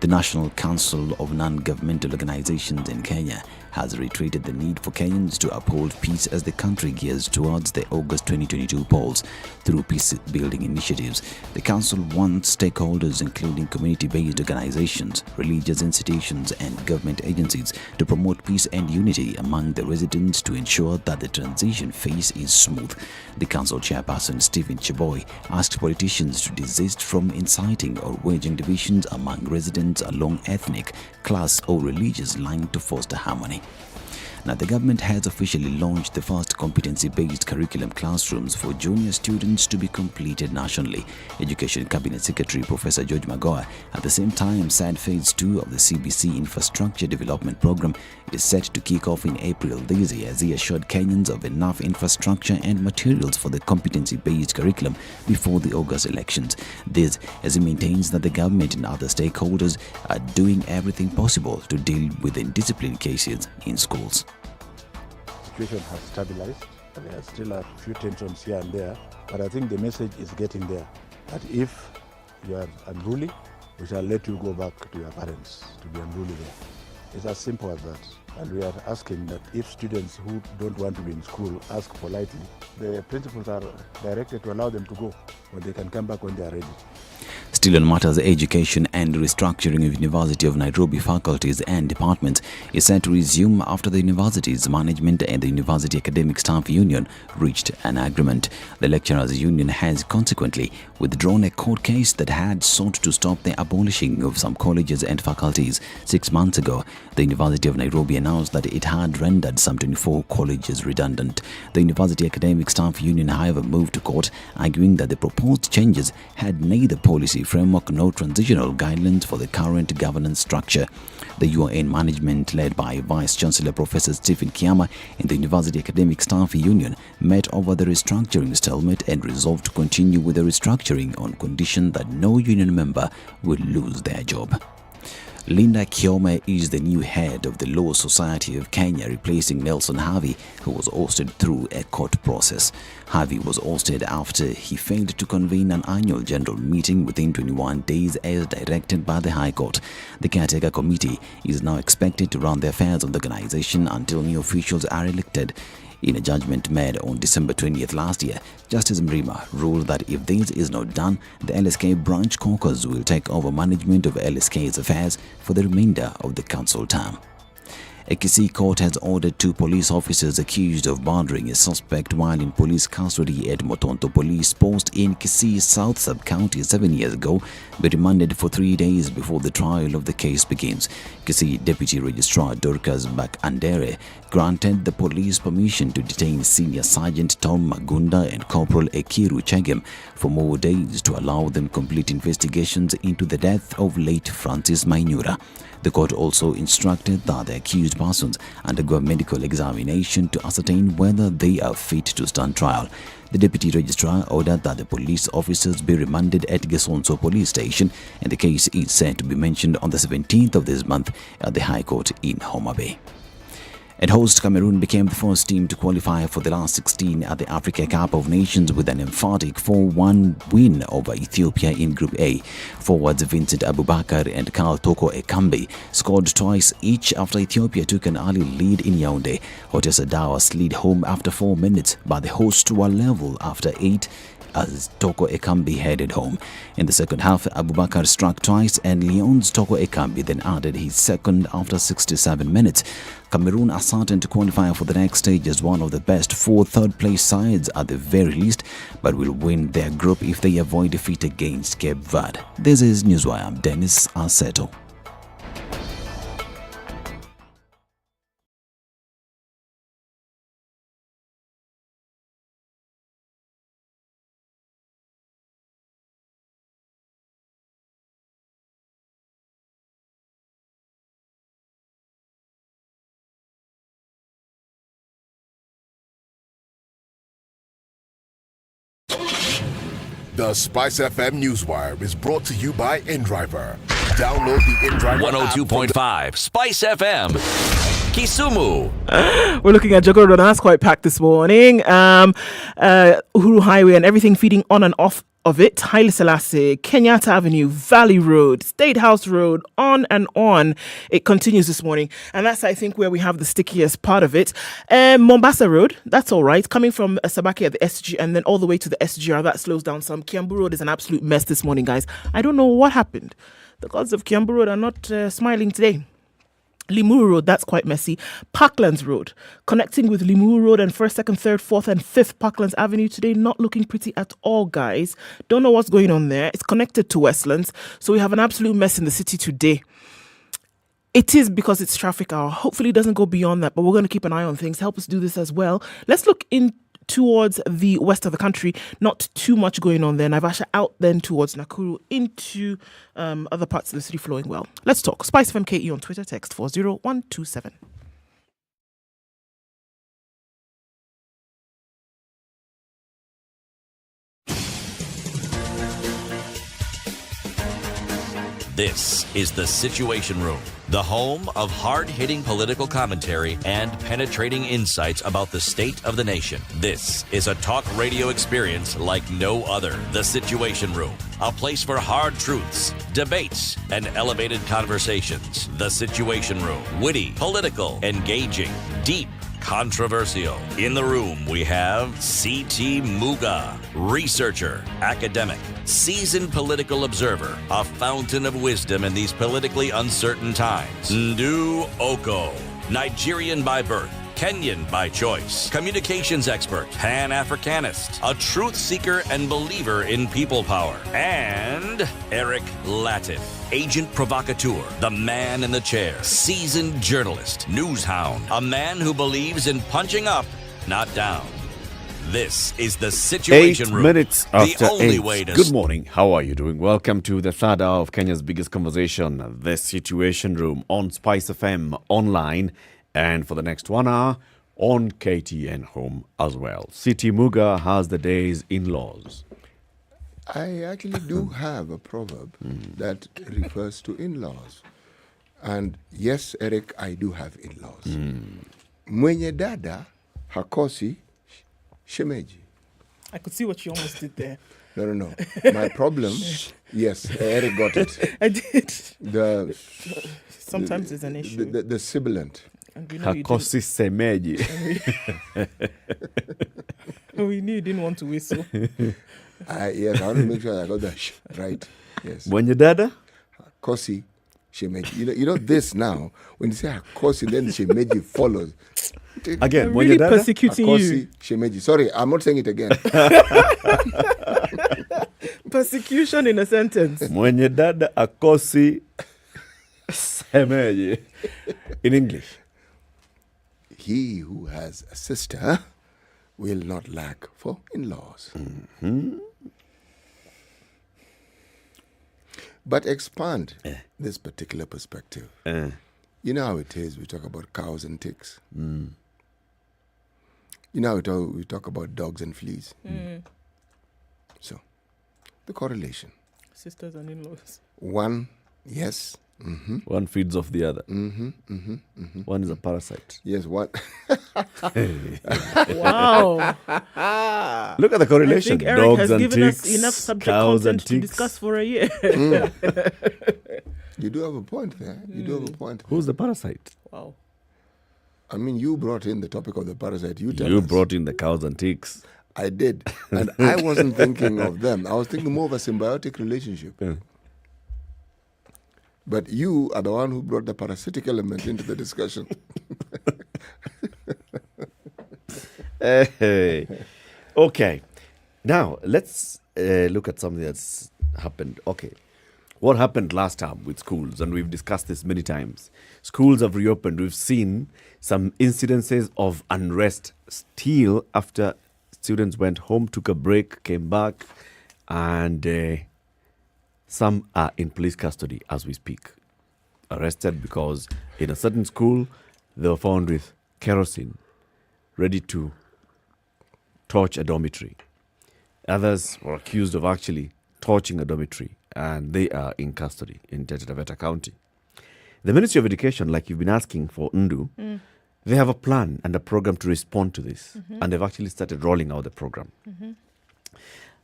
The National Council of Non-Governmental Organizations in Kenya has reiterated the need for Kenyans to uphold peace as the country gears towards the August 2022 polls through peace-building initiatives. The council wants stakeholders, including community-based organizations, religious institutions, and government agencies, to promote peace and unity among the residents to ensure that the transition phase is smooth. The council chairperson, Stephen Cheboy, asked politicians to desist from inciting or waging divisions among residents along ethnic, class, or religious lines to foster harmony. Now, the government has officially launched the first competency-based curriculum classrooms for junior students to be completed nationally. Education Cabinet Secretary Professor George Magoha at the same time said Phase 2 of the CBC Infrastructure Development Program is set to kick off in April this year, as he assured Kenyans of enough infrastructure and materials for the competency-based curriculum before the August elections. This, as he maintains that the government and other stakeholders are doing everything possible to deal with indiscipline cases in schools. The situation has stabilized. There are still a few tensions here and there, but I think the message is getting there that if you are unruly, we shall let you go back to your parents to be unruly there. It's as simple as that. And we are asking that if students who don't want to be in school ask politely, the principals are directed to allow them to go, but they can come back when they are ready. Still on matters education, and restructuring of University of Nairobi faculties and departments is set to resume after the university's management and the University Academic Staff Union reached an agreement. The lecturers' union has consequently withdrawn a court case that had sought to stop the abolishing of some colleges and faculties. 6 months ago, the University of Nairobi announced that it had rendered some 24 colleges redundant. The University Academic Staff Union, however, moved to court, arguing that the proposed changes had neither policy framework nor transitional guidelines for the current governance structure. The UON management, led by Vice Chancellor Professor Stephen Kiama and the University Academic Staff Union, met over the restructuring stalemate and resolved to continue with the restructuring on condition that no union member would lose their job. Linda Kiome is the new head of the Law Society of Kenya, replacing Nelson Havi, who was ousted through a court process. Havi was ousted after he failed to convene an annual general meeting within 21 days as directed by the High Court. The caretaker committee is now expected to run the affairs of the organization until new officials are elected. In a judgment made on December 20th last year, Justice Mrima ruled that if this is not done, the LSK branch caucus will take over management of LSK's affairs for the remainder of the council term. A Kisii court has ordered 2 police officers accused of murdering a suspect while in police custody at Motonto Police Post in Kisii South Sub-County 7 years ago be remanded for 3 days before the trial of the case begins. Kisii Deputy Registrar Dorcas Bakandere granted the police permission to detain Senior Sergeant Tom Magunda and Corporal Ekiru Chegem for more days to allow them complete investigations into the death of late Francis Mainura. The court also instructed that the accused persons undergo a medical examination to ascertain whether they are fit to stand trial. The Deputy Registrar ordered that the police officers be remanded at Gesonso Police Station, and the case is set to be mentioned on the 17th of this month at the High Court in Homa Bay. And host Cameroon became the first team to qualify for the last 16 at the Africa Cup of Nations with an emphatic 4-1 win over Ethiopia in Group A. Forwards Vincent Abubakar and Karl Toko Ekambi scored twice each after Ethiopia took an early lead in Yaoundé. Hotessa Dawa slid home after 4 minutes, but the hosts were level after 8 as Toko Ekambi headed home. In the second half, Abubakar struck twice and Lyon's Toko Ekambi then added his second after 67 minutes. Cameroon are certain to qualify for the next stage as one of the best 4 third-place sides at the very least, but will win their group if they avoid defeat against Cape Verde. This is Newswire. I'm Dennis Arseto. The SpiceFM Newswire is brought to you by InDriver. Download the InDriver 102.5 Spice FM. Kisumu. We're looking at Jogoo Road, and that's quite packed this morning. Uhuru Highway and everything feeding on and off of it. Haile Selassie, Kenyatta Avenue, Valley Road, State House Road, on and on. It continues this morning. And that's, I think, where we have the stickiest part of it. Mombasa Road, that's all right. Coming from Sabaki at the SG and then all the way to the SGR, that slows down some. Kiambu Road is an absolute mess this morning, guys. I don't know what happened. The gods of Kiambu Road are not smiling today. Limuru Road, that's quite messy. Parklands Road, connecting with Limuru Road and 1st, 2nd, 3rd, 4th and 5th Parklands Avenue today, not looking pretty at all, guys. Don't know what's going on there. It's connected to Westlands, so we have an absolute mess in the city today. It is because it's traffic hour. Hopefully it doesn't go beyond that, but we're going to keep an eye on things. Help us do this as well. Let's look in towards the west of the country. Not too much going on there. Naivasha out then towards Nakuru into other parts of the city flowing well. Let's talk. SpiceFM KE on Twitter. Text 40127. This is The Situation Room, the home of hard-hitting political commentary and penetrating insights about the state of the nation. This is a talk radio experience like no other. The Situation Room, a place for hard truths, debates, and elevated conversations. The Situation Room, witty, political, engaging, deep, controversial. In the room, we have C.T. Muga, researcher, academic, seasoned political observer, a fountain of wisdom in these politically uncertain times. Ndu Okoh, Nigerian by birth, Kenyan by choice, communications expert, Pan-Africanist, a truth seeker and believer in people power, and Eric Latiff, agent provocateur, the man in the chair, seasoned journalist, news hound, a man who believes in punching up, not down. This is The Situation 8 Room. minutes after the only 8. way to Good morning. How are you doing? Welcome to the third hour of Kenya's biggest conversation, The Situation Room, on Spice FM online, and for the next 1 hour on KTN Home as well. City Muga has the day's in-laws. I actually do have a proverb that refers to in-laws. And yes, Eric, I do have in-laws. Mwenye dada hakosi shemeji. I could see what you almost did there. No. My problem, yes, Eric got it. I did. Sometimes it's an issue. The sibilant. Hakosi semeji. We knew you didn't want to whistle. Yes, I want to make sure I got that right. Yes. Mwenye dada? Hakosi shemeji. You know this now, when you say hakosi, then shemeji follows. Again, I'm really persecuting hakosi, you. Shemeji. Sorry, I'm not saying it again. Persecution in a sentence. Mwenye dada akosi semeji. In English. He who has a sister will not lack for in-laws. But expand this particular perspective. You know how it is, we talk about cows and ticks. You know how we talk about dogs and fleas. So, the correlation. Sisters and in-laws. One, yes. One feeds off the other. One is a parasite. Yes, one. Wow. Look at the correlation. I think Eric Dogs has and given ticks, us enough subject cows content and to ticks. discuss for a year. You do have a point there. You do have a point. Who's the parasite? Wow. I mean, you brought in the topic of the parasite. You brought in the cows and ticks. I did. And I wasn't thinking of them. I was thinking more of a symbiotic relationship. But you are the one who brought the parasitic element into the discussion. Okay. Now, let's look at something that's happened. Okay. What happened last time with schools, and we've discussed this many times. Schools have reopened. We've seen some incidences of unrest still after students went home, took a break, came back, and some are in police custody as we speak. Arrested because in a certain school, they were found with kerosene, ready to torch a dormitory. Others were accused of actually torching a dormitory, and they are in custody in Taita Taveta County. The Ministry of Education, like you've been asking for Ndu, they have a plan and a program to respond to this, and they've actually started rolling out the program.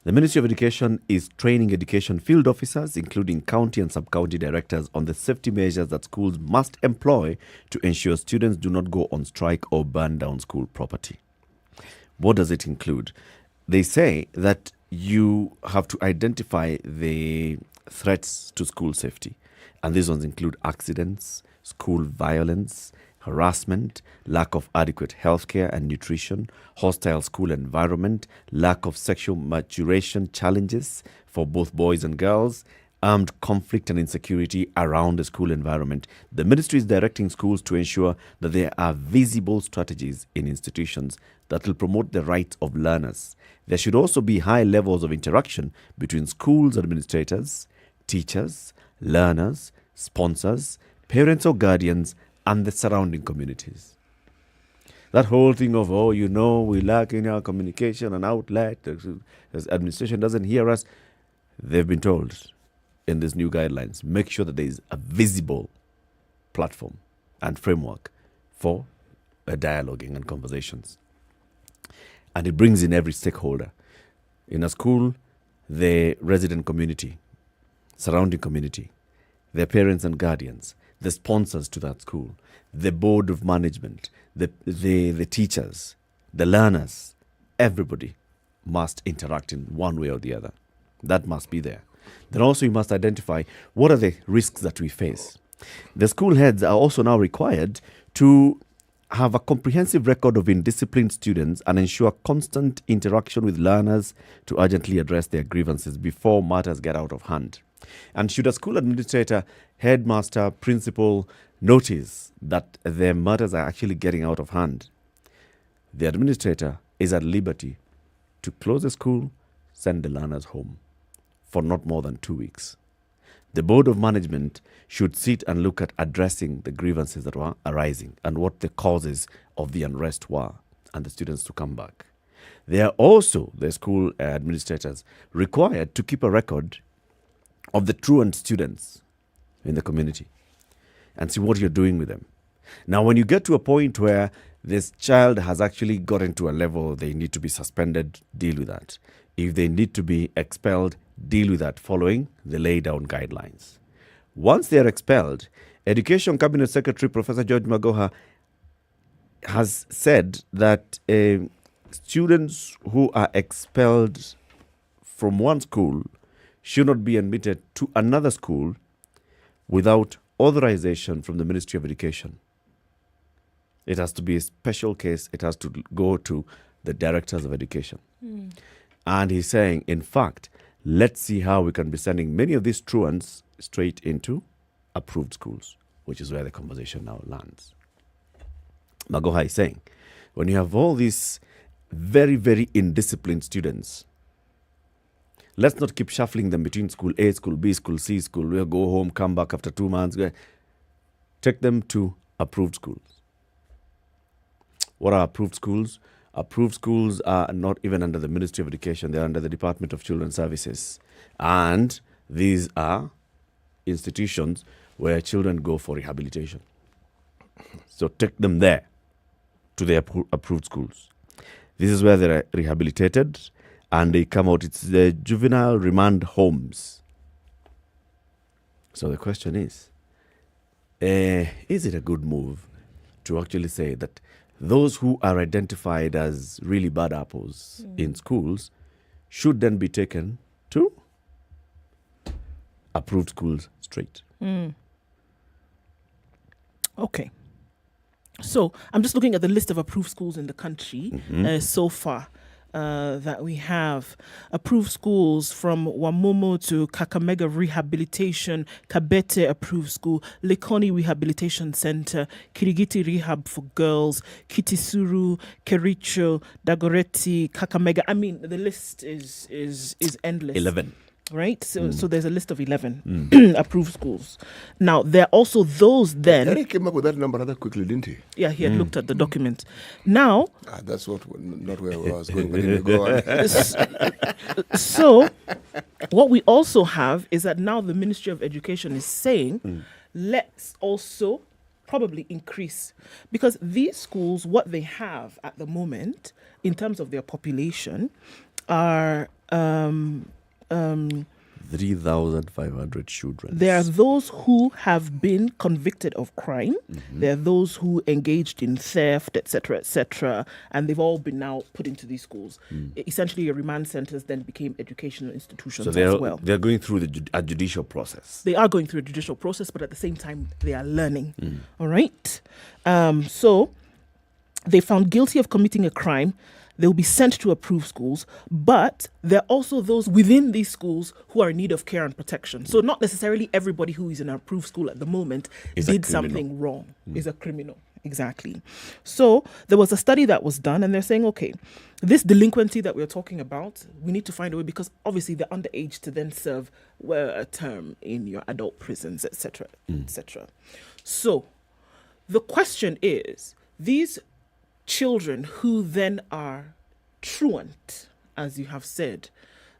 The Ministry of Education is training education field officers, including county and sub-county directors, on the safety measures that schools must employ to ensure students do not go on strike or burn down school property. What does it include? They say that you have to identify the threats to school safety. And these ones include accidents, school violence, harassment, lack of adequate healthcare and nutrition, hostile school environment, lack of sexual maturation challenges for both boys and girls, armed conflict and insecurity around the school environment. The ministry is directing schools to ensure that there are visible strategies in institutions that will promote the rights of learners. There should also be high levels of interaction between schools administrators, teachers, learners, sponsors, parents or guardians, and the surrounding communities. That whole thing of, we lack in our communication and outlet, the administration doesn't hear us. They've been told in these new guidelines, make sure that there is a visible platform and framework for dialoguing and conversations. And it brings in every stakeholder. In a school, the resident community, surrounding community, their parents and guardians, the sponsors to that school, the board of management, the teachers, the learners, everybody must interact in one way or the other. That must be there. Then also you must identify what are the risks that we face. The school heads are also now required to have a comprehensive record of indisciplined students and ensure constant interaction with learners to urgently address their grievances before matters get out of hand. And should a school administrator, headmaster, principal notice that their matters are actually getting out of hand, the administrator is at liberty to close the school, send the learners home for not more than 2 weeks. The board of management should sit and look at addressing the grievances that were arising and what the causes of the unrest were, and the students to come back. They are also, the school administrators, required to keep a record of the truant students in the community. and see what you're doing with them. Now, when you get to a point where this child has actually gotten to a level they need to be suspended, deal with that. If they need to be expelled, deal with that following the laid down guidelines. Once they are expelled, Education Cabinet Secretary Professor George Magoha has said that students who are expelled from one school should not be admitted to another school without authorization from the Ministry of Education. It has to be a special case. It has to go to the directors of education. And he's saying, in fact, let's see how we can be sending many of these truants straight into approved schools, which is where the conversation now lands. Magoha is saying, when you have all these very, very indisciplined students, let's not keep shuffling them between school A, school B, school C, school B, go home, come back after 2 months. Take them to approved schools. What are approved schools? Approved schools are not even under the Ministry of Education. They're under the Department of Children's Services. And these are institutions where children go for rehabilitation. So take them there to the approved schools. This is where they're rehabilitated and they come out. It's the juvenile remand homes. So the question is it a good move to actually say that those who are identified as really bad apples in schools should then be taken to approved schools straight? Okay. So I'm just looking at the list of approved schools in the country so far. That we have approved schools from Wamomo to Kakamega Rehabilitation, Kabete approved school, Lekoni Rehabilitation Center, Kirigiti Rehab for Girls, Kitisuru, Kericho, Dagoretti, Kakamega. I mean, the list is endless. 11. Right? So there's a list of 11 approved schools. Now, there are also those then... Eric came up with that number rather quickly, didn't he? Yeah, he had looked at the document. Now... that's not where I was going. But anyway, go on. So, what we also have is that now the Ministry of Education is saying, let's also probably increase. Because these schools, what they have at the moment, in terms of their population, are... 3,500 children. There are those who have been convicted of crime. There are those who engaged in theft, etc., and they've all been now put into these schools. Essentially, your remand centers then became educational institutions as well. They're going through a judicial process. They are going through a judicial process, but at the same time, they are learning. All right? So, they found guilty of committing a crime. They'll be sent to approved schools, but there are also those within these schools who are in need of care and protection. So not necessarily everybody who is in an approved school at the moment did something wrong, is a criminal. Exactly. So there was a study that was done and they're saying, okay, this delinquency that we're talking about, we need to find a way because obviously they're underage to then serve a term in your adult prisons, etc., etc. So the question is, these children who then are truant, as you have said,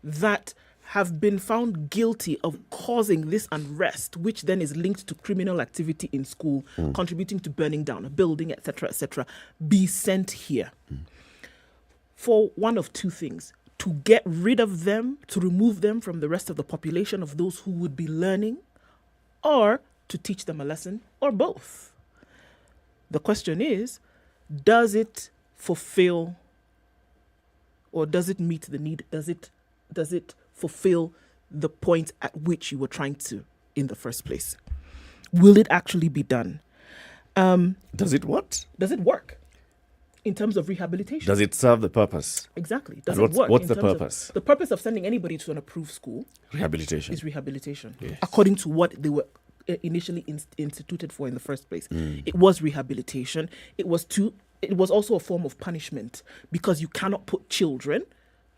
that have been found guilty of causing this unrest, which then is linked to criminal activity in school, contributing to burning down a building, etc., be sent here for one of two things: to get rid of them, to remove them from the rest of the population of those who would be learning, or to teach them a lesson, or both. The question is, does it fulfill, or does it meet the need? Does it fulfill the point at which you were trying to in the first place? Will it actually be done? Does it what? Does it work in terms of rehabilitation? Does it serve the purpose? Exactly. Does and it work? What's the purpose? The purpose of sending anybody to an approved school Rehabilitation. is rehabilitation, yes, according to what they were initially instituted for in the first place. It was rehabilitation. It was also a form of punishment because you cannot put children,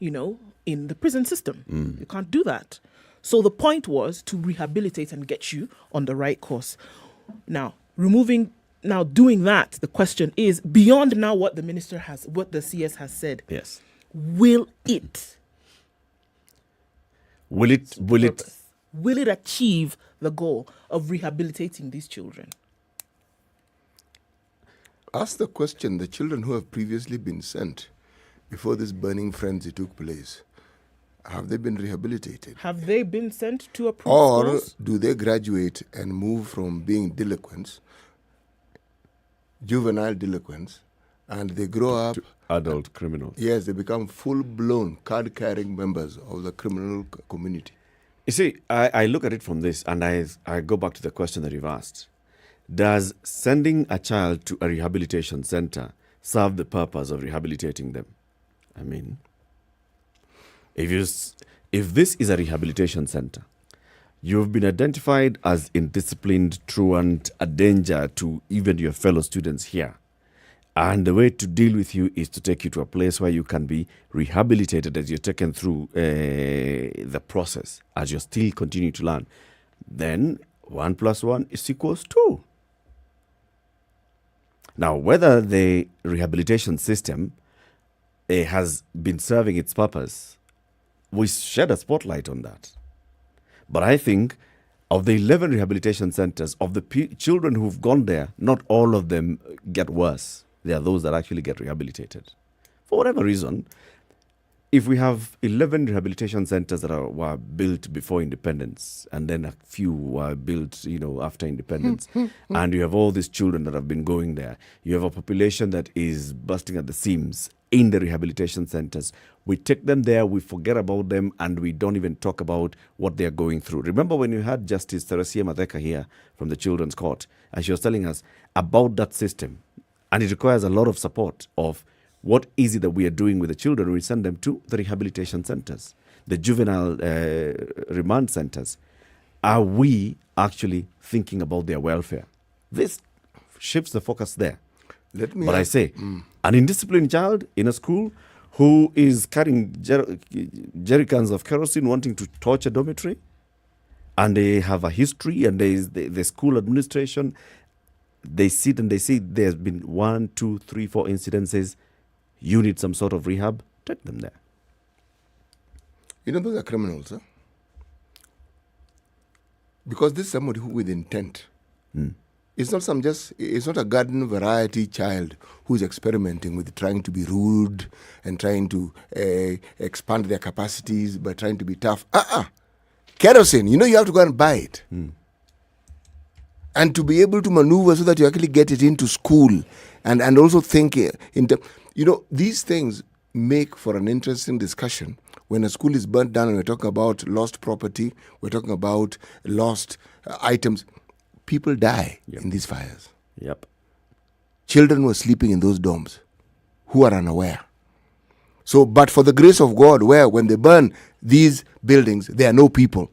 in the prison system. You can't do that. So the point was to rehabilitate and get you on the right course. Now, doing that, the question is, beyond now what the CS has said, yes, will it achieve the goal of rehabilitating these children? Ask the question, the children who have previously been sent before this burning frenzy took place, have they been rehabilitated? Have they been sent to approved Or schools? do they graduate and move from being delinquents, juvenile delinquents, and they grow up to adult criminals? Yes, they become full-blown card-carrying members of the criminal community. You see, I look at it from this, and I go back to the question that you've asked. Does sending a child to a rehabilitation center serve the purpose of rehabilitating them? I mean, if this is a rehabilitation center, you've been identified as indisciplined, truant, a danger to even your fellow students here. And the way to deal with you is to take you to a place where you can be rehabilitated as you're taken through the process, as you're still continuing to learn. Then 1 + 1 is equals 2. Now, whether the rehabilitation system has been serving its purpose, we shed a spotlight on that. But I think of the 11 rehabilitation centers, of the children who've gone there, not all of them get worse. There are those that actually get rehabilitated. For whatever reason, if we have 11 rehabilitation centers that were built before independence, and then a few were built, after independence, and you have all these children that have been going there, you have a population that is bursting at the seams in the rehabilitation centers. We take them there, we forget about them, and we don't even talk about what they're going through. Remember when you had Justice Teresia Matheka here from the Children's Court, and she was telling us about that system, and it requires a lot of support of what is it that we are doing with the children. We send them to the rehabilitation centers, the juvenile remand centers. Are we actually thinking about their welfare? This shifts the focus there. But I say, an indisciplined child in a school who is carrying jerry cans of kerosene wanting to torch a dormitory, and they have a history, and there is the school administration, they sit and they say there's been 1, 2, 3, 4 incidences, you need some sort of rehab, take them there. Those are criminals, huh? Because this is somebody who with intent. It's not a garden variety child who's experimenting with trying to be rude and trying to expand their capacities by trying to be tough. Kerosene, you have to go and buy it. And to be able to maneuver so that you actually get it into school and also think these things make for an interesting discussion. When a school is burnt down and we're talking about lost property, we're talking about lost items, people die in these fires. Children were sleeping in those dorms who are unaware. So, but for the grace of God, where when they burn these buildings, there are no people.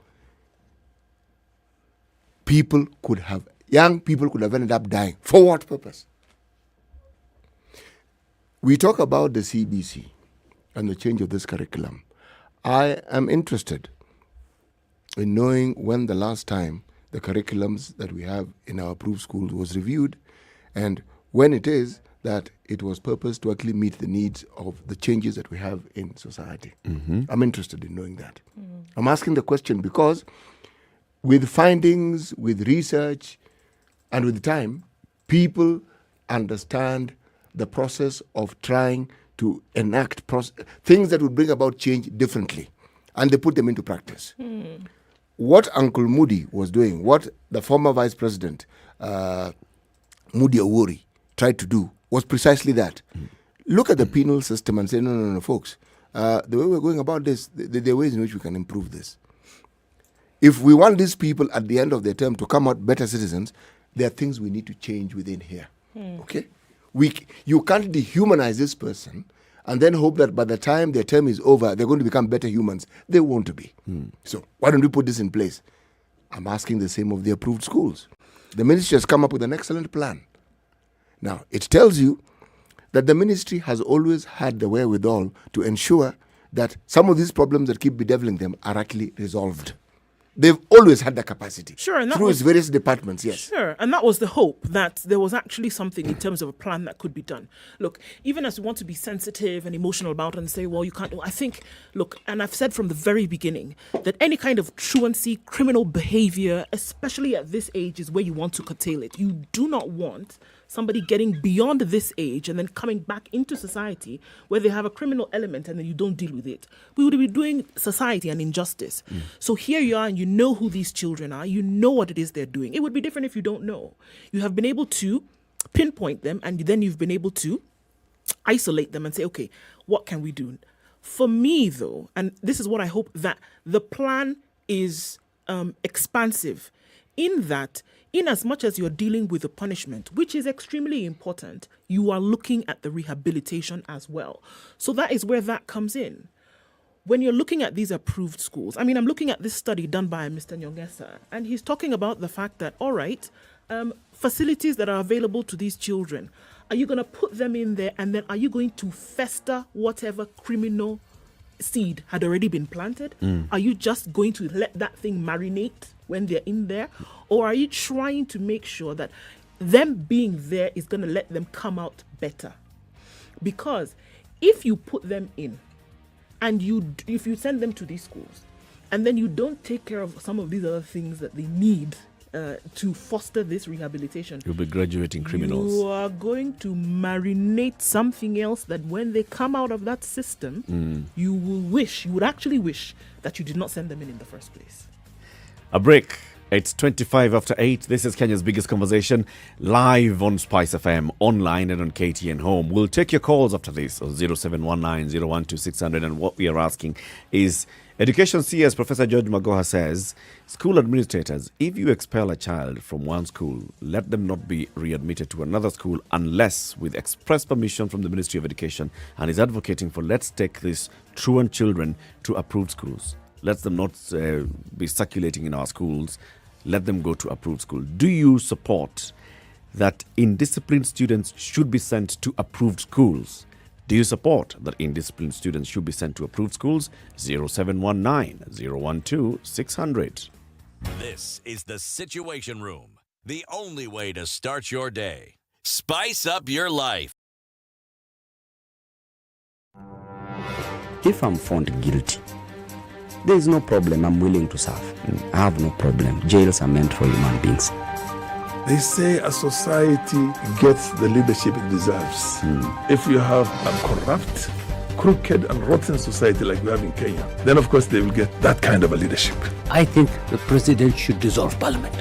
Young people could have ended up dying. For what purpose? We talk about the CBC and the change of this curriculum. I am interested in knowing when the last time the curriculums that we have in our approved schools was reviewed, and when it is that it was purposed to actually meet the needs of the changes that we have in society. I'm interested in knowing that. I'm asking the question because with findings, with research, and with time, people understand the process of trying to enact things that would bring about change differently, and they put them into practice. What Uncle Moody was doing, what the former Vice President, Moody Awori, tried to do was precisely that. Look at the penal system and say, no, folks, the way we're going about this, there are ways in which we can improve this. If we want these people at the end of their term to come out better citizens, there are things we need to change within here. Okay? You can't dehumanize this person and then hope that by the time their term is over, they're going to become better humans. They won't be. So why don't we put this in place? I'm asking the same of the approved schools. The ministry has come up with an excellent plan. Now, it tells you that the ministry has always had the wherewithal to ensure that some of these problems that keep bedeviling them are actually resolved. They've always had the capacity. Sure, and through its various departments, yes. Sure, and that was the hope, that there was actually something in terms of a plan that could be done. Look, even as we want to be sensitive and emotional about it and say, well, you can't do, I think, look, and I've said from the very beginning that any kind of truancy, criminal behavior, especially at this age, is where you want to curtail it. You do not want somebody getting beyond this age and then coming back into society where they have a criminal element and then you don't deal with it, we would be doing society an injustice. So here you are and you know who these children are. You know what it is they're doing. It would be different if you don't know. You have been able to pinpoint them and then you've been able to isolate them and say, okay, what can we do? For me, though, and this is what I hope, that the plan is expansive in that, in as much as you're dealing with the punishment, which is extremely important, you are looking at the rehabilitation as well. So that is where that comes in. When you're looking at these approved schools, I mean, I'm looking at this study done by Mr. Nyongesa, and he's talking about the fact that, all right, facilities that are available to these children, are you going to put them in there and then are you going to fester whatever criminal seed had already been planted? Are you just going to let that thing marinate when they're in there? Or are you trying to make sure that them being there is going to let them come out better? Because if you put them in and if you send them to these schools and then you don't take care of some of these other things that they need to foster this rehabilitation, you'll be graduating criminals. You are going to marinate something else that when they come out of that system, you would actually wish that you did not send them in the first place. A break. It's 25 after 8. This is Kenya's biggest conversation, live on SpiceFM, online and on KTN Home. We'll take your calls after this, 0719 012 600. And what we are asking is, Education CS Professor George Magoha says, school administrators, if you expel a child from one school, let them not be readmitted to another school unless with express permission from the Ministry of Education, and is advocating for let's take these truant children to approved schools. Let them not be circulating in our schools. Let them go to approved school. Do you support that indisciplined students should be sent to approved schools? Do you support that indisciplined students should be sent to approved schools? 0719 012 600. This is the Situation Room, the only way to start your day. Spice up your life. If I'm found guilty, there is no problem. I'm willing to serve. I have no problem. Jails are meant for human beings. They say a society gets the leadership it deserves. If you have a corrupt, crooked and rotten society like we have in Kenya, then of course they will get that kind of a leadership. I think the president should dissolve parliament.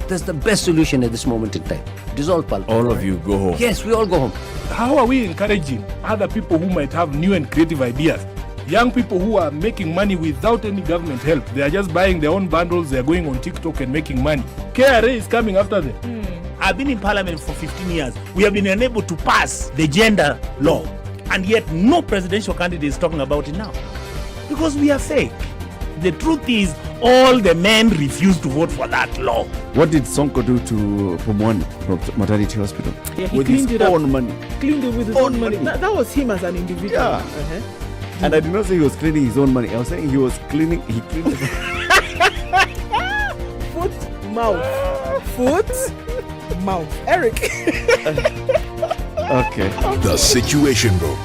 That's the best solution at this moment in time. Dissolve parliament. All of you go home. Yes, we all go home. How are we encouraging other people who might have new and creative ideas? Young people who are making money without any government help. They are just buying their own bundles. They are going on TikTok and making money. KRA is coming after them. I've been in parliament for 15 years. We have been unable to pass the gender law. And yet no presidential candidate is talking about it now. Because we are fake. The truth is, all the men refuse to vote for that law. What did Sonko do to Pumwani Maternity Hospital? Yeah, he with cleaned his it own up. money. Cleaned it with his own money. That was him as an individual. Yeah. And I did not say he was cleaning his own money. I was saying he cleaned Foot, mouth. Foot, mouth. Eric. Okay. The Situation Room,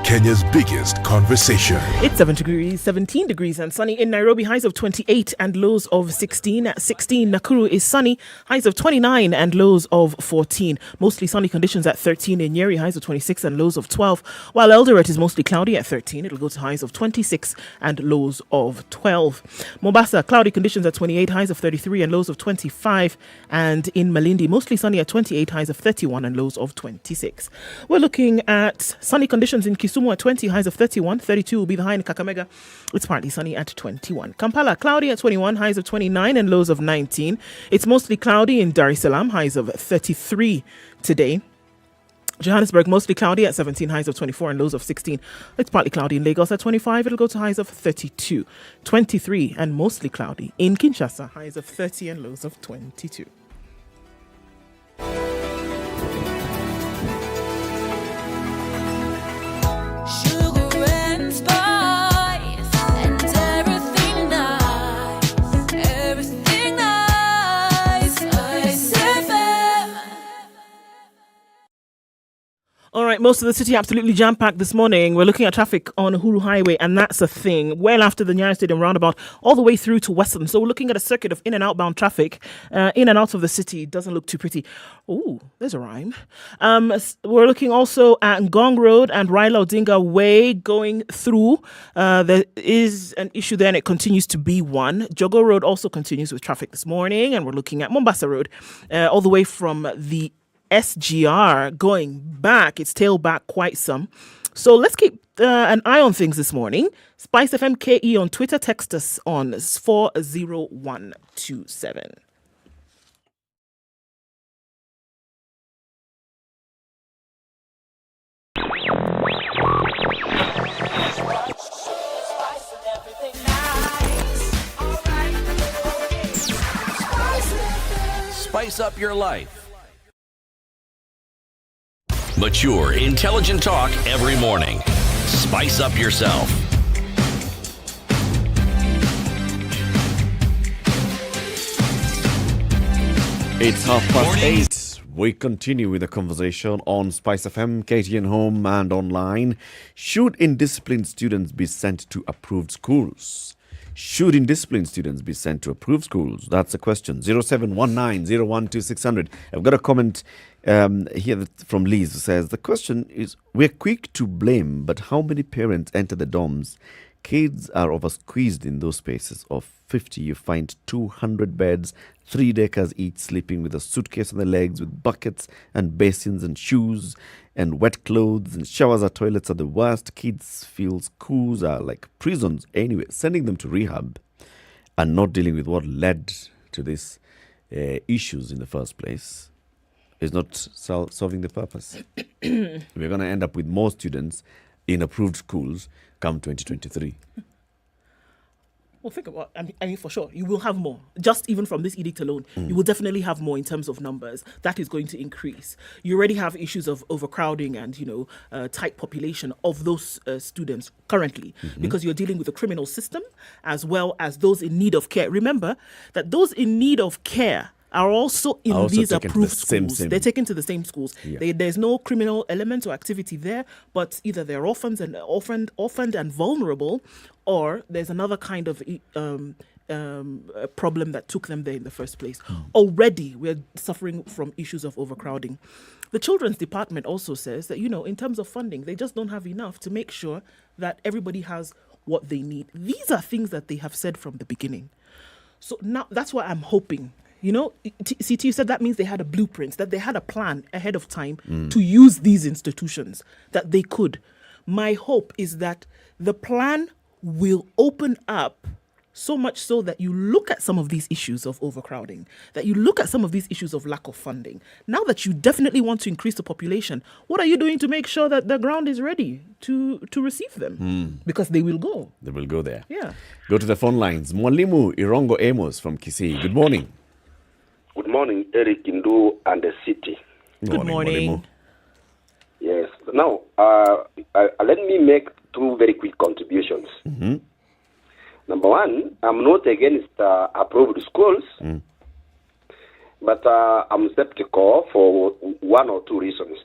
Kenya's biggest conversation. It's 17 degrees and sunny in Nairobi, highs of 28 and lows of 16. At 16, Nakuru is sunny, highs of 29 and lows of 14. Mostly sunny conditions at 13 in Nyeri, highs of 26 and lows of 12. While Eldoret is mostly cloudy at 13. It'll go to highs of 26 and lows of 12. Mombasa, cloudy conditions at 28, highs of 33 and lows of 25. And in Malindi, mostly sunny at 28, highs of 31 and lows of 26. We're looking at sunny conditions in Kisumu at 20, highs of 31. 32 will be the high in Kakamega. It's partly sunny at 21. Kampala, cloudy at 21, highs of 29 and lows of 19. It's mostly cloudy in Dar es Salaam, highs of 33 today. Johannesburg, mostly cloudy at 17, highs of 24 and lows of 16. It's partly cloudy in Lagos at 25. It'll go to highs of 32. 23 and mostly cloudy in Kinshasa, highs of 30 and lows of 22. All right. right, most of the city absolutely jam-packed this morning. We're looking at traffic on Uhuru Highway, and that's a thing. Well after the Nyeri Stadium roundabout, all the way through to Western. So we're looking at a circuit of in- and outbound traffic. In and out of the city doesn't look too pretty. Ooh, there's a rhyme. We're looking also at Ngong Road and Raila Odinga Way going through. There is an issue there, and it continues to be one. Jogo Road also continues with traffic this morning, and we're looking at Mombasa Road all the way from the SGR going back. It's tailed back quite some. So let's keep an eye on things this morning. SpiceFM KE on Twitter. Text us on 40127. Spice up your life. Mature, intelligent talk every morning. Spice up yourself. It's 8:30. We continue with the conversation on Spice FM, KTN Home and online. Should indisciplined students be sent to approved schools? Should indisciplined students be sent to approved schools? That's the question. 0719-012-600. I've got a comment here from Liz who says, the question is, we're quick to blame, but how many parents enter the dorms? Kids are over-squeezed in those spaces. Of 50, you find 200 beds, 3 deckers each, sleeping with a suitcase on their legs, with buckets and basins and shoes and wet clothes, and showers or toilets are the worst. Kids feel schools are like prisons anyway. Sending them to rehab and not dealing with what led to these issues in the first place is not solving the purpose. We're going to end up with more students in approved schools come 2023. Well, think about I mean, for sure, you will have more. Just even from this edict alone, you will definitely have more in terms of numbers. That is going to increase. You already have issues of overcrowding and, tight population of those students currently, because you're dealing with the criminal system as well as those in need of care. Remember that those in need of care are also in these approved schools. They're taken to the same schools. Yeah. There's no criminal element or activity there, but either they're orphaned and vulnerable, or there's another kind of problem that took them there in the first place. Already, we're suffering from issues of overcrowding. The Children's Department also says that, in terms of funding, they just don't have enough to make sure that everybody has what they need. These are things that they have said from the beginning. So now that's why I'm hoping. CT said that means they had a blueprint, that they had a plan ahead of time to use these institutions, that they could. My hope is that the plan will open up so much so that you look at some of these issues of overcrowding, that you look at some of these issues of lack of funding. Now that you definitely want to increase the population, what are you doing to make sure that the ground is ready to receive them? Because they will go. They will go there. Yeah. Go to the phone lines. Mwalimu Irongo Amos from Kisii. Good morning. Good morning, Eric Ndu and the city. Good morning. Yes. Now, let me make 2 very quick contributions. Number one, I'm not against approved schools, but I'm skeptical for 1 or 2 reasons.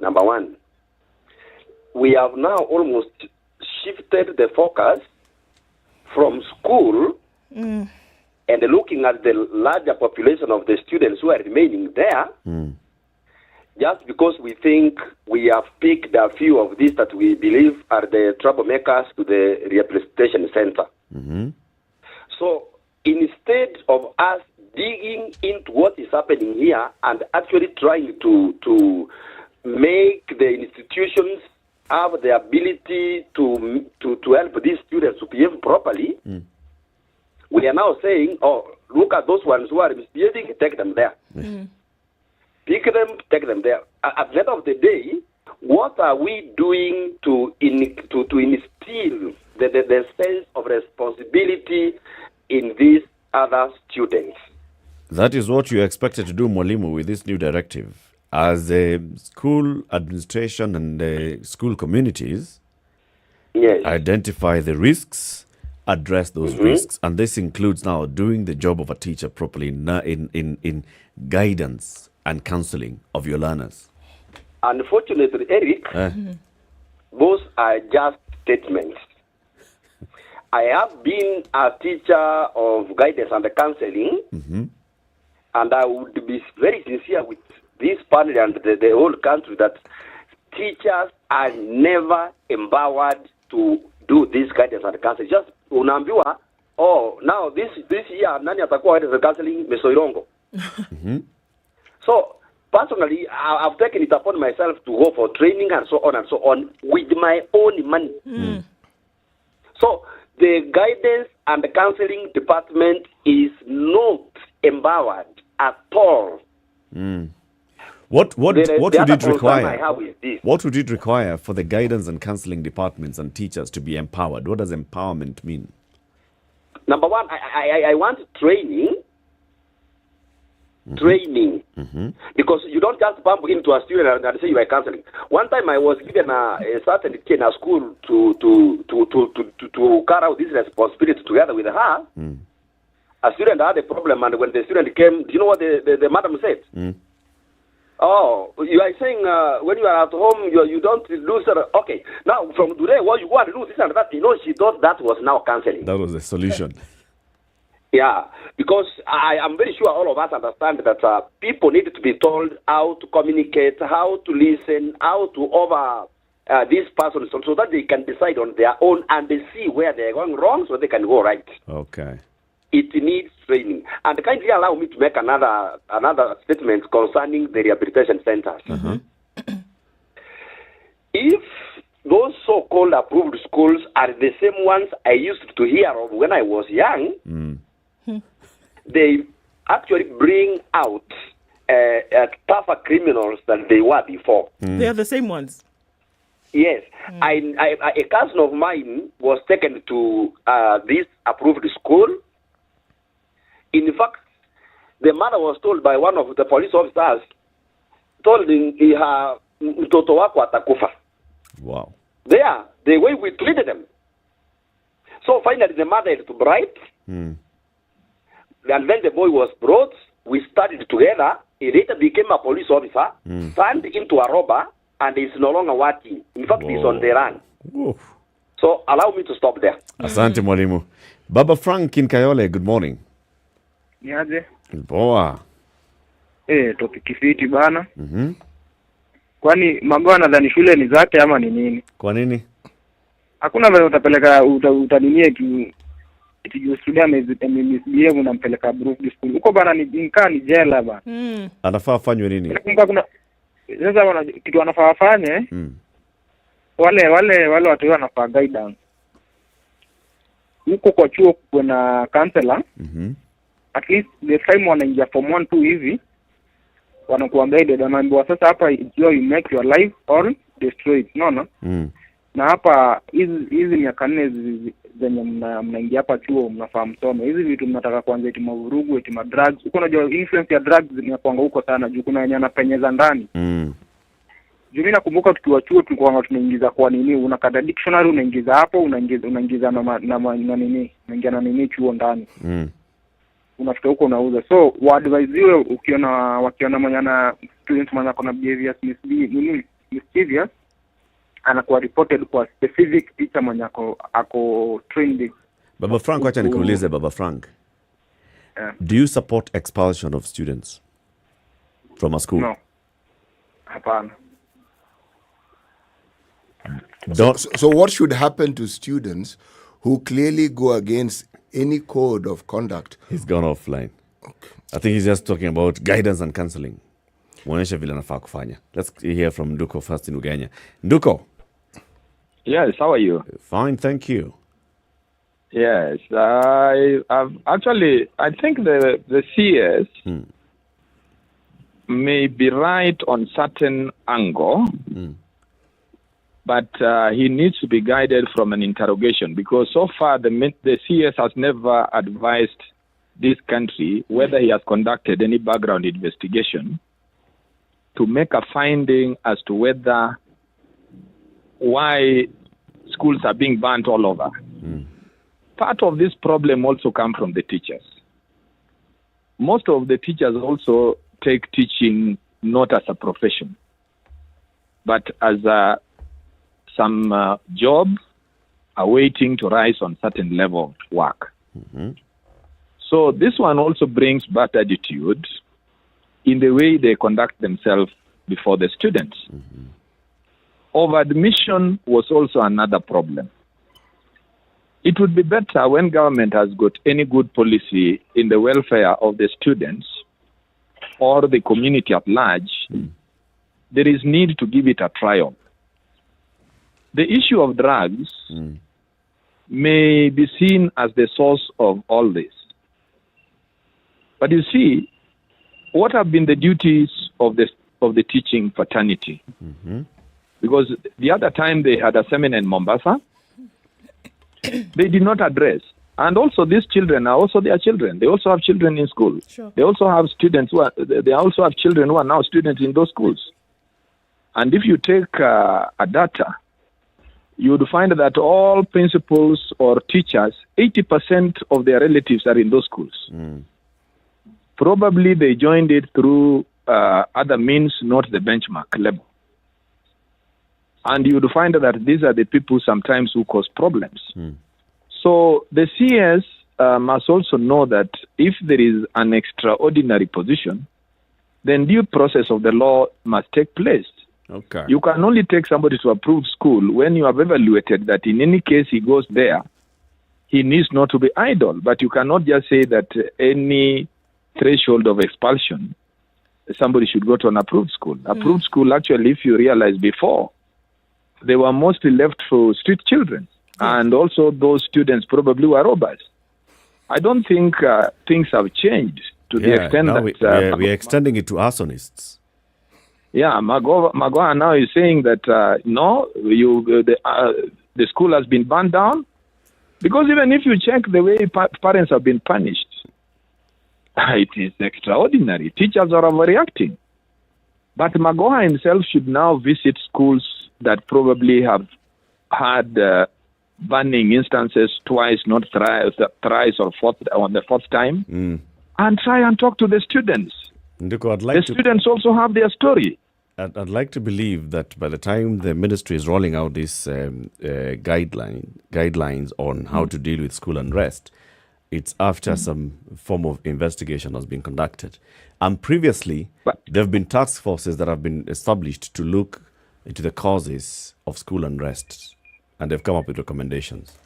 Number one, we have now almost shifted the focus from school and looking at the larger population of the students who are remaining there, just because we think we have picked a few of these that we believe are the troublemakers to the Rehabilitation Center. So instead of us digging into what is happening here and actually trying to make the institutions have the ability to help these students to behave properly, we are now saying, look at those ones who are misbehaving, take them there. Pick them, take them there. At the end of the day, what are we doing to instill the sense of responsibility in these other students? That is what you expected to do, Mwalimu, with this new directive. As a school administration and school communities, identify the risks, address those risks, and this includes now doing the job of a teacher properly in guidance and counseling of your learners. Unfortunately, Eric, those are just statements. I have been a teacher of guidance and counseling, and I would be very sincere with this panel and the whole country that teachers are never empowered to do this guidance and counseling. Just unaambiwa, oh, now this year nani atakuwa guidance and counseling Mesoirongo. So personally, I've taken it upon myself to go for training and so on with my own money. So the guidance and the counseling department is not empowered at all. What would it require? I have is this. What would it require for the guidance and counseling departments and teachers to be empowered? What does empowerment mean? Number one, I want training. Because you don't just bump into a student and say you are counseling. One time I was given a certain kid in a school to carry out this responsibility together with her. A student had a problem, and when the student came, do you know what the madam said? Oh, you are saying when you are at home, you don't lose. Okay, now from today, what you want to do this and that. You know, she thought that was now counseling. That was the solution. Yeah, because I am very sure all of us understand that people need to be told how to communicate, how to listen, how to over this person so that they can decide on their own and they see where they're going wrong so they can go right. Okay. It needs training. And kindly allow me to make another statement concerning the rehabilitation centers. If those so-called approved schools are the same ones I used to hear of when I was young, they actually bring out tougher criminals than they were before. They are the same ones. Yes. A cousin of mine was taken to this approved school. In fact, the mother was told by one of the police officers, told her, mtoto wako atakufa. Wow. There, the way we treated them. So finally the mother had to bribe. And then the boy was brought. We studied together. He later became a police officer, turned into a robber, and is no longer working. In fact, he's on the run. So allow me to stop there. Asante mwalimu. Baba Frank in Kayole, good morning. Niaje? Poa. Topic fiti bana. Kwani Magoa nadhani shule ni zake ama ni nini? Kwa nini? Hakuna vile utapeleka utaninie tu student misbehave unampeleka approved school. Huko bana ni jela bana. Anafaa afanywe nini? Nakumbuka kuna sasa wana kitu wanafaa afanye. Wale watu wanafaa guidance. Huko kwa chuo kuna counselor. At least the time wanaingia form 1 2 hivi wanakuwa guided, wanaambiwa sasa hapa you make your life or destroy it. No. Na hapa hizi miaka 4 zenye mnaingia hapa chuo mnafaa msome. Hizi vitu mnataka kuanza eti mavurugu, eti drugs. Uko unajua influence ya drugs inakuanga huko sana juu kuna wenye anapenyeza ndani. Juu mimi nakumbuka tukiwa chuo tulikuwa tunaingiza kwa nini unakata dictionary unaingiza hapo unaingiza na nini unaingia na nini chuo ndani. Unafika huko unauza. So waadvise wakiona mwenye na students mwenye kuna behaviors mischievous anakuwa reported kwa specific teacher mwenye ako trained. Baba Frank, wacha nikuulize Baba Frank. Do you support expulsion of students from a school? No. Hapana. So what should happen to students who clearly go against any code of conduct? He's gone offline. Okay. I think he's just talking about guidance and counseling. Muoneshe vile anafaa kufanya. Let's hear from Nduko first in Ugenya. Nduko. Yes, how are you? Fine, thank you. Yes, I think the CS may be right on certain angle, but he needs to be guided from an interrogation, because so far the CS has never advised this country whether he has conducted any background investigation to make a finding as to why schools are being burnt all over. Part of this problem also comes from the teachers. Most of the teachers also take teaching not as a profession. but as some job awaiting to rise on certain level of work. So this one also brings bad attitude in the way they conduct themselves before the students. Over-admission was also another problem. It would be better when government has got any good policy in the welfare of the students or the community at large, there is need to give it a trial. The issue of drugs may be seen as the source of all this. But you see, what have been the duties of the teaching fraternity? Because the other time they had a seminar in Mombasa, they did not address. And also these children are also their children. They also have children in school. Sure. They also have students they also have children who are now students in those schools. And if you take a data, you would find that all principals or teachers, 80% of their relatives are in those schools. Probably they joined it through other means, not the benchmark level. And you would find that these are the people sometimes who cause problems. So the CS must also know that if there is an extraordinary position, then due process of the law must take place. Okay. You can only take somebody to approved school when you have evaluated that in any case he goes there, he needs not to be idle. But you cannot just say that any threshold of expulsion, somebody should go to an approved school. Approved school, actually, if you realize before, they were mostly left for street children. And also those students probably were robbers. I don't think things have changed to the extent now that... we're extending it to arsonists. Yeah, Magoha now is saying that, no, the school has been burned down. Because even if you check the way parents have been punished, it is extraordinary. Teachers are overreacting. But Magoha himself should now visit schools that probably have had burning instances twice, not thrice or on the fourth time, and try and talk to the students. Nduko, students also have their story. I'd like to believe that by the time the ministry is rolling out these guidelines on how to deal with school unrest, it's after some form of investigation has been conducted. And previously, there have been task forces that have been established to look into the causes of school unrest, and they've come up with recommendations.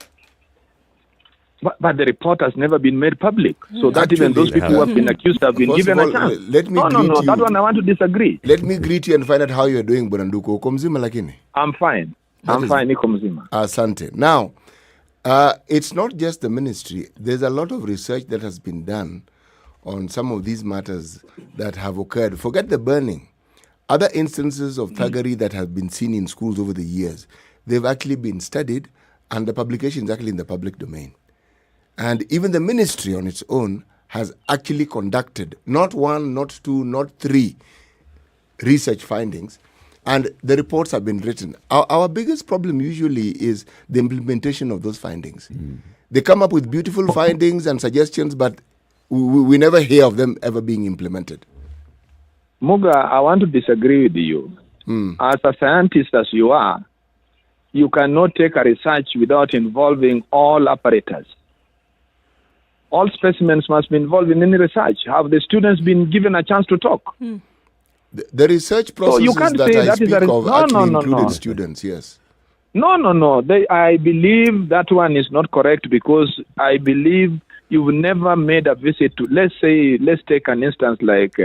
But the report has never been made public, so that even those people who have been accused have been given a chance. Let me No, that one I want to disagree. Let me greet you and find out how you're doing, Bwana Ndu Okoh. Uko mzima lakini? I'm fine. I'm fine, niko mzima. Asante. Now, it's not just the ministry. There's a lot of research that has been done on some of these matters that have occurred. Forget the burning. Other instances of thuggery that have been seen in schools over the years, they've actually been studied, and the publication is actually in the public domain. And even the ministry on its own has actually conducted not one, not two, not three research findings, and the reports have been written. Our biggest problem usually is the implementation of those findings. They come up with beautiful findings and suggestions, but we never hear of them ever being implemented. Muga, I want to disagree with you. As a scientist as you are, you cannot take a research without involving all apparatus. All specimens must be involved in any research. Have the students been given a chance to talk? The research processes that I speak of actually included students, yes. No. I believe that one is not correct, because I believe you've never made a visit to, let's take an instance like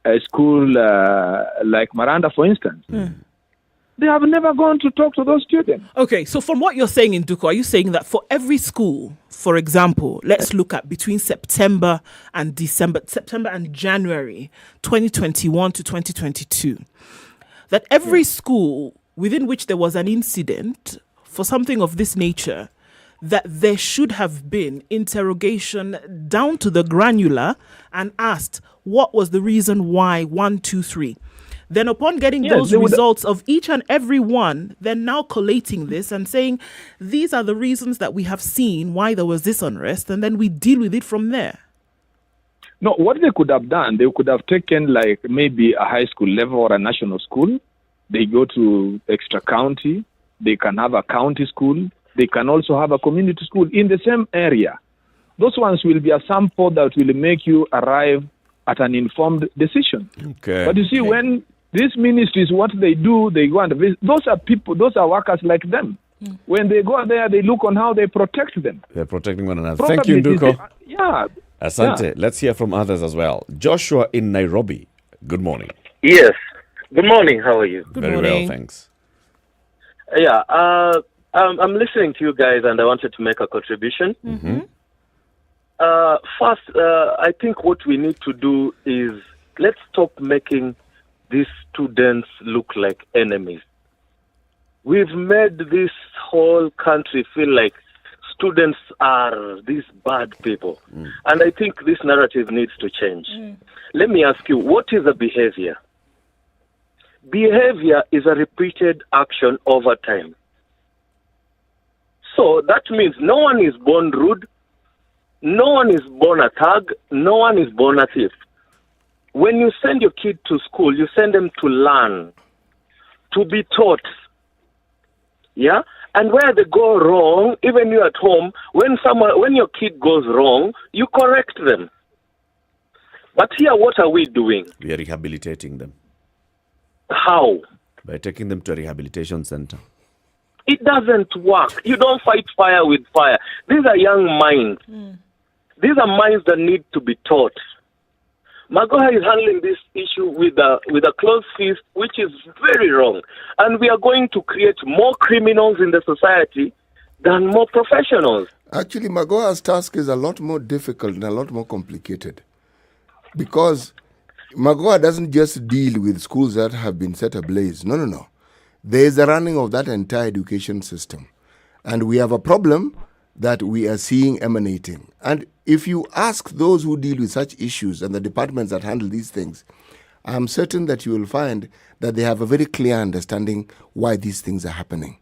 a school like Miranda, for instance. They have never gone to talk to those students. Okay, so from what you're saying, Nduko, are you saying that for every school, for example, let's look at between September and January 2021 to 2022, that every school within which there was an incident for something of this nature, that there should have been interrogation down to the granular and asked what was the reason why 1, 2, 3. Then upon getting those results of each and every one, they're now collating this and saying, these are the reasons that we have seen why there was this unrest, and then we deal with it from there. No, what they could have done, they could have taken like maybe a high school level or a national school they go to extra county, they can have a county school, they can also have a community school in the same area. Those ones will be a sample that will make you arrive at an informed decision. Okay. But you see, when these ministries, what they do, they go and visit, those are people, those are workers like them. When they go there, they look on how they protect them. They're protecting one another. Thank you, Probably Nduko. Yeah. Asante. Yeah. Let's hear from others as well. Joshua in Nairobi. Good morning. Yes. Good morning. How are you? Very well, thanks. Yeah. I'm listening to you guys, and I wanted to make a contribution. First, I think what we need to do is let's stop making these students look like enemies. We've made this whole country feel like students are these bad people. And I think this narrative needs to change. Let me ask you, what is a behavior? Behavior is a repeated action over time. So that means no one is born rude, no one is born a thug, no one is born a thief. When you send your kid to school, you send them to learn, to be taught. Yeah? And where they go wrong, even you at home, when your kid goes wrong, you correct them. But here, what are we doing? We are rehabilitating them. How? By taking them to a rehabilitation center. It doesn't work. You don't fight fire with fire. These are young minds. These are minds that need to be taught. Magoha is handling this issue with a closed fist, which is very wrong. And we are going to create more criminals in the society than more professionals. Actually, Magoha's task is a lot more difficult and a lot more complicated. Because Magoha doesn't just deal with schools that have been set ablaze. No. There is a running of that entire education system. And we have a problem that we are seeing emanating. And if you ask those who deal with such issues and the departments that handle these things, I'm certain that you will find that they have a very clear understanding why these things are happening.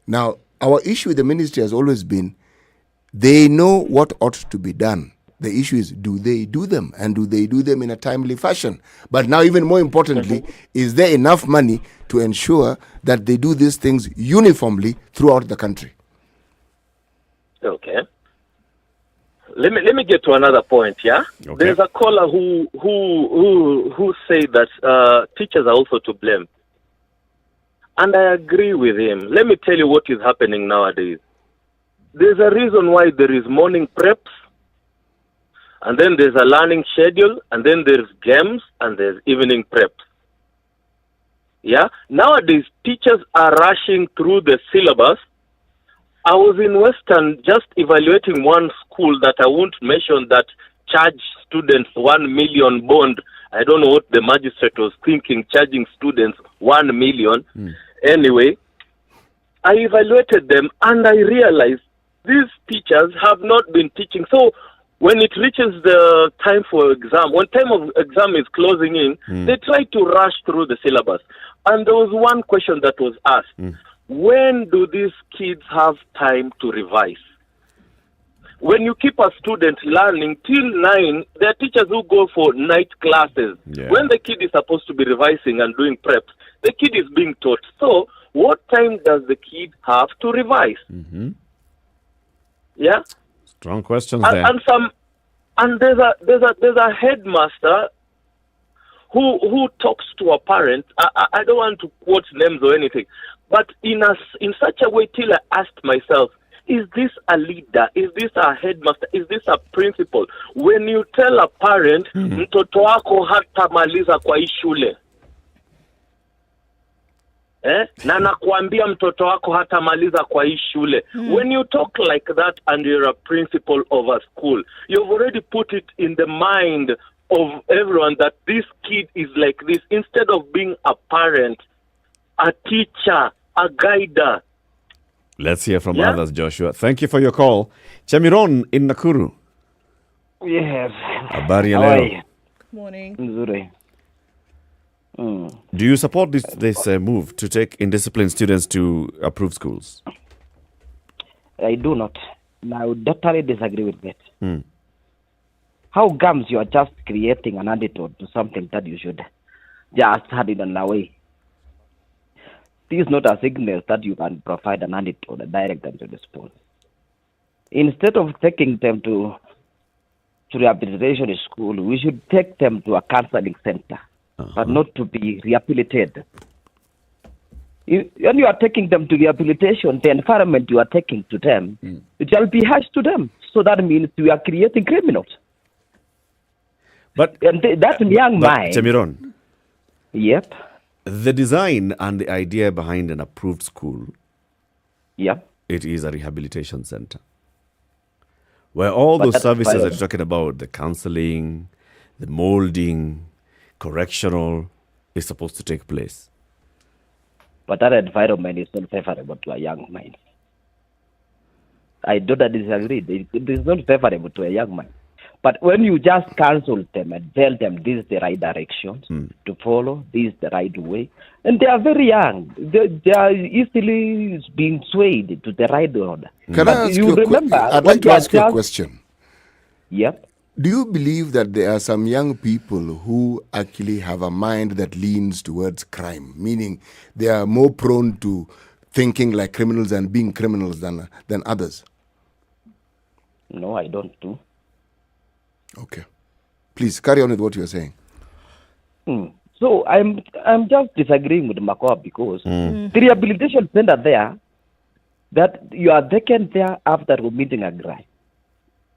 Now, our issue with the ministry has always been, they know what ought to be done. The issue is, do they do them? And do they do them in a timely fashion? But now, even more importantly, is there enough money to ensure that they do these things uniformly throughout the country? Okay. Let me get to another point. Yeah. Okay. There's a caller who said that teachers are also to blame, and I agree with him. Let me tell you what is happening nowadays. There's a reason why there is morning preps, and then there's a learning schedule, and then there's games, and there's evening preps. Yeah. Nowadays, teachers are rushing through the syllabus. I was in Western just evaluating one school that I won't mention that charged students 1 million bond. I don't know what the magistrate was thinking, charging students 1 million. Anyway, I evaluated them and I realized these teachers have not been teaching. So when it reaches the time for exam, when time of exam is closing in, they try to rush through the syllabus. And there was one question that was asked. When do these kids have time to revise? When you keep a student learning till 9, there are teachers who go for night classes. Yeah. When the kid is supposed to be revising and doing preps, the kid is being taught. So, what time does the kid have to revise? Yeah. Strong questions there. And there's a headmaster who talks to a parent. I don't want to quote names or anything, but in such a way till I asked myself, is this a leader? Is this a headmaster? Is this a principal? When you tell a parent, mtoto wako hatamaliza kwa hii shule, na nakuambia mtoto wako hatamaliza kwa hii shule. When you talk like that and you're a principal of a school, you've already put it in the mind of everyone that this kid is like this, instead of being a parent, a teacher, a guider. Let's hear from others, Joshua. Thank you for your call. Chamiron in Nakuru. Yes. Habari ya leo. Morning. Nzuri. Do you support this move to take indisciplined students to approved schools? I do not. I would totally disagree with that. How comes you are just creating an antidote to something that you should just have it on the way? this is not a sickness that you can provide an antidote and direct them to the school. Instead of taking them to rehabilitation school, we should take them to a counseling center, but not to be rehabilitated. When you are taking them to rehabilitation, the environment you are taking to them, it shall be harsh to them. So that means we are creating criminals. But that young mind. Chemiron. Yep. The design and the idea behind an approved school. Yep. It is a rehabilitation center, where all those services that you're talking about, the counseling, the molding, correctional, is supposed to take place. But that environment is not favorable to a young mind. I don't disagree. It is not favorable to a young mind. But when you just counsel them and tell them this is the right direction to follow, this is the right way, and they are very young, they are easily being swayed to the right road. Can I ask you remember? I'd like to ask you a question. Yep. Do you believe that there are some young people who actually have a mind that leans towards crime, meaning they are more prone to thinking like criminals and being criminals than others? No, I don't do. Okay. Please carry on with what you are saying. So I'm just disagreeing with Makoa because the rehabilitation center there, that you are taken there after committing a crime.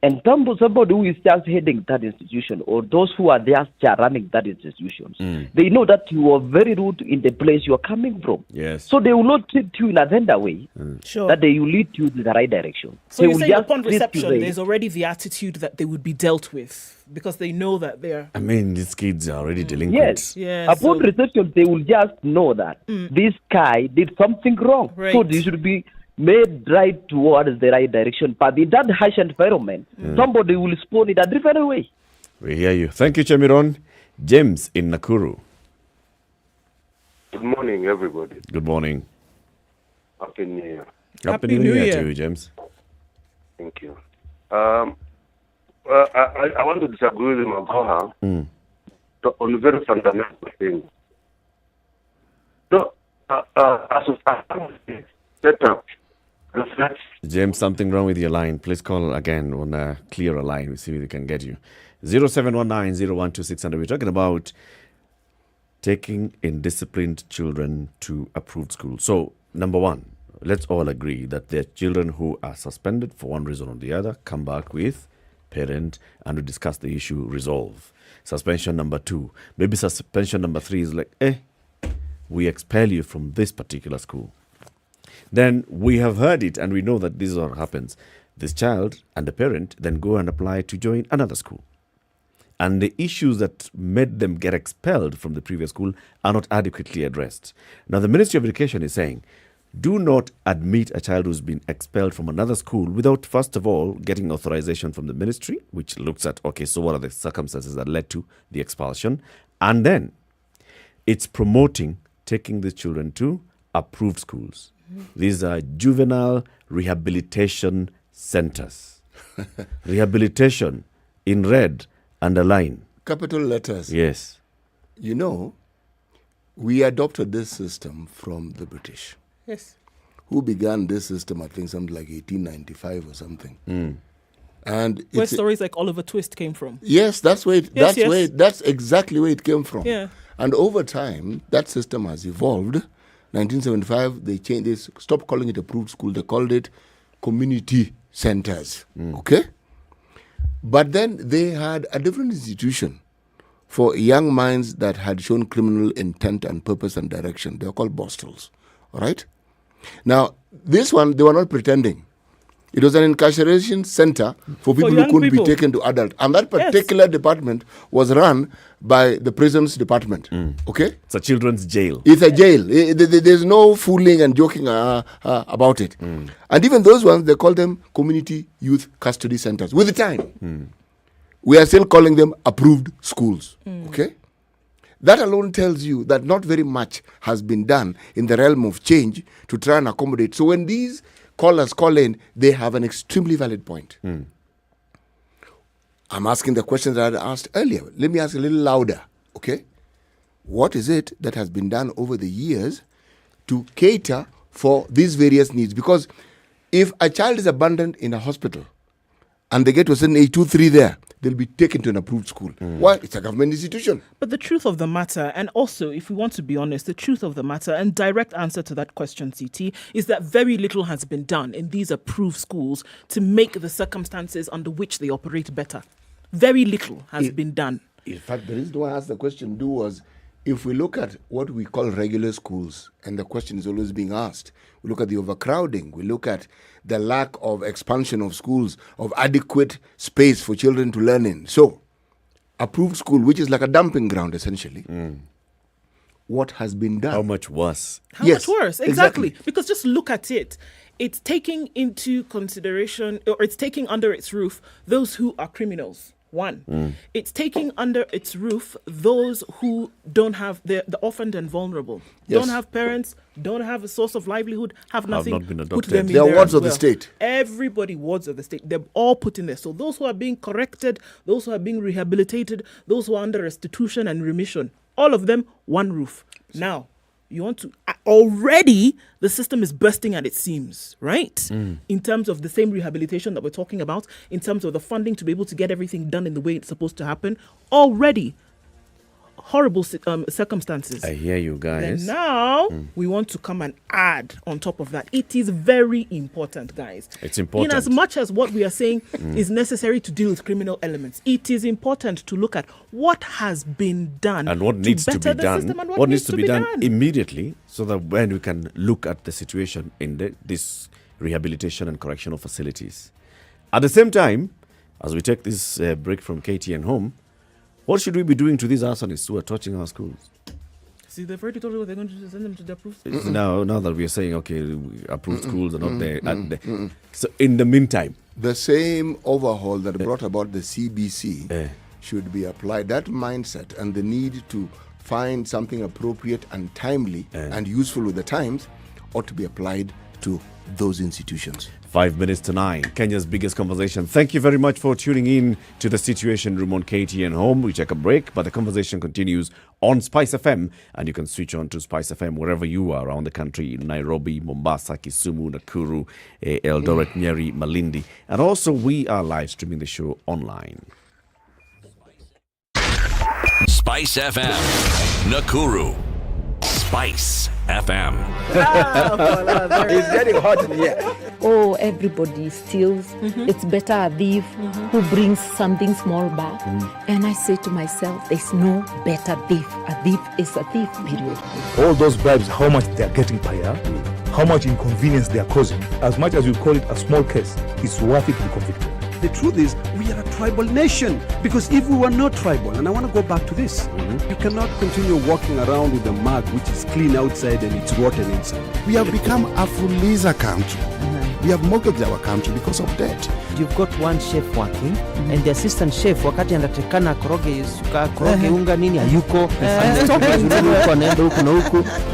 And somebody who is just heading that institution, or those who are there running that institution, they know that you are very rude in the place you are coming from. Yes. So they will not treat you in a tender way, that they will lead you to the right direction. So they you will say just upon treat you reception, very- there's already the attitude that they would be dealt with because they know that they're... I mean, these kids are already delinquents. Yes. Yeah, Upon reception, they will just know that this guy did something wrong. Right. So they should be made right towards the right direction. But in that harsh environment, somebody will spawn it a different way. We hear you. Thank you, Chemiron. James in Nakuru. Good morning, everybody. Good morning. Happy New Year. Happy New Year to you, James. Thank you. I want to disagree with Magoha on very fundamental things. So, as a setup, reflects. James, something wrong with your line. Please call again on a clearer line. We see if we can get you. 0719-012-600. We're talking about taking indisciplined children to approved schools. So, number one, let's all agree that the children who are suspended for one reason or the other come back with parent and we discuss the issue, resolve. Suspension number two. Maybe suspension number three is like, we expel you from this particular school. Then we have heard it and we know that this is what happens. This child and the parent then go and apply to join another school. And the issues that made them get expelled from the previous school are not adequately addressed. Now, the Ministry of Education is saying, do not admit a child who's been expelled from another school without, first of all, getting authorization from the ministry, which looks at, okay, so what are the circumstances that led to the expulsion? And then it's promoting taking these children to approved schools. These are juvenile rehabilitation centers. Rehabilitation in red, underline. Capital letters. Yes. You know, we adopted this system from the British. Yes. Who began this system, I think, something like 1895 or something. And Where it's stories like Oliver Twist came from. Yes, that's where Yes, that's exactly where it came from. Yeah. And over time, that system has evolved. 1975, they changed this, stopped calling it approved school, they called it community centers. Okay? But then they had a different institution for young minds that had shown criminal intent and purpose and direction. They were called bostels. All right? Now, this one, they were not pretending. It was an incarceration center for people who couldn't be taken to adult. And that particular department was run by the prisons department. Okay? It's a children's jail. It's a jail. There's no fooling and joking about it. And even those ones, they call them community youth custody centers. With the time, we are still calling them approved schools. Okay? That alone tells you that not very much has been done in the realm of change to try and accommodate. So when these callers call in, they have an extremely valid point. I'm asking the question that I asked earlier. Let me ask a little louder, okay? What is it that has been done over the years to cater for these various needs. Because if a child is abandoned in a hospital and they get to a certain age, 2, 3 there, they'll be taken to an approved school. Why? It's a government institution. But the truth of the matter, and also, if we want to be honest, the truth of the matter and direct answer to that question, CT, is that very little has been done in these approved schools to make the circumstances under which they operate better. Very little has been done. In fact, the reason why I asked the question, was if we look at what we call regular schools, and the question is always being asked, we look at the overcrowding, we look at the lack of expansion of schools, of adequate space for children to learn in. So, approved school, which is like a dumping ground essentially, what has been done? How much worse? How much worse? Exactly. Because just look at it. It's taking into consideration, or it's taking under its roof those who are criminals. One, it's taking under its roof those who don't have the orphaned and vulnerable, don't have parents, don't have a source of livelihood, have nothing. Not been adopted. Put them in they are there wards as of the well. state. Everybody wards of the state. They're all put in there. So those who are being corrected, those who are being rehabilitated, those who are under restitution and remission, all of them, one roof. Now, you want to already the system is bursting at its seams, right? In terms of the same rehabilitation that we're talking about, in terms of the funding to be able to get everything done in the way it's supposed to happen, already horrible circumstances. I hear you guys. Then now we want to come and add on top of that. It is very important, guys. It's important. In as much as what we are saying is necessary to deal with criminal elements, it is important to look at what has been done and what needs to be better the done. system and What needs to be done immediately, so that when we can look at the situation in this rehabilitation and correctional facilities. At the same time, as we take this break from KTN home, what should we be doing to these arsonists who are touching our schools? See, they've already told you they're going to send them to the approved schools. Now that we are saying, okay, approved schools are not there. So in the meantime, the same overhaul that brought about the CBC should be applied. That mindset and the need to find something appropriate and timely and useful with the times ought to be applied to those institutions. 5 minutes to 9, Kenya's biggest conversation. Thank you very much for tuning in to the Situation Room on KTN Home. We take a break, but the conversation continues on SpiceFM, and you can switch on to SpiceFM wherever you are around the country, in Nairobi, Mombasa, Kisumu, Nakuru, Eldoret, Nyeri, Malindi. And also, we are live streaming the show online. SpiceFM, Nakuru. SpiceFM. It's getting hot in here. Oh, everybody steals. It's better a thief who brings something small back. And I say to myself, there's no better thief. A thief is a thief, period. All those bribes, how much they're getting per year, how much inconvenience they're causing, as much as you call it a small case, it's worth it to be convicted. The truth is, we are a tribal nation. Because if we were not tribal, and I want to go back to this, you cannot continue walking around with a mug which is clean outside and it's rotten inside. We have become a fuliza country. We have mortgaged our country because of debt. You've got one chef working and the assistant chef wakati anatakana koroge unga nini hayuko.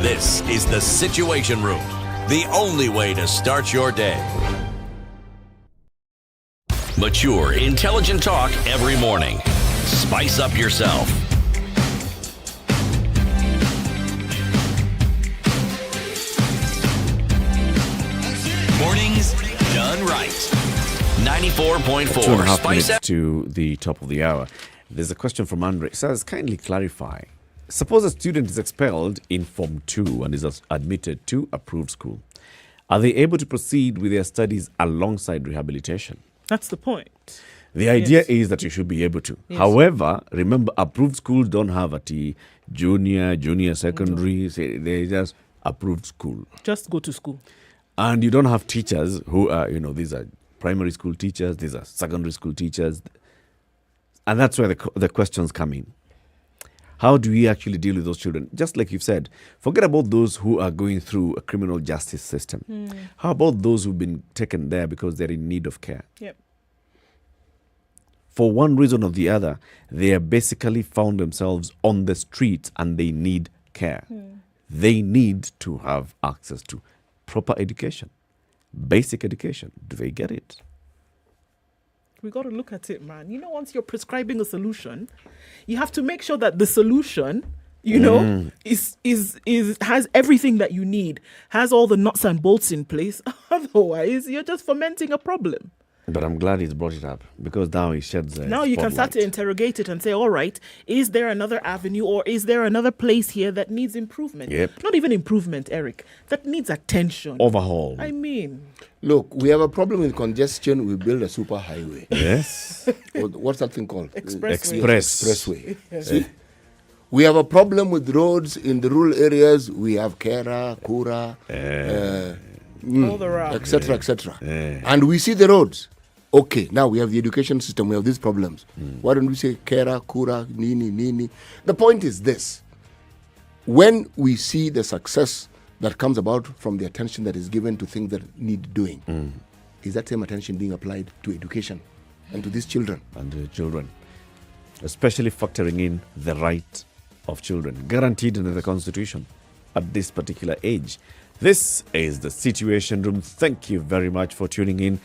This is the Situation Room, the only way to start your day. Mature, intelligent talk every morning. Spice up yourself. Mornings done right. 94.4 2.5 Spice minutes to the top of the hour. There's a question from Andre. It says, kindly clarify. Suppose a student is expelled in Form 2 and is admitted to approved school. Are they able to proceed with their studies alongside rehabilitation? That's the point. The idea is that you should be able to. Yes. However, remember, approved schools don't have a junior, secondary. They just approved school. Just go to school. And you don't have teachers who are, these are primary school teachers, these are secondary school teachers. And that's where the questions come in. How do we actually deal with those children? Just like you've said, forget about those who are going through a criminal justice system. How about those who've been taken there because they're in need of care? Yep. For one reason or the other, they have basically found themselves on the streets and they need care. They need to have access to proper education, basic education. Do they get it? We got to look at it, man. Once you're prescribing a solution, you have to make sure that the solution You know, has everything that you need, has all the nuts and bolts in place. Otherwise, you're just fomenting a problem. But I'm glad he's brought it up because now he sheds a Now you can start to interrogate it and say, all right, is there another avenue or is there another place here that needs improvement? Yep. Not even improvement, Eric. That needs attention. Overhaul. I mean. Look, we have a problem with congestion. We build a super highway. Yes. What's that thing called? Expressway. See? We have a problem with roads in the rural areas. We have Kera, Kura, all the routes, etc., etc. And we see the roads. Okay, now we have the education system. We have these problems. Why don't we say Kera, Kura, Nini? The point is this. When we see the success that comes about from the attention that is given to things that need doing, is that same attention being applied to education and to these children? And to children. Especially factoring in the right of children, guaranteed under the Constitution at this particular age. This is the Situation Room. Thank you very much for tuning in.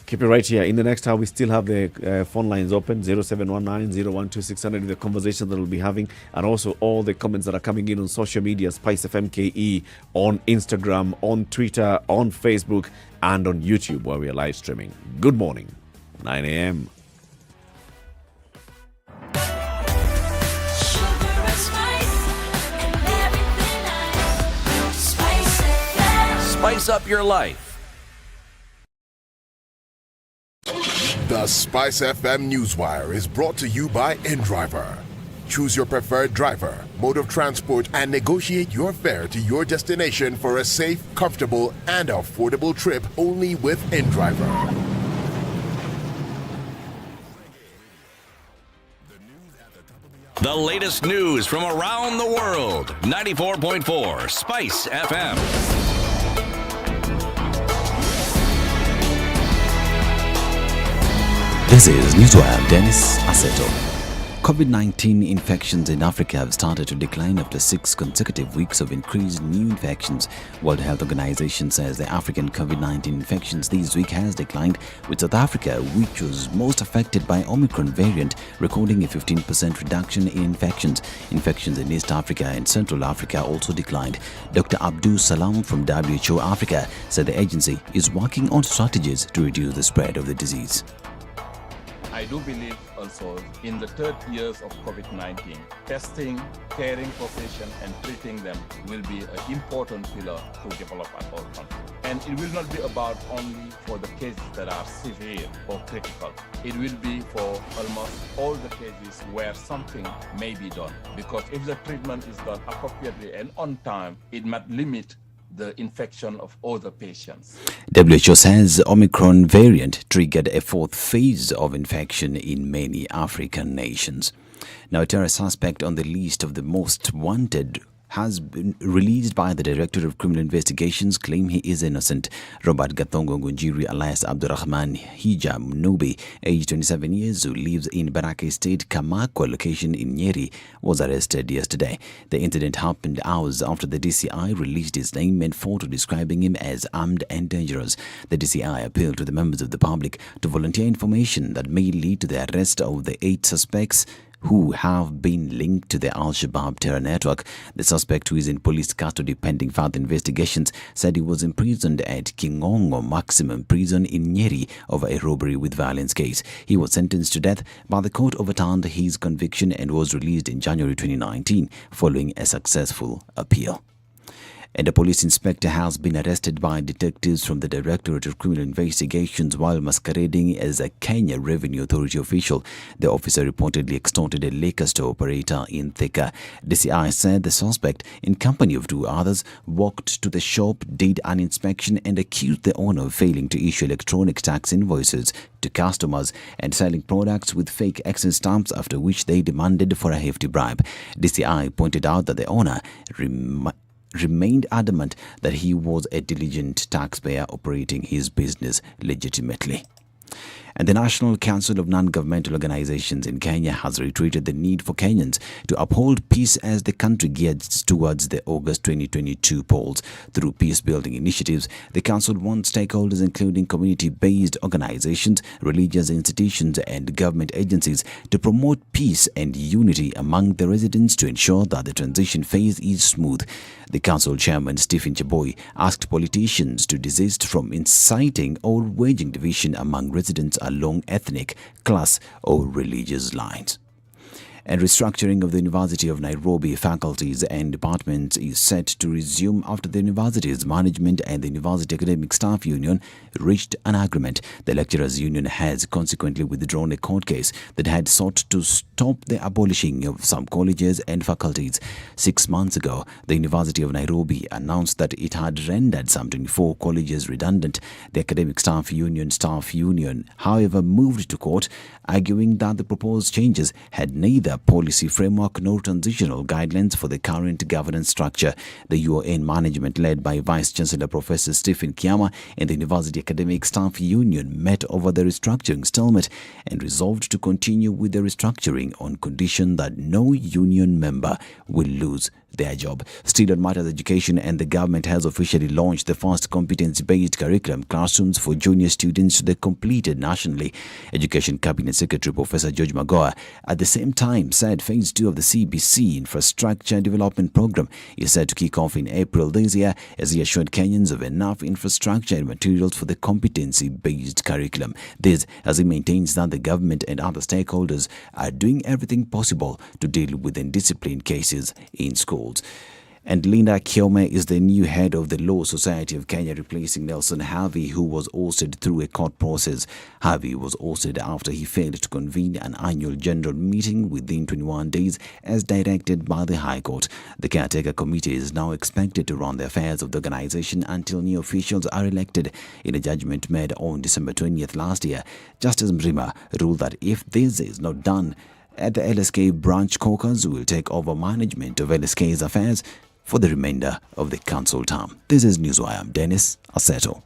Keep it right here. In the next hour, we still have the phone lines open, 0719-012-600, the conversation that we'll be having, and also all the comments that are coming in on social media, SpiceFM KE, on Instagram, on Twitter, on Facebook, and on YouTube, where we are live streaming. Good morning, 9 a.m. Spice up your life. The Spice FM Newswire is brought to you by InDriver. Choose your preferred driver, mode of transport, and negotiate your fare to your destination for a safe, comfortable, and affordable trip only with InDriver. The latest news from around the world. 94.4 Spice FM. This is Newswire. Dennis Aseto. COVID-19 infections in Africa have started to decline after 6 consecutive weeks of increased new infections. World Health Organization says the African COVID-19 infections this week has declined, with South Africa, which was most affected by Omicron variant, recording a 15% reduction in infections. Infections in East Africa and Central Africa also declined. Dr. Abdul Salam from WHO Africa said the agency is working on strategies to reduce the spread of the disease. I do believe also in the third years of COVID-19, testing, caring for patients and treating them will be an important pillar to develop at all countries. And it will not be about only for the cases that are severe or critical. It will be for almost all the cases where something may be done. Because if the treatment is done appropriately and on time, it might limit the infection of other patients. WHO says Omicron variant triggered a 4th phase of infection in many African nations. Now, a terror suspect on the list of the most wanted has been released by the Director of Criminal Investigations, claim he is innocent. Robert Gathongo Ngunjiri alias Abdurrahman Hijab Nubi, aged 27 years, who lives in Baraka State, Kamakwa location in Nyeri, was arrested yesterday. The incident happened hours after the DCI released his name and photo describing him as armed and dangerous. The DCI appealed to the members of the public to volunteer information that may lead to the arrest of the 8 suspects who have been linked to the Al-Shabaab terror network. The suspect, who is in police custody pending further investigations, said he was imprisoned at Kingongo Maximum Prison in Nyeri over a robbery with violence case. He was sentenced to death, but the court overturned his conviction and was released in January 2019 following a successful appeal. And a police inspector has been arrested by detectives from the Directorate of Criminal Investigations while masquerading as a Kenya Revenue Authority official. The officer reportedly extorted a liquor store operator in Thika. DCI said the suspect, in company of 2 others, walked to the shop, did an inspection and accused the owner of failing to issue electronic tax invoices to customers and selling products with fake excise stamps, after which they demanded for a hefty bribe. DCI pointed out that the owner remained adamant that he was a diligent taxpayer operating his business legitimately. And the National Council of Non-Governmental Organizations in Kenya has reiterated the need for Kenyans to uphold peace as the country gears towards the August 2022 polls. Through peace-building initiatives, the council wants stakeholders including community-based organizations, religious institutions and government agencies to promote peace and unity among the residents to ensure that the transition phase is smooth. The council chairman, Stephen Cheboy, asked politicians to desist from inciting or waging division among residents along ethnic, class or religious lines. And restructuring of the University of Nairobi faculties and departments is set to resume after the university's management and the University Academic Staff Union reached an agreement. The Lecturers Union has consequently withdrawn a court case that had sought to stop the abolishing of some colleges and faculties. 6 months ago, the University of Nairobi announced that it had rendered some 24 colleges redundant. The Academic Staff Union, however, moved to court, arguing that the proposed changes had neither policy framework nor transitional guidelines for the current governance structure. The UON management, led by Vice Chancellor Professor Stephen Kiama and the University Academic Staff Union, met over the restructuring stalemate and resolved to continue with the restructuring on condition that no union member will lose their job. Still on matters education, and the government has officially launched the first competency-based curriculum classrooms for junior students to be completed nationally. Education Cabinet Secretary Professor George Magoha at the same time said phase 2 of the CBC Infrastructure Development Program is set to kick off in April this year, as he assured Kenyans of enough infrastructure and materials for the competency-based curriculum. This as he maintains that the government and other stakeholders are doing everything possible to deal with indisciplined cases in schools. And Linda Kiome is the new head of the Law Society of Kenya, replacing Nelson Harvey, who was ousted through a court process. Harvey was ousted after he failed to convene an annual general meeting within 21 days as directed by the High Court. The caretaker committee is now expected to run the affairs of the organization until new officials are elected. In a judgment made on December 20th last year, Justice Mrima ruled that if this is not done, at the LSK branch caucus will take over management of LSK's affairs for the remainder of the council term. This is Newswire. I'm Dennis Aseto.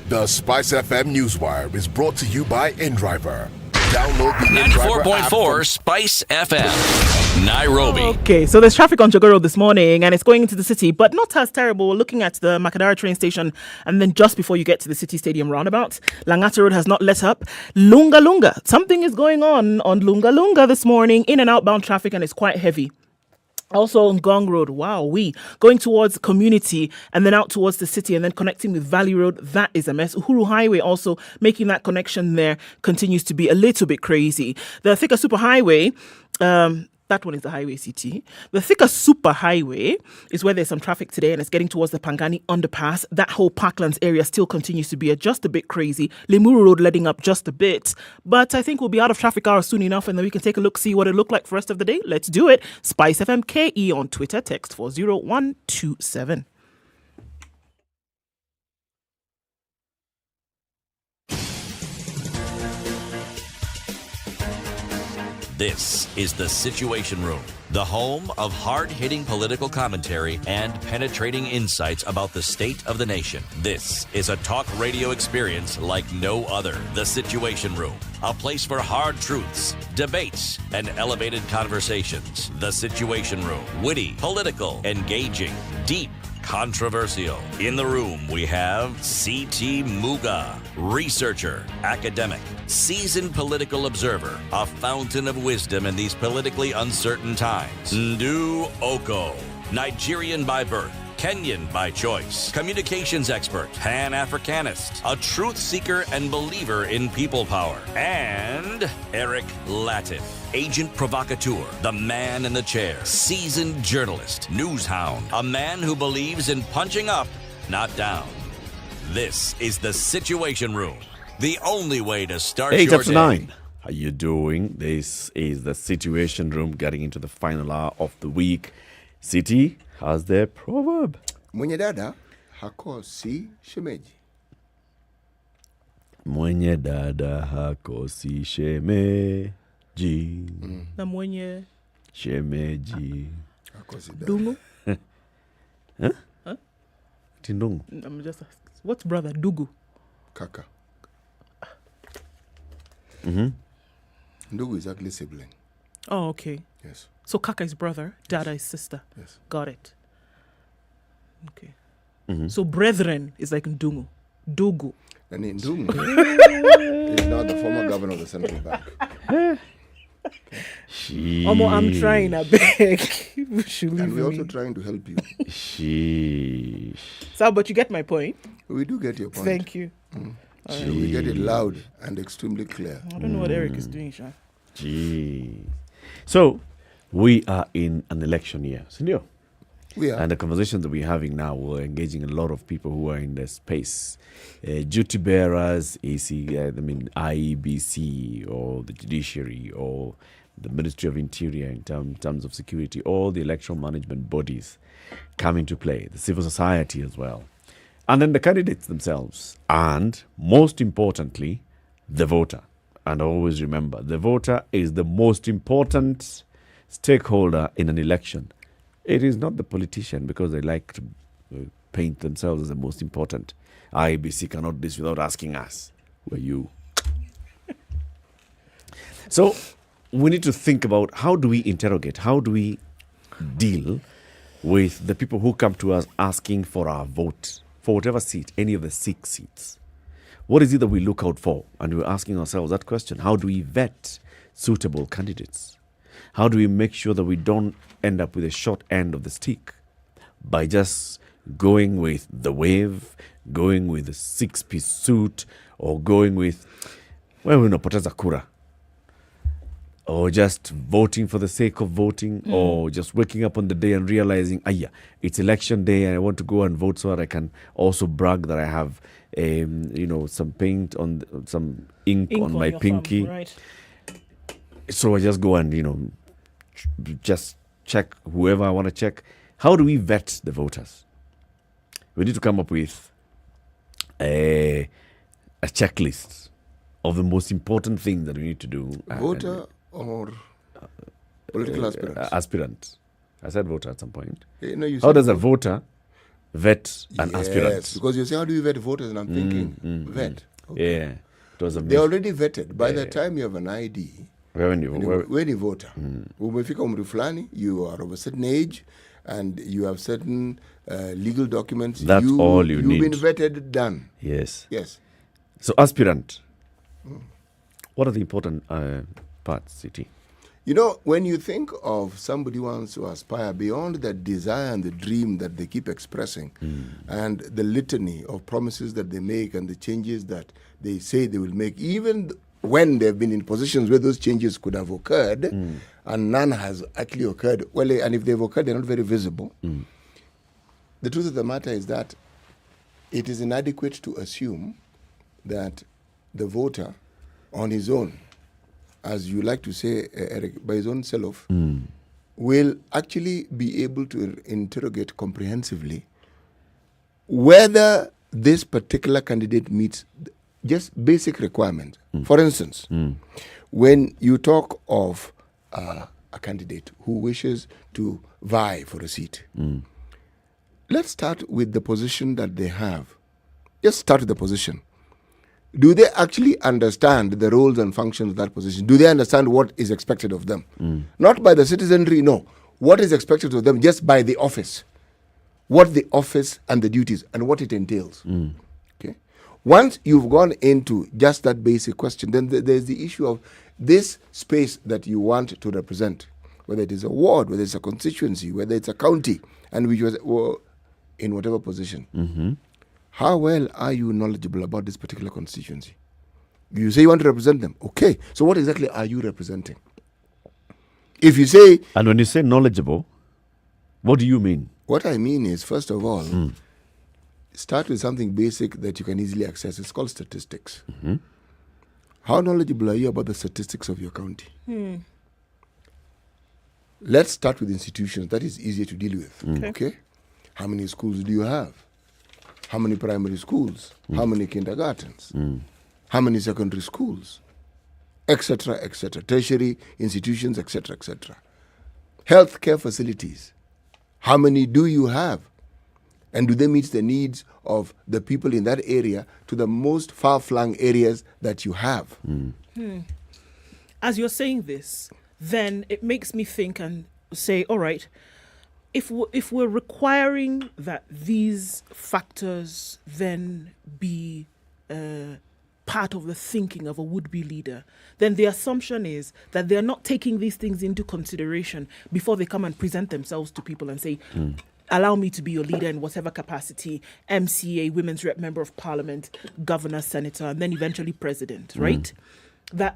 The SpiceFM Newswire is brought to you by InDriver. Download the InDriver 94.4 Spice FM, Nairobi. Okay, so there's traffic on Jogoo Road this morning and it's going into the city, but not as terrible. We're looking at the Makadara train station and then just before you get to the City Stadium roundabout, Langata Road has not let up. Lunga Lunga, something is going on Lunga Lunga this morning, in and outbound traffic, and it's quite heavy. Also on Gong Road, going towards Community and then out towards the city and then connecting with Valley Road, that is a mess. Uhuru Highway also making that connection there continues to be a little bit crazy. The Thika Super Highway, that one is the Highway CT. The Thika Super Highway is where there's some traffic today and it's getting towards the Pangani underpass. That whole Parklands area still continues to be just a bit crazy. Limuru Road letting up just a bit. But I think we'll be out of traffic hours soon enough and then we can take a look, see what it looked like for the rest of the day. Let's do it. Spice FM KE on Twitter. Text 40127. This is The Situation Room, the home of hard-hitting political commentary and penetrating insights about the state of the nation. This is a talk radio experience like no other. The Situation Room, a place for hard truths, debates, and elevated conversations. The Situation Room, witty, political, engaging, deep, controversial. In the room, we have C.T. Muga, researcher, academic, seasoned political observer, a fountain of wisdom in these politically uncertain times. Ndu Okoh, Nigerian by birth, Kenyan by choice, communications expert, Pan-Africanist, a truth seeker and believer in people power, and Eric Latiff, agent provocateur, the man in the chair, seasoned journalist, news hound, a man who believes in punching up, not down. This is The Situation Room, the only way to start 8 your after day. 9. How you doing? This is the Situation Room, getting into the final hour of the week. City has their proverb. Mwenye dada hakosi shemeji. Mwenye dada hakosi shemeji. Na mwenye shemeji hakosi dungu. Huh? Tindungu. I'm just asking. What's brother? Dugu. Kaka. Ndugu is actually sibling. Oh, okay. Yes. So Kaka is brother, Dada is sister. Yes. Got it. Okay. So brethren is like Ndungu. Dugu. And Ndungu is now the former governor of the central bank. Omo, I'm trying, I beg. And we're also trying to help you. So, but you get my point? We do get your point. Thank you. So we get it loud and extremely clear. I don't know what Eric is doing, Sean. So, we are in an election year, Senor. We are. And the conversations that we're having now, we're engaging a lot of people who are in the space. Duty bearers, IEBC, or the judiciary, or the Ministry of Interior in terms of security, all the electoral management bodies come into play, the civil society as well. And then the candidates themselves. And most importantly, the voter. And always remember, the voter is the most important stakeholder in an election. It is not the politician, because they like to paint themselves as the most important. IBC cannot do this without asking us. Who are you? So we need to think about, how do we interrogate, how do we deal with the people who come to us asking for our vote for whatever seat, any of the 6 seats. What is it that we look out for? And we're asking ourselves that question. How do we vet suitable candidates? How do we make sure that we don't end up with a short end of the stick by just going with the wave, going with the 6-piece suit, or going with, well, unapoteza kura, or just voting for the sake of voting, or just waking up on the day and realizing, it's election day and I want to go and vote so that I can also brag that I have, some paint on, some ink on my pinky. Thumb, right. So I just go and, just check whoever I want to check. How do we vet the voters? We need to come up with a checklist of the most important things that we need to do. Voter or political aspirants? Aspirant. I said voter at some point. No, you how said does a voter vet an aspirant? Yes, because you say, how do you vet voters? And I'm thinking, vet. Okay. Yeah. It was They're already vetted. By the time you have an ID, when you voter, umefika umri fulani, you are of a certain age, and you have certain legal documents. That's all you need. You've been vetted, done. Yes. Yes. So aspirant, what are the important parts, City? When you think of somebody who wants to aspire beyond that desire and the dream that they keep expressing, and the litany of promises that they make and the changes that they say they will make, even when they've been in positions where those changes could have occurred, and none has actually occurred, well, and if they've occurred, they're not very visible. The truth of the matter is that it is inadequate to assume that the voter on his own, as you like to say, Eric, by his own self, will actually be able to interrogate comprehensively whether this particular candidate meets just basic requirements. For instance, when you talk of a candidate who wishes to vie for a seat, let's start with the position that they have. Just start with the position. Do they actually understand the roles and functions of that position? Do they understand what is expected of them? Not by the citizenry, no. What is expected of them just by the office. What the office and the duties and what it entails. Okay. Once you've gone into just that basic question, then there's the issue of this space that you want to represent, whether it is a ward, whether it's a constituency, whether it's a county, and which was in whatever position. How well are you knowledgeable about this particular constituency? You say you want to represent them. Okay. So what exactly are you representing? If you say... And when you say knowledgeable, what do you mean? What I mean is, first of all, start with something basic that you can easily access. It's called statistics. How knowledgeable are you about the statistics of your county? Let's start with institutions. That is easier to deal with. Okay? How many schools do you have? How many primary schools? How many kindergartens? How many secondary schools? Etc., etc. Tertiary institutions, etc., etc. Healthcare facilities. How many do you have? And do they meet the needs of the people in that area to the most far-flung areas that you have? As you're saying this, then it makes me think and say, all right, if we're requiring that these factors then be part of the thinking of a would-be leader, then the assumption is that they're not taking these things into consideration before they come and present themselves to people and say, allow me to be your leader in whatever capacity, MCA, Women's Rep, Member of Parliament, Governor, Senator, and then eventually President, right? That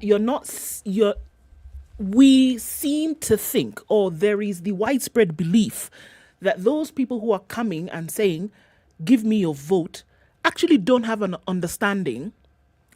we seem to think, or there is the widespread belief that those people who are coming and saying, give me your vote, actually don't have an understanding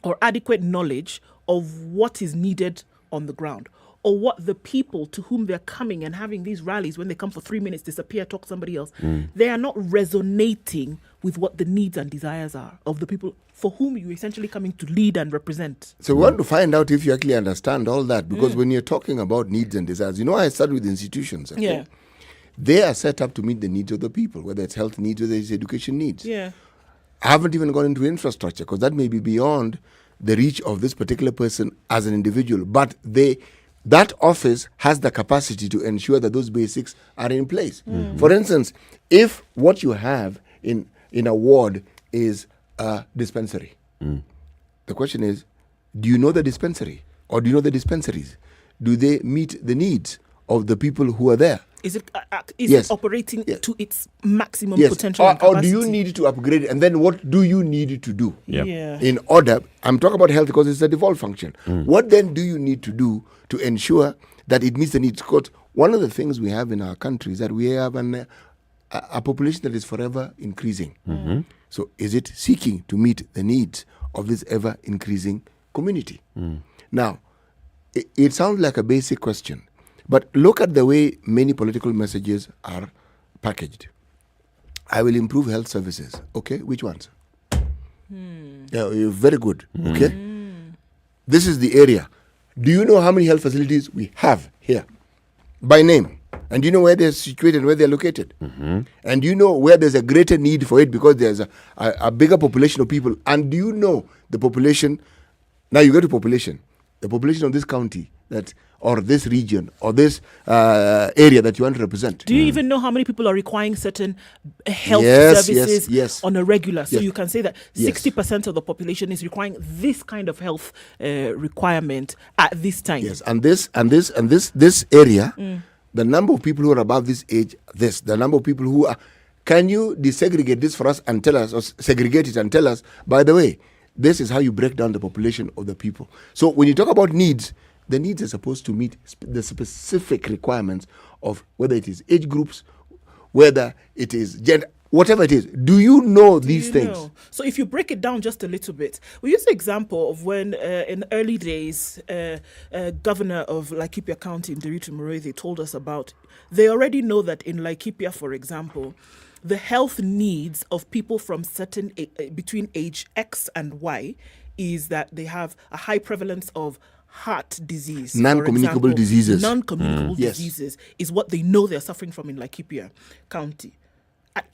or adequate knowledge of what is needed on the ground, or what the people to whom they're coming and having these rallies, when they come for 3 minutes, disappear, talk to somebody else, they are not resonating with what the needs and desires are of the people for whom you're essentially coming to lead and represent. So we want to find out if you actually understand all that, because when you're talking about needs and desires, I started with institutions. Okay? Yeah. They are set up to meet the needs of the people, whether it's health needs, whether it's education needs. Yeah. I haven't even gone into infrastructure, because that may be beyond the reach of this particular person as an individual. But that office has the capacity to ensure that those basics are in place. For instance, if what you have in a ward is a dispensary, the question is, do you know the dispensary? Or do you know the dispensaries? Do they meet the needs of the people who are there? Is it Yes. it operating to its maximum Yes. potential and Or capacity? do you need to upgrade it? And then what do you need to do? Yeah. In order, I'm talking about health because it's a default function. What then do you need to do to ensure that it meets the needs? Because one of the things we have in our country is that we have a population that is forever increasing. So is it seeking to meet the needs of this ever increasing community? Now, it sounds like a basic question, but look at the way many political messages are packaged. I will improve health services. Okay, which ones? Yeah, you're very good. Okay. This is the area. Do you know how many health facilities we have here? By name. And do you know where they're situated, where they're located? And do you know where there's a greater need for it because there's a bigger population of people? And do you know the population? Now you go to population. The population of this county or this region or this area that you want to represent. Do you even know how many people are requiring certain health services on a regular? So you can say that 60% of the population is requiring this kind of health requirement at this time. Yes, and this area, the number of people who are above this age, the number of people who are, can you desegregate this for us and tell us, or segregate it and tell us, by the way, this is how you break down the population of the people. So when you talk about needs, the needs are supposed to meet the specific requirements of whether it is age groups, whether it is gender, whatever it is. Do you know these things? So if you break it down just a little bit, we use the example of when in the early days, governor of Laikipia County, Nderitu Murray, told us about, they already know that in Laikipia, for example, the health needs of people from certain between age X and Y is that they have a high prevalence of heart disease. Non-communicable diseases. Non-communicable diseases is what they know they're suffering from in Laikipia County.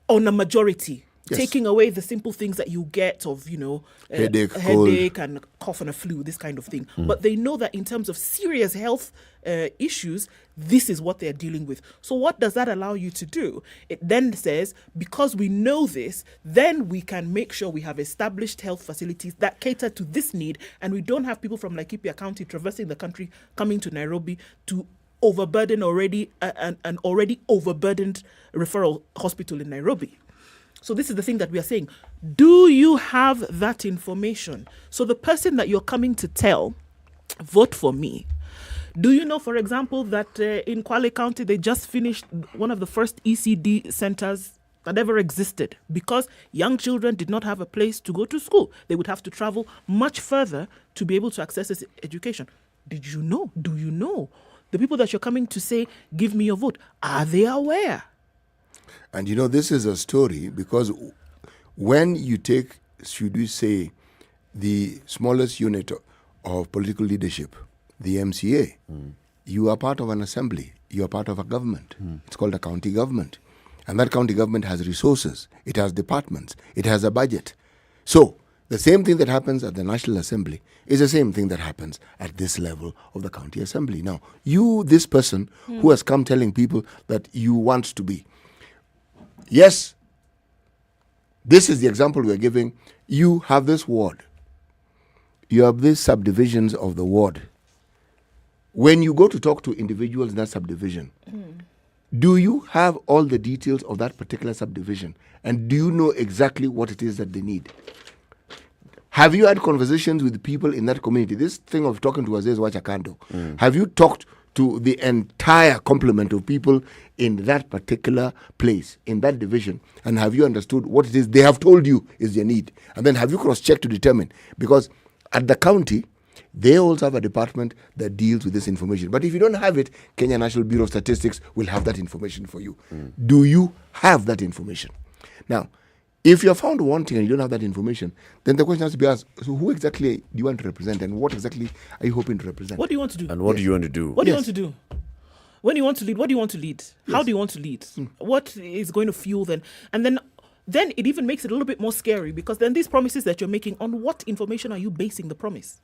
On a majority, taking away the simple things that you get of, headache and cough and a flu, this kind of thing. But they know that in terms of serious health issues, this is what they're dealing with. So what does that allow you to do? It then says, because we know this, then we can make sure we have established health facilities that cater to this need, and we don't have people from Laikipia County traversing the country coming to Nairobi to overburden an already overburdened referral hospital in Nairobi. So this is the thing that we are saying. Do you have that information? So the person that you're coming to tell, vote for me. Do you know, for example, that in Kwale County, they just finished one of the first ECD centers that ever existed, because young children did not have a place to go to school. They would have to travel much further to be able to access this education. Did you know? Do you know? The people that you're coming to say, give me your vote, are they aware? And you know, this is a story because when you take, should we say, the smallest unit of political leadership, the MCA, you are part of an assembly, you are part of a government. It's called a county government. And that county government has resources, it has departments, it has a budget. So, the same thing that happens at the National Assembly is the same thing that happens at this level of the county assembly. Now, you, this person who has come telling people that you want to be, yes, this is the example we're giving. You have this ward. You have these subdivisions of the ward. When you go to talk to individuals in that subdivision, do you have all the details of that particular subdivision? And do you know exactly what it is that they need? Have you had conversations with people in that community? This thing of talking to Aziz Wachakando. Have you talked to the entire complement of people in that particular place, in that division? And have you understood what it is they have told you is their need? And then have you cross-checked to determine? Because at the county, they also have a department that deals with this information. But if you don't have it, Kenya National Bureau of Statistics will have that information for you. Do you have that information? Now, if you're found wanting and you don't have that information, then the question has to be asked, so who exactly do you want to represent and what exactly are you hoping to represent? What do you want to do? And what do you want to do? What do you want to do? When you want to lead, what do you want to lead? How do you want to lead? What is going to fuel then? And then it even makes it a little bit more scary, because then these promises that you're making, on what information are you basing the promise?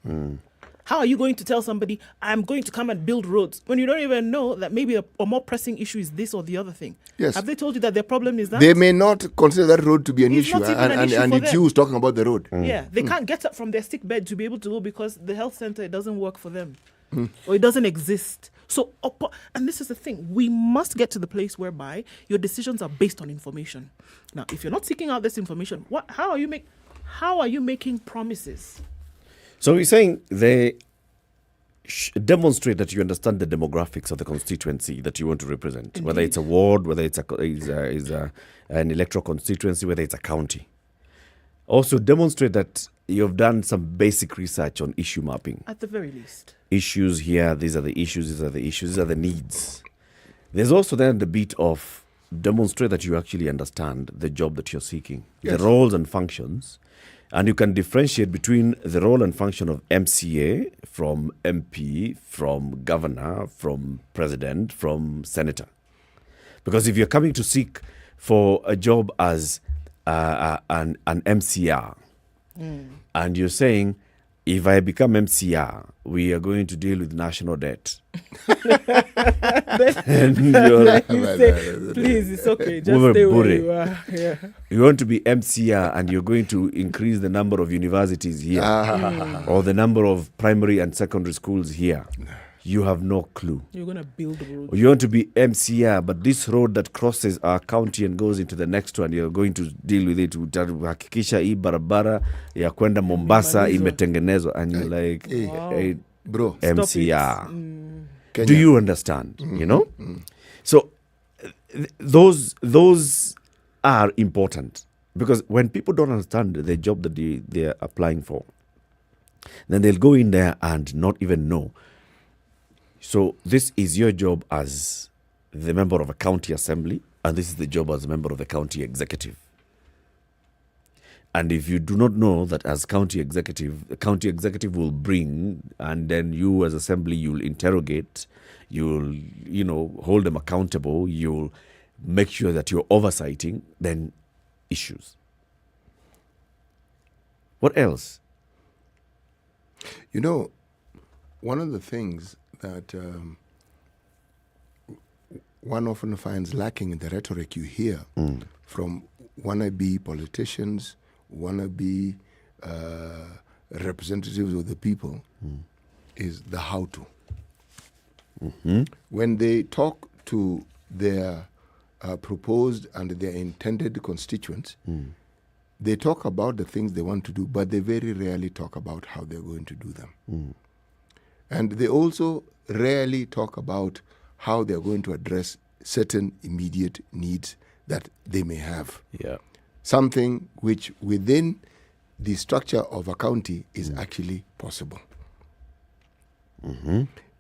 How are you going to tell somebody, I'm going to come and build roads, when you don't even know that maybe a more pressing issue is this or the other thing? Yes. Have they told you that their problem is that? They may not consider that road to be an It's issue, not even an issue and for it's them. you who's talking about the road. Yeah, they can't get up from their sick bed to be able to go because the health center, it doesn't work for them. Or it doesn't exist. So, and this is the thing, we must get to the place whereby your decisions are based on information. Now, if you're not seeking out this information, how are you making promises? So you're saying they demonstrate that you understand the demographics of the constituency that you want to represent, Indeed. whether it's a ward, whether it's an electoral constituency, whether it's a county. Also demonstrate that you've done some basic research on issue mapping. At the very least. Issues here, these are the issues, these are the issues, these are the needs. There's also then the bit of demonstrate that you actually understand the job that you're seeking, the roles and functions, and you can differentiate between the role and function of MCA from MP, from governor, from president, from senator. Because if you're coming to seek for a job as an MCR, and you're saying, if I become MCR, we are going to deal with national debt. And you're like, you say, please, it's okay, just stay where you are. Yeah. You want to be MCR and you're going to increase the number of universities here or the number of primary and secondary schools here. You have no clue. You're going to build roads. You want to be MCR, but this road that crosses our county and goes into the next one, you're going to deal with it. Hakikisha hii barabara ya kwenda Mombasa imetengenezwa. And you're like, hey, bro, MCR. Do you understand? You know? So those are important, because when people don't understand the job that they're applying for, then they'll go in there and not even know. So this is your job as the member of a county assembly, and this is the job as a member of the county executive. And if you do not know that as county executive, the county executive will bring, and then you as assembly, you'll interrogate, you'll, hold them accountable, you'll make sure that you're oversighting, then issues. What else? One of the things that one often finds lacking in the rhetoric you hear from wannabe politicians, wannabe representatives of the people is the how-to. When they talk to their proposed and their intended constituents, they talk about the things they want to do, but they very rarely talk about how they're going to do them. And they also rarely talk about how they're going to address certain immediate needs that they may have. Yeah. Something which within the structure of a county is actually possible.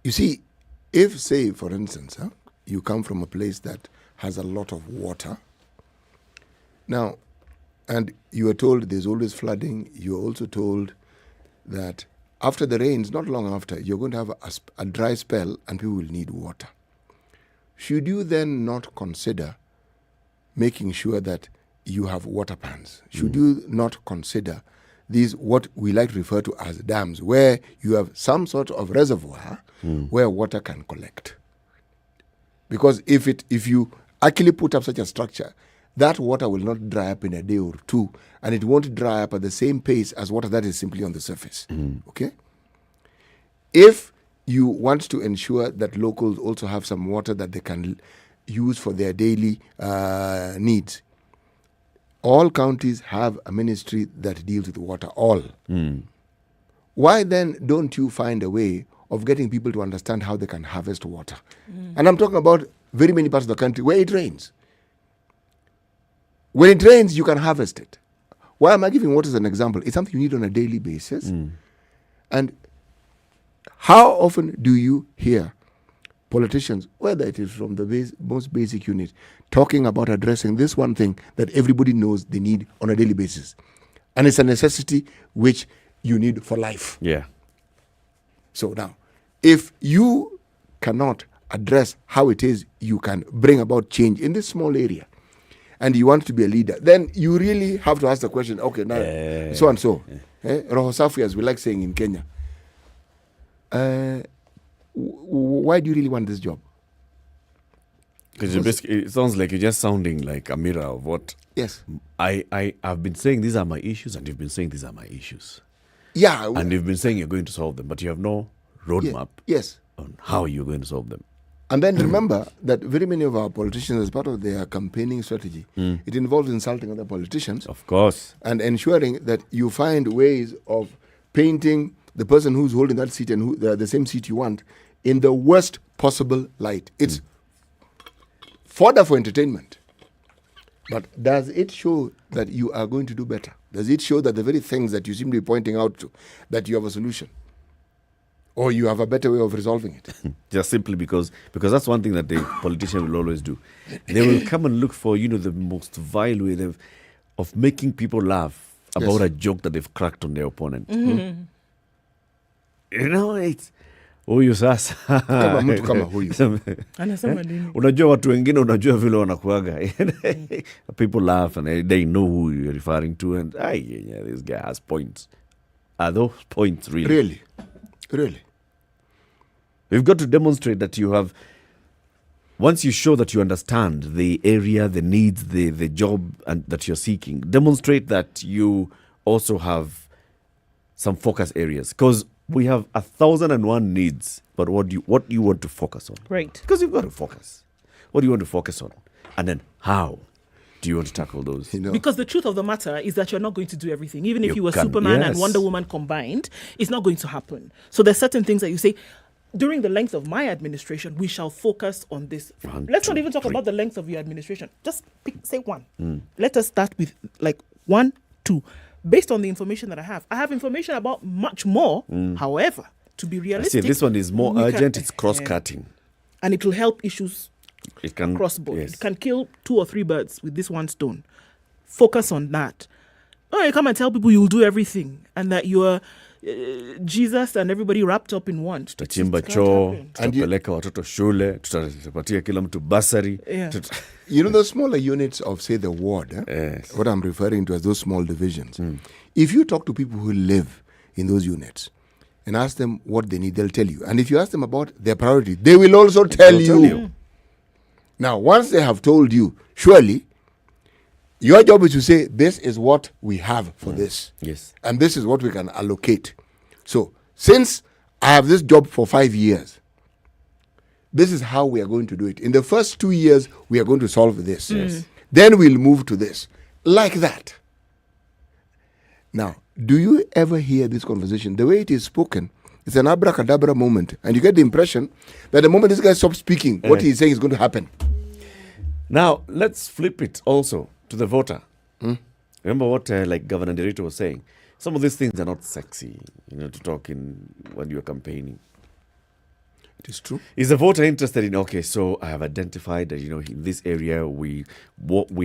You see, if, say, for instance, you come from a place that has a lot of water, now, and you are told there's always flooding, you're also told that after the rains, not long after, you're going to have a dry spell and people will need water. Should you then not consider making sure that you have water pans? Should you not consider these, what we like to refer to as dams, where you have some sort of reservoir where water can collect? Because if you actually put up such a structure, that water will not dry up in a day or two, and it won't dry up at the same pace as water that is simply on the surface. Okay? If you want to ensure that locals also have some water that they can use for their daily needs, all counties have a ministry that deals with water, all. Why then don't you find a way of getting people to understand how they can harvest water? And I'm talking about very many parts of the country where it rains. When it rains, you can harvest it. Why am I giving water as an example? It's something you need on a daily basis. And how often do you hear politicians, whether it is from the most basic unit, talking about addressing this one thing that everybody knows they need on a daily basis? And it's a necessity which you need for life. Yeah. So now, if you cannot address how it is you can bring about change in this small area, and you want to be a leader, then you really have to ask the question, okay, now, so and so. Roho safi, as we like saying in Kenya. Why do you really want this job? Because it sounds like you're just sounding like a mirror of what. Yes. I've been saying these are my issues, and you've been saying these are my issues. Yeah. And you've been saying you're going to solve them, but you have no roadmap on how you're going to solve them. And then remember that very many of our politicians, as part of their campaigning strategy, it involves insulting other politicians. Of course. And ensuring that you find ways of painting the person who's holding that seat and the same seat you want in the worst possible light. It's fodder for entertainment. But does it show that you are going to do better? Does it show that the very things that you seem to be pointing out to, that you have a solution? Or you have a better way of resolving it? Just simply because that's one thing that the politician will always do. They will come and look for, the most vile way of making people laugh about a joke that they've cracked on their opponent. It's huyu sasa. Kama mtu kama huyu. Anasema nini? Unajua watu wengine unajua vile wanakuaga. People laugh and they know who you're referring to, and this guy has points. Are those points really? Really? We've got to demonstrate that you have, once you show that you understand the area, the needs, the job and that you're seeking, demonstrate that you also have some focus areas. Because we have 1,001 needs, but what do you want to focus on? Right. Because you've got to focus. What do you want to focus on? And then how do you want to tackle those? Because the truth of the matter is that you're not going to do everything. Even if you were Superman and Wonder Woman combined, it's not going to happen. So there's certain things that you say, during the length of my administration, we shall focus on this. Let's not even talk about the length of your administration. Just say one. Let us start with 1, 2. Based on the information that I have information about much more. However, to be realistic, this one is more urgent. It's cross-cutting. And it will help issues across the board. Yes. It can kill 2 or 3 birds with this one stone. Focus on that. You come and tell people you'll do everything and that you are Jesus and everybody wrapped up in one. Tutachimba choo, tutapeleka watoto shule, tutapatia kila mtu basari. Those smaller units of, say, the ward, what I'm referring to as those small divisions. If you talk to people who live in those units and ask them what they need, they'll tell you. And if you ask them about their priority, they will also tell you. Now, once they have told you, surely, your job is to say, this is what we have for this. Yes. And this is what we can allocate. So, since I have this job for 5 years, this is how we are going to do it. In the first 2 years, we are going to solve this. Yes. Then we'll move to this. Like that. Now, do you ever hear this conversation? The way it is spoken, it's an abracadabra moment. And you get the impression that the moment this guy stops speaking, what he's saying is going to happen. Now, let's flip it also to the voter. Remember what like Governor Nderito was saying? Some of these things are not sexy, to talk in when you're campaigning. It is true. Is the voter interested in, okay, so I have identified that, in this area we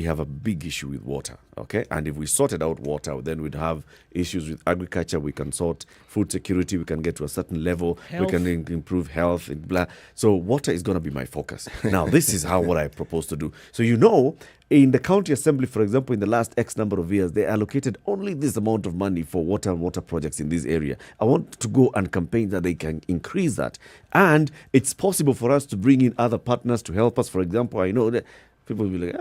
have a big issue with water, okay? And if we sorted out water, then we'd have issues with agriculture, we can sort food security, we can get to a certain level, Health. we can improve health, and blah. So water is going to be my focus. Now, this is what I propose to do. So, in the county assembly, for example, in the last X number of years, they allocated only this amount of money for water and water projects in this area. I want to go and campaign that they can increase that. And it's possible for us to bring in other partners to help us. For example, I know that people will be like,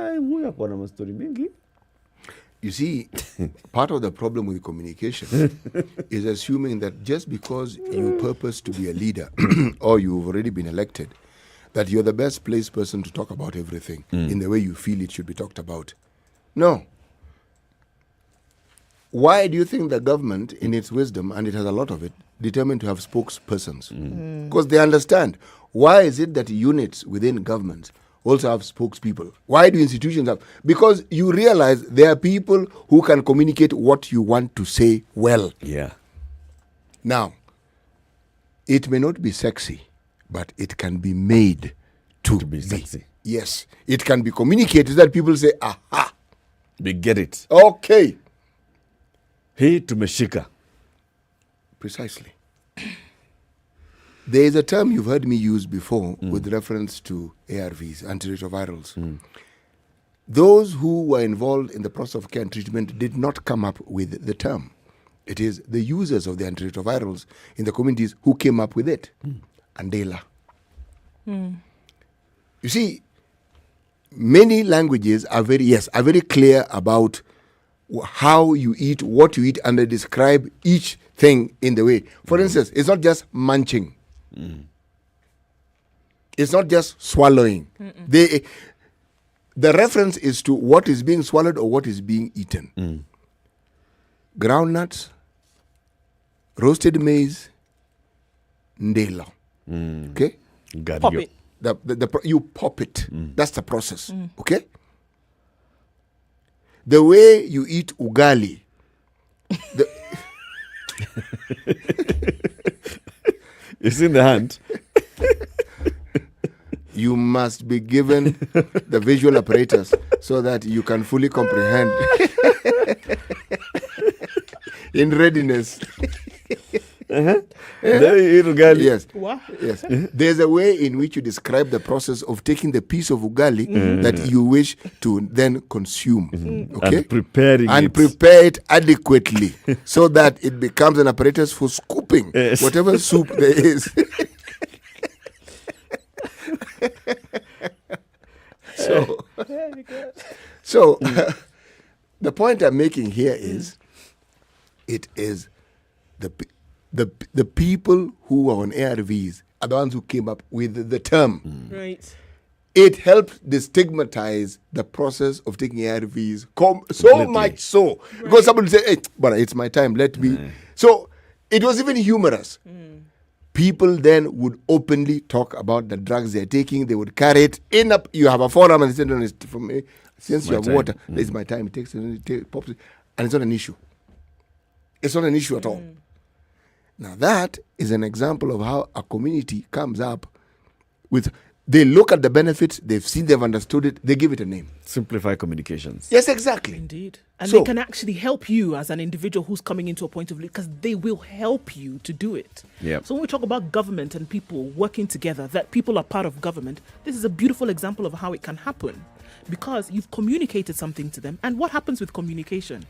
you see, part of the problem with communication is assuming that just because you purpose to be a leader or you've already been elected, that you're the best placed person to talk about everything in the way you feel it should be talked about. No. Why do you think the government, in its wisdom, and it has a lot of it, determined to have spokespersons? Because they understand. Why is it that units within government also have spokespeople? Why do institutions have? Because you realize there are people who can communicate what you want to say well. Yeah. Now, it may not be sexy, but it can be made to be sexy. Yes. It can be communicated that people say, aha. We get it. Okay. Hey to Meshika. Precisely. There is a term you've heard me use before with reference to ARVs, antiretrovirals. Those who were involved in the process of care and treatment did not come up with the term. It is the users of the antiretrovirals in the communities who came up with it. Andela. You see, many languages are very clear about how you eat, what you eat, and they describe each thing in the way. For instance, it's not just munching. It's not just swallowing. The reference is to what is being swallowed or what is being eaten. Groundnuts, roasted maize, ndela. Okay? Pop it. You pop it. That's the process. Okay? The way you eat ugali. It's in the hand. You must be given the visual apparatus so that you can fully comprehend. In readiness. Yes. What? Yes. There's a way in which you describe the process of taking the piece of ugali that you wish to then consume. Okay? And prepare it adequately so that it becomes an apparatus for scooping whatever soup there is. So the point I'm making here is it is the people who are on ARVs are the ones who came up with the term. Right. It helped destigmatize the process of taking ARVs so much so. Because somebody say, hey, but it's my time, let me. So it was even humorous. People then would openly talk about the drugs they're taking. They would carry it in up. You have a forum and they say, no, it's for me. Since you have water, this is my time. It takes it, pops it. And it's not an issue. It's not an issue at all. Now that is an example of how a community comes up with, they look at the benefits, they've seen, they've understood it, they give it a name. Simplify communications. Yes, exactly. Indeed. And they can actually help you as an individual who's coming into a point of view, because they will help you to do it. Yep. So when we talk about government and people working together, that people are part of government, this is a beautiful example of how it can happen. Because you've communicated something to them. And what happens with communication?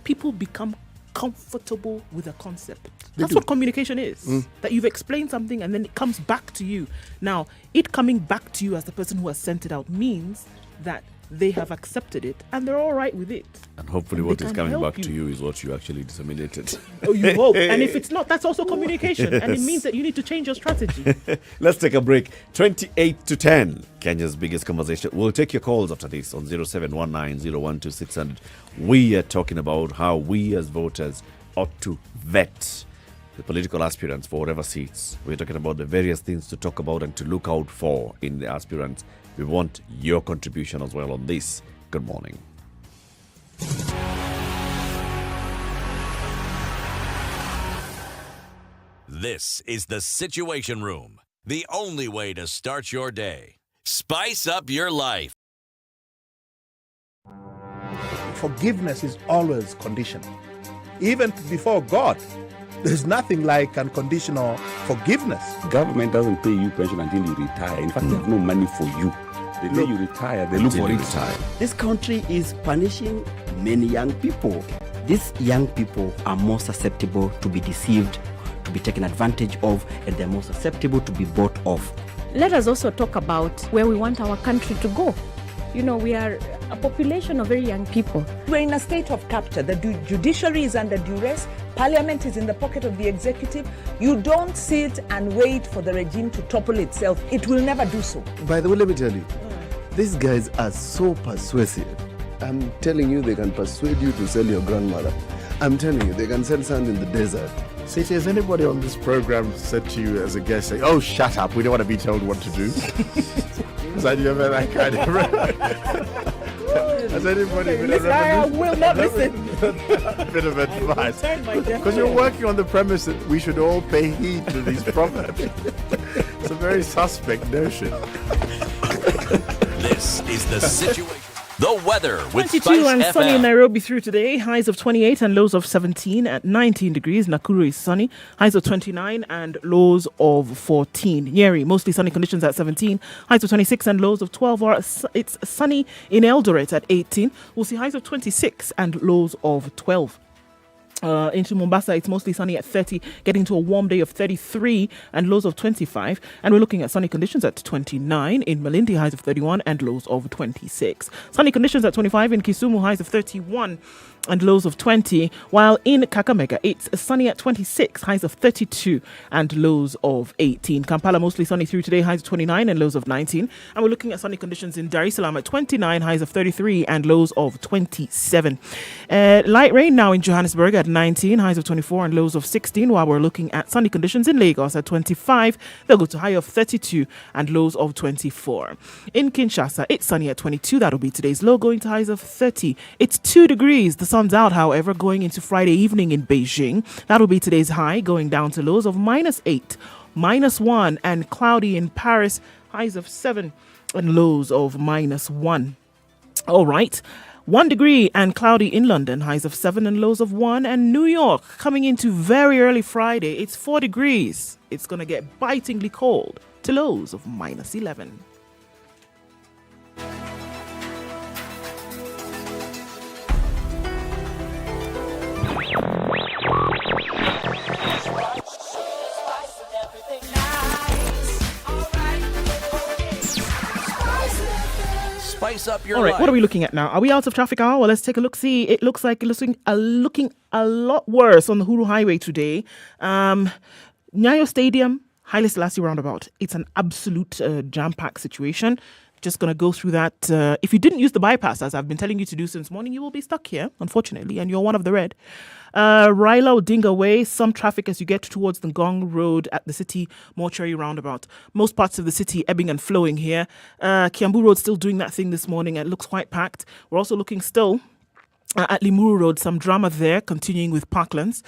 People become comfortable with a concept. That's what communication is. That you've explained something and then it comes back to you. Now, it coming back to you as the person who has sent it out means that they have accepted it and they're all right with it. And hopefully what is coming back to you is what you actually disseminated. Oh, you hope. And if it's not, that's also communication. And it means that you need to change your strategy. Let's take a break. 28 to 10, Kenya's biggest conversation. We'll take your calls after this on 0719-012-600. We are talking about how we as voters ought to vet the political aspirants for whatever seats. We're talking about the various things to talk about and to look out for in the aspirants We want your contribution as well on this. Good morning. This is the Situation Room, the only way to start your day. Spice up your life. Forgiveness is always conditional. Even before God, there's nothing like unconditional forgiveness. Government doesn't pay you pension until you retire. In fact, they have no money for you. The day you retire, they look for it. This country is punishing many young people. These young people are more susceptible to be deceived, to be taken advantage of, and they're more susceptible to be bought off. Let us also talk about where we want our country to go. You know, we are a population of very young people. We're in a state of capture. The judiciary is under duress. Parliament is in the pocket of the executive. You don't sit and wait for the regime to topple itself. It will never do so. By the way, let me tell you, these guys are so persuasive. I'm telling you, they can persuade you to sell your grandmother. I'm telling you, they can sell sand in the desert. Say, has anybody on this program said to you as a guest, say, "Oh, shut up, we don't want to be told what to do"? Has you ever that kind of... Has anybody been I will not listen. bit of advice? Because you're working on the premise that we should all pay heed to these proverbs. It's a very suspect notion. This is the Situation. The weather with 22 Spice and FM. sunny in Nairobi through today. Highs of 28 and lows of 17 at 19 degrees. Nakuru is sunny. Highs of 29 and lows of 14. Nyeri, mostly sunny conditions at 17. Highs of 26 and lows of 12. It's sunny in Eldoret at 18. We'll see highs of 26 and lows of 12. Into Mombasa, it's mostly sunny at 30, getting to a warm day of 33 and lows of 25. And we're looking at sunny conditions at 29 in Malindi, highs of 31 and lows of 26. Sunny conditions at 25 in Kisumu, highs of 31 and lows of 20, while in Kakamega it's sunny at 26, highs of 32 and lows of 18. Kampala mostly sunny through today, highs of 29 and lows of 19. And we're looking at sunny conditions in Dar es Salaam at 29, highs of 33 and lows of 27. Light rain now in Johannesburg at 19, highs of 24 and lows of 16, while we're looking at sunny conditions in Lagos at 25. They'll go to high of 32 and lows of 24. In Kinshasa, it's sunny at 22. That'll be today's low, going to highs of 30. It's 2 degrees. The sun's out, however, going into Friday evening in Beijing. That'll be today's high, going down to lows of -8, -1, and cloudy in Paris, highs of 7 and lows of -1. All right. 1 degree and cloudy in London, highs of 7 and lows of 1. And New York, coming into very early Friday, it's 4 degrees. It's going to get bitingly cold to lows of -11. Spice up your All right, life. what are we looking at now? Are we out of traffic hour? Well, let's take a look. See, it looks like it's looking a lot worse on the Huru Highway today. Nyayo Stadium, Haile Selassie roundabout. It's an absolute jam-packed situation. Just going to go through that. If you didn't use the bypass, as I've been telling you to do since morning, you will be stuck here, unfortunately, and you're one of the red. Raila Odinga Way, some traffic as you get towards the Ngong Road at the City Mortuary roundabout. Most parts of the city ebbing and flowing here. Kiambu Road still doing that thing this morning. It looks quite packed. We're also looking still at Limuru Road, some drama there, continuing with Parklands.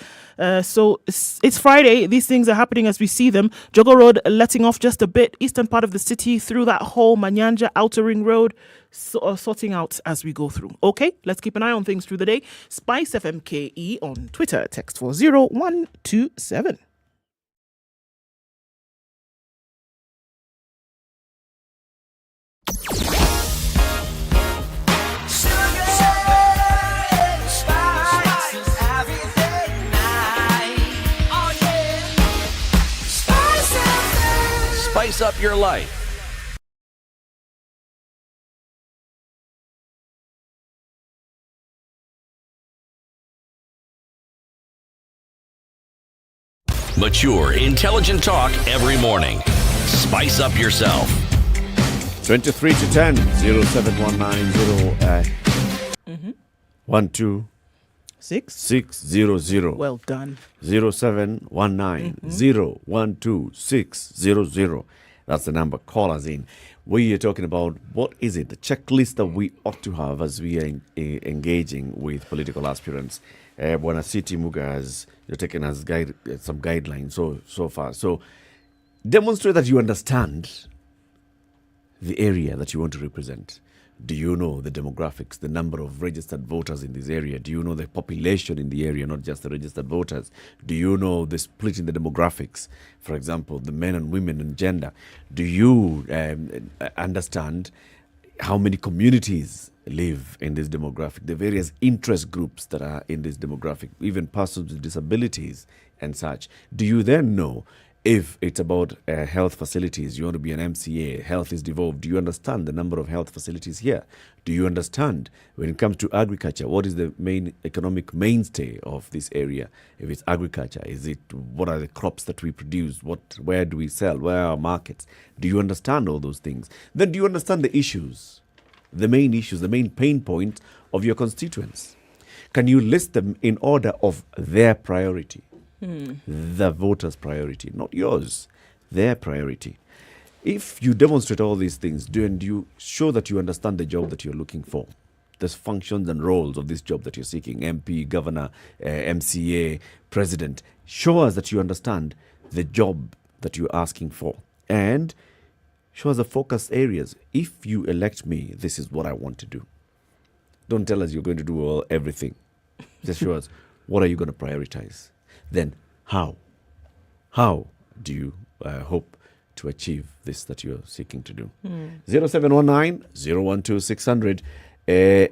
So it's Friday. These things are happening as we see them. Jogo Road letting off just a bit. Eastern part of the city through that whole Manyanja Outer Ring Road, sorting out as we go through. Okay, let's keep an eye on things through the day. SpiceFM KE on Twitter. Text 40127. Spice up your life. Mature, intelligent talk every morning. Spice up yourself. 23 to 10, 07190 12600. Well done. 0719 012 600. That's the number. Call us in. we are talking about what is it, the checklist that we ought to have as we are engaging with political aspirants. Bwana City Muga has taken as some guidelines so far. So demonstrate that you understand the area that you want to represent. Do you know the demographics, the number of registered voters in this area? Do you know the population in the area, not just the registered voters? Do you know the split in the demographics? For example, the men and women and gender. Do you understand how many communities live in this demographic, the various interest groups that are in this demographic, even persons with disabilities and such? Do you then know if it's about health facilities, you want to be an MCA, health is devolved, do you understand the number of health facilities here? Do you understand when it comes to agriculture, what is the main economic mainstay of this area? If it's agriculture, what are the crops that we produce? Where do we sell? Where are our markets? Do you understand all those things? Then do you understand the issues, the main pain points of your constituents? Can you list them in order of their priority? The voters' priority, not yours, their priority. If you demonstrate all these things, and you show that you understand the job that you're looking for, the functions and roles of this job that you're seeking, MP, governor, MCA, president, show us that you understand the job that you're asking for, and show us the focus areas. If you elect me, this is what I want to do. Don't tell us you're going to do everything. Just show us what are you going to prioritize. Then how do you hope to achieve this that you're seeking to do? 0719-012-600.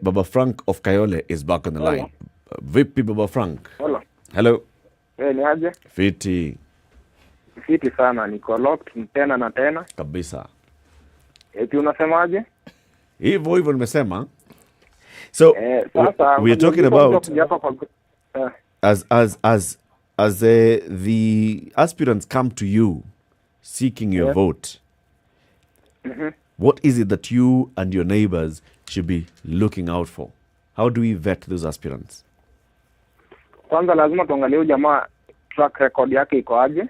Baba Frank of Kayole is back on the line. Vipi Baba Frank? Hello. Ni aje? Fiti sana, niko locked tena na tena. Kabisa. Eti unasemaje? Hivyo nimesema. So sasa we are talking about as the aspirants come to you seeking your vote, what is it that you and your neighbors should be looking out for? How do we vet those aspirants? Kwanza lazima tuangalie jamaa track record yake iko aje.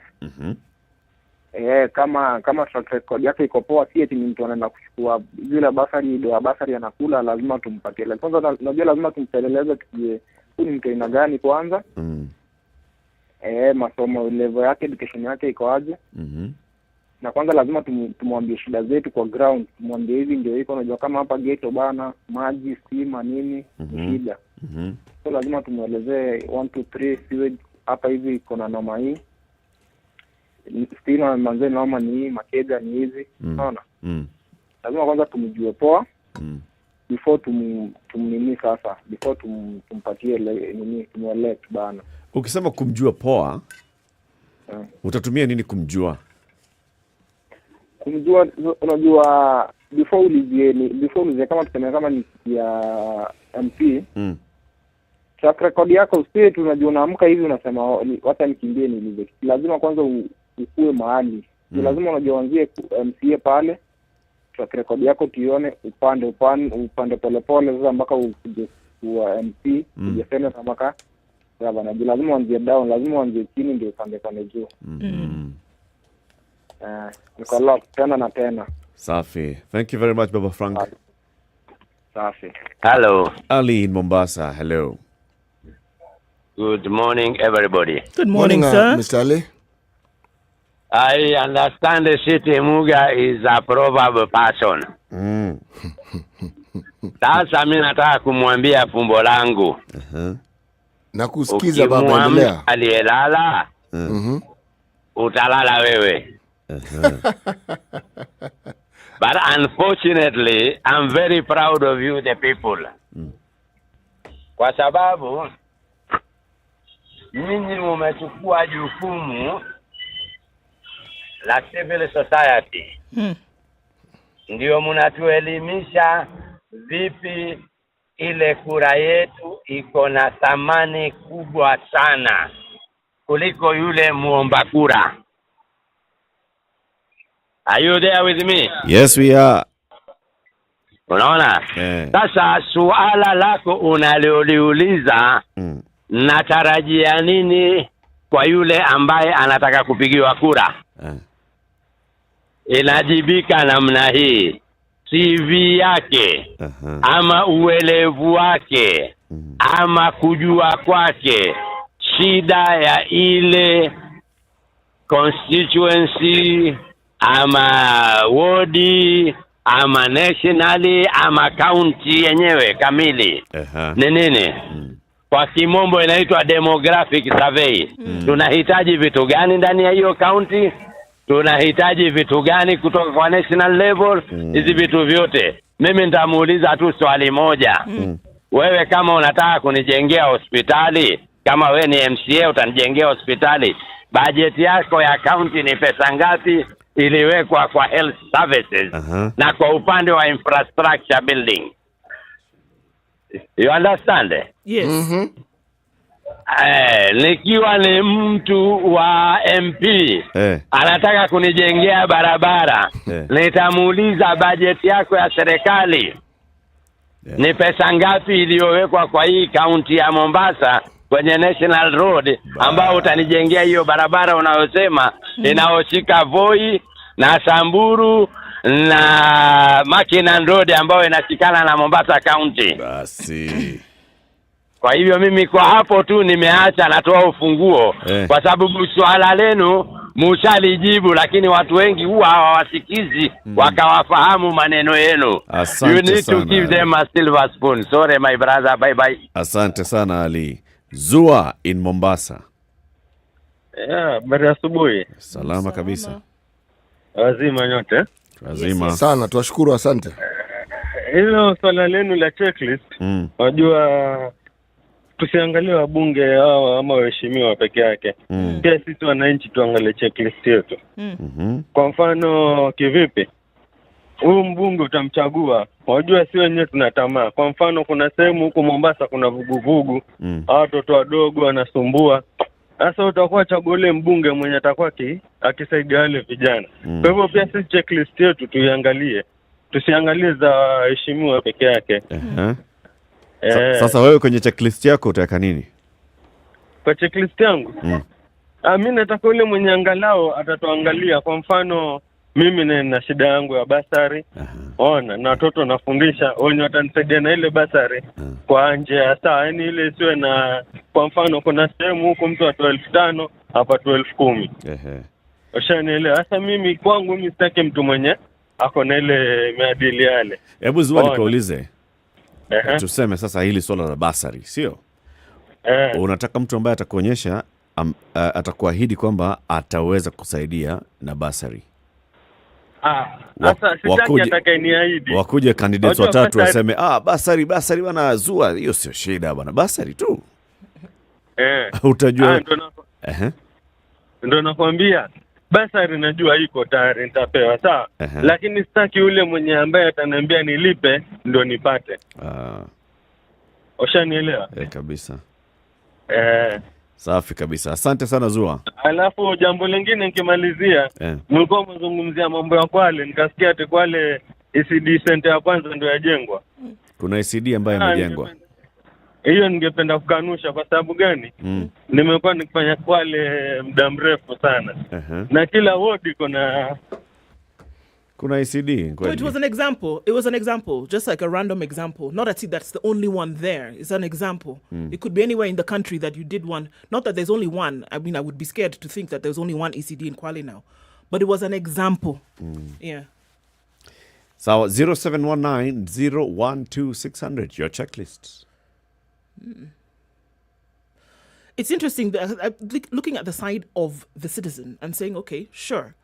Kama track record yake iko poa, si eti mtu anaenda kuchukua zile basari anakula, lazima tumpatie. Kwanza unajua lazima tumpeleleze tujue huyu ni mtu aina gani kwanza. Masomo level yake, education yake iko aje. Na kwanza lazima tumwambie shida zetu kwa ground, tumwambie hivi ndio iko, unajua kama hapa ghetto bana, maji, stima, nini shida. So lazima tumuelezee 1 2 3 sewage hapa hivi iko na noma hii. Stima manze noma ni hii, makega ni hizi. Unaona? Lazima kwanza tumjue poa. Before tumnini sasa, before tumpatie nini, tumwelect bana. Ukisema kumjua poa, utatumia nini kumjua? Kumjua, unajua before ulizie kama tuseme kama ni ya MP, track record yako usije tunajua unaamka hivi unasema wacha nikimbie nilize. Lazima kwanza ukue mahali. Lazima unajua anzie MCA pale, track record yako tuione upande pole sasa mpaka ukuje kwa MP, uje senator mpaka gavana. Lazima uanzie down, lazima uanzie chini ndio upande juu. Niko lock tena na tena. Safi. Thank you very much Baba Frank. Safi. Hello. Ali in Mombasa. Hello. Good morning everybody. Good morning sir. Mr. Ali. I understand the city Muga is a proverb person. Sasa mimi nataka kumwambia fumbo langu. Na kusikiza baba, endelea. Aliyelala utalala wewe. But unfortunately, I'm very proud of you the people. Kwa sababu ninyi mmechukua jukumu la civil society. Ndio mnatuelimisha vipi ile kura yetu iko na thamani kubwa sana kuliko yule muomba kura. Are you there with me? Yes, we are. Unaona? Sasa suala lako unaliuliza, natarajia nini kwa yule ambaye anataka kupigiwa kura? inajibika namna hii, CV yake ama uelevu wake ama kujua kwake, shida ya ile constituency ama wodi ama nationally ama county yenyewe kamili ni nini? Kwa kimombo inaitwa demographic survey. Tunahitaji vitu gani ndani ya hiyo county? Tunahitaji vitu gani kutoka kwa national level? Hizi vitu vyote. Mimi nitamuuliza tu swali moja. Wewe kama unataka kunijengea hospitali, kama we ni MCA utanijengea hospitali, budget yako ya county ni pesa ngapi iliwekwa kwa health services na kwa upande wa infrastructure building? You understand? Yes. Nikiwa ni mtu wa MP anataka kunijengea barabara, nitamuuliza budget yako ya serikali ni pesa ngapi iliyowekwa kwa hii county ya Mombasa kwenye National Road ambao utanijengea hiyo barabara unayosema inaoshika Voi na Samburu na Mackinnon Road ambayo inashikana na Mombasa County. Basi. Kwa hivyo mimi kwa hapo tu nimeacha, natoa ufunguo kwa sababu swala lenu mshalijibu, lakini watu wengi huwa hawawasikizi wakawafahamu maneno yenu. Asante you need sana, to give them a silver spoon. Sorry my brother, bye bye. Asante sana Ali. Zua in Mombasa. Habari asubuhi. Salama kabisa. Wazima nyote? Wazima. Sana, tuwashukuru, asante. Hilo swala lenu la checklist, unajua tusiangalie wabunge hao ama waheshimiwa peke yake. Pia sisi wananchi tuangalie checklist yetu. Kwa mfano kivipi? Huyu mbunge utamchagua, unajua si wenyewe tunatamaa. Kwa mfano kuna sehemu huko Mombasa kuna vuguvugu, watoto wadogo wanasumbua. Sasa utakuwa chagua ule mbunge mwenye atakuwa akisaidia wale vijana. Kwa hivyo pia sisi checklist yetu tuiangalie. Tusiangalie za waheshimiwa peke yake. Sasa wewe kwenye checklist yako utaweka nini? Kwa checklist yangu? Mimi nataka ule mwenye angalau atatuangalia. Kwa mfano mimi nina shida yangu ya basari. Ona, na watoto nafundisha, wenye watanisaidia na ile basari kwa nje ya saa, yani ile isiwe na, kwa mfano kuna sehemu huko mtu atoa 1500 hapa 10,000. Ushanielewa? Sasa mimi kwangu mimi sitaki mtu mwenye ako na ile maadili yale. Hebu Zua nikaulize. Tuseme sasa hili swala la basari, sio? Unataka mtu ambaye atakuonyesha atakuahidi kwamba ataweza kusaidia na basari. Sasa sitaki atakayeniahidi. Wakuje candidates watatu waseme basari bwana Zua, hiyo sio shida bwana, basari tu. Utajua. Ndio nakwambia. Basari najua iko tayari nitapewa, sawa. Lakini sitaki ule mwenye ambaye ataniambia nilipe ndio nipate. Ushanielewa? Kabisa. Safi kabisa. Asante sana Zua. Alafu jambo lingine nikimalizia, mlikuwa mzungumzia mambo ya Kwale, nikasikia ati Kwale ECD center ya kwanza ndio yajengwa. Kuna ECD ambayo imejengwa. Hiyo ningependa kukanusha. Kwa sababu gani? Nimekuwa nikifanya Kwale muda mrefu sana. Na kila ward kuna ECD. So it was an example. It was an example, just like a random example. Not that that's the only one there. It's an example. It could be anywhere in the country that you did one. Not that there's only one. I mean, I would be scared to think that there's only one ECD in Kwale now. But it was an example. Yeah. So 0719-012-600, your checklist. It's interesting that looking at the side of the citizen and saying, okay, sure,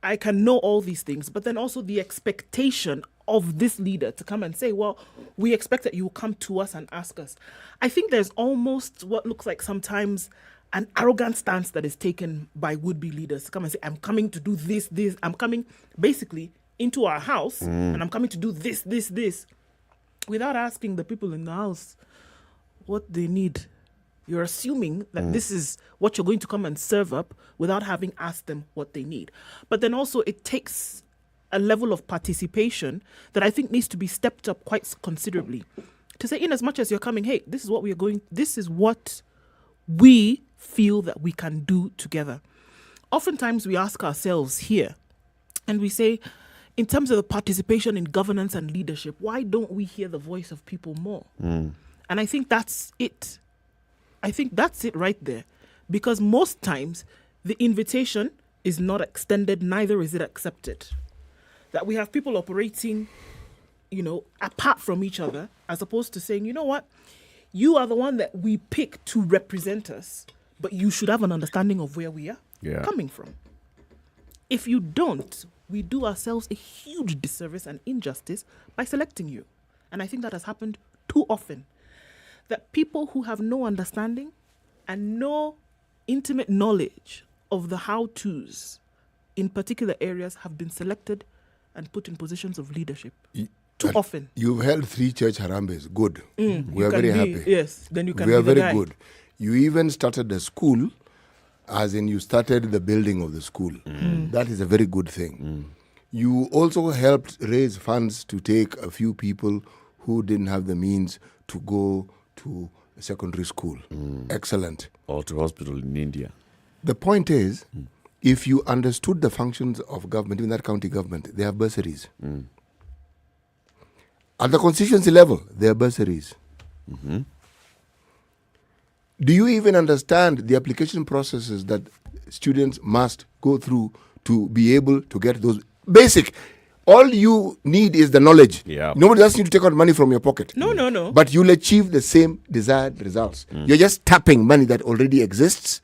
I can know all these things, but then also the expectation of this leader to come and say, well, we expect that you will come to us and ask us. I think there's almost what looks like sometimes an arrogant stance that is taken by would-be leaders to come and say, I'm coming to do this. I'm coming basically into our house and I'm coming to do this, without asking the people in the house what they need. You're assuming that this is what you're going to come and serve up without having asked them what they need. But then also it takes a level of participation that I think needs to be stepped up quite considerably. To say, in as much as you're coming, hey, this is what we feel that we can do together. Oftentimes we ask ourselves here, And we say, in terms of the participation in governance and leadership, why don't we hear the voice of people more? And I think that's it. I think that's it right there. Because most times, the invitation is not extended, neither is it accepted. That we have people operating, apart from each other, as opposed to saying, you know what, you are the one that we pick to represent us, but you should have an understanding of where we are coming from. If you don't, we do ourselves a huge disservice and injustice by selecting you. And I think that has happened too often. That people who have no understanding and no intimate knowledge of the how-tos in particular areas have been selected and put in positions of leadership. Too often. You've held 3 church harambes. Good. We are very happy. Yes, then you can We be are the very guy. good. You even started a school, as in you started the building of the school. That is a very good thing. You also helped raise funds to take a few people who didn't have the means to go to a secondary school. Excellent. Or to hospital in India. The point is, if you understood the functions of government, even that county government, they have bursaries. At the constituency level, there are bursaries. Do you even understand the application processes that students must go through to be able to get those basic? All you need is the knowledge. Nobody asks you to take out money from your pocket. No. But you'll achieve the same desired results. You're just tapping money that already exists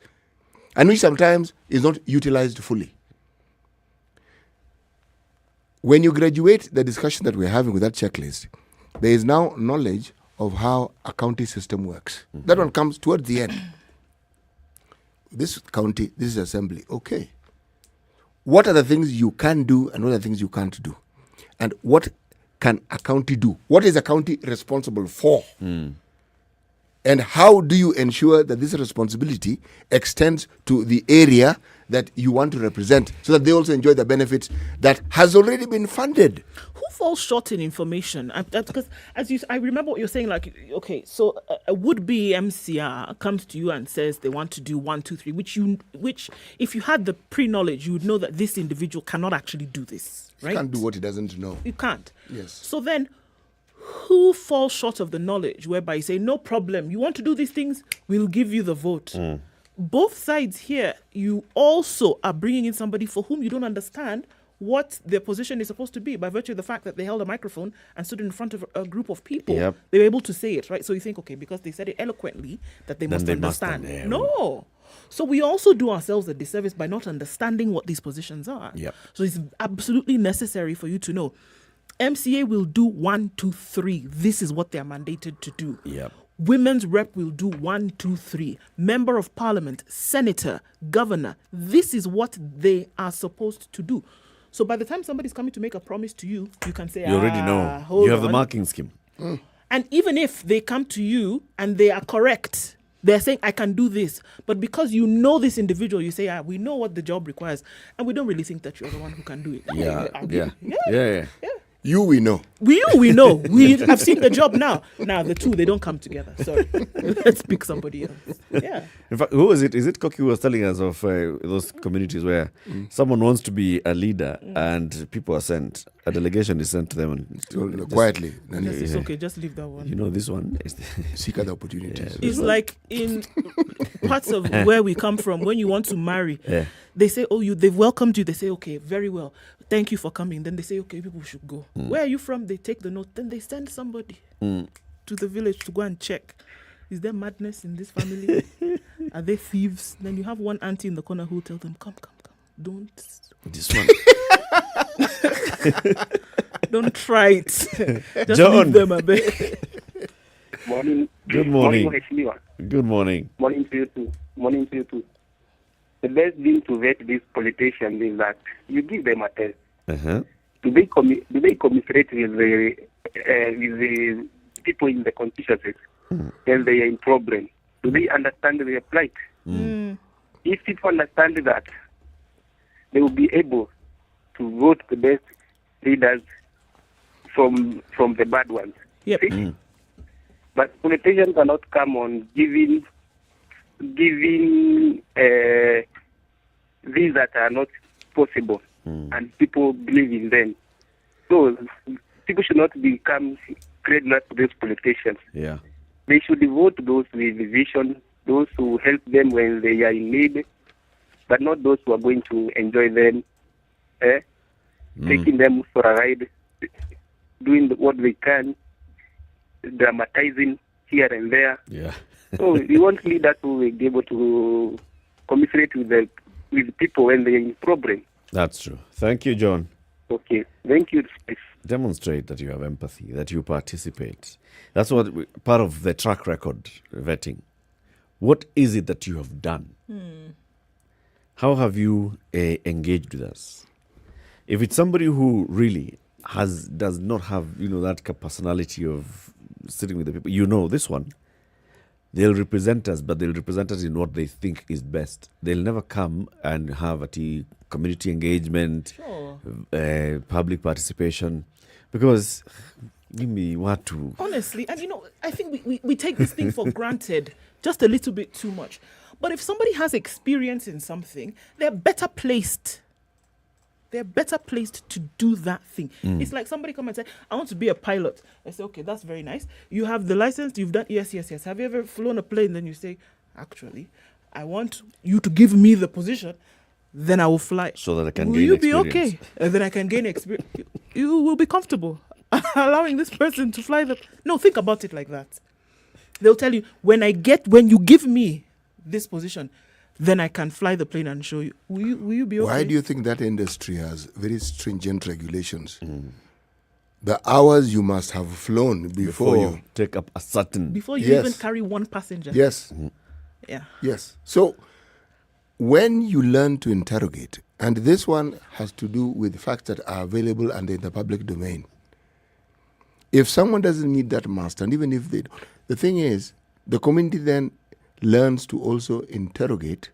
and which sometimes is not utilized fully. When you graduate the discussion that we're having with that checklist, there is now knowledge of how a county system works. That one comes towards the end. This county, this is assembly. Okay. What are the things you can do and what are the things you can't do? And what can a county do? What is a county responsible for? And how do you ensure that this responsibility extends to the area that you want to represent so that they also enjoy the benefits that has already been funded? Who falls short in information? Because I remember what you're saying, like, okay, so a would-be MCR comes to you and says they want to do 1, 2, 3, which if you had the pre-knowledge, you would know that this individual cannot actually do this, right? You can't do what he doesn't know. You can't. Yes. So then, who falls short of the knowledge whereby you say, no problem, you want to do these things, we'll give you the vote. Both sides here, you also are bringing in somebody for whom you don't understand what their position is supposed to be by virtue of the fact that they held a microphone and stood in front of a group of people. They were able to say it, right? So you think, okay, because they said it eloquently, that they must understand. No. So we also do ourselves a disservice by not understanding what these positions are. So it's absolutely necessary for you to know. MCA will do 1, 2, 3. This is what they are mandated to do. Women's rep will do 1, 2, 3. Member of Parliament, Senator, Governor. This is what they are supposed to do. So by the time somebody's coming to make a promise to you, you can say, you already know. You have the marking scheme. And even if they come to you and they are correct, they're saying, I can do this. But because you know this individual, you say, we know what the job requires. And we don't really think that you're the one who can do it. Yeah. You, we know. We know. We have seen the job now. Now, the two, they don't come together. Sorry. Let's pick somebody else. Yeah. In fact, who is it? Is it Koki who was telling us of those communities where someone wants to be a leader and people are sent, a delegation is sent to them and quietly. It's okay, just leave that one. You know, this one is seek other opportunities. It's like in parts of where we come from, when you want to marry, they say, they've welcomed you. They say, okay, very well. Thank you for coming. Then they say, okay, people should go. Where are you from? They take the note. Then they send somebody to the village to go and check. Is there madness in this family? Are they thieves? Then you have one auntie in the corner who will tell them, come. Don't. This one. Don't try it. Just John. leave them a bit. Morning. Good morning. Good morning. Morning to you too. The best thing to vet these politicians is that you give them a test. Do they commiserate with the people in the constituencies when they are in problem? Do they understand their plight? If people understand that, they will be able to vote the best leaders from the bad ones. But politicians cannot come on giving these that are not possible. and people believe in them. So people should not become credulous to these politicians. Yeah. They should devote those with vision, those who help them when they are in need, but not those who are going to enjoy them, taking them for a ride, doing what they can, dramatizing here and there. Yeah. So we want leaders who will be able to commiserate with people when they're in problem. That's true. Thank you, John. Okay. Thank you. Demonstrate that you have empathy, that you participate. That's what part of the track record vetting. What is it that you have done? How have you engaged with us? If it's somebody who really does not have that personality of sitting with the people, this one, they'll represent us, but they'll represent us in what they think is best. They'll never come and have a community engagement, public participation, because give me what to... Honestly, and I think we take this thing for granted just a little bit too much. But if somebody has experience in something, they're better placed. They're better placed to do that thing. It's like somebody come and say, I want to be a pilot. I say, okay, that's very nice. You have the license, you've done, yes. Have you ever flown a plane? Then you say, actually, I want you to give me the position, then I will fly. So that I can will gain you experience. be okay? And then I can gain experience. You will be comfortable allowing this person to fly the... No, think about it like that. They'll tell you, when you give me this position, then I can fly the plane and show you. Will you be okay? Why do you think that industry has very stringent regulations? The hours you must have flown before you take up a certain... Before you even carry one passenger. Yes. Yeah. Yes. So when you learn to interrogate, and this one has to do with facts that are available and in the public domain. If someone doesn't meet that must, and even if they don't, the thing is, the community then learns to also interrogate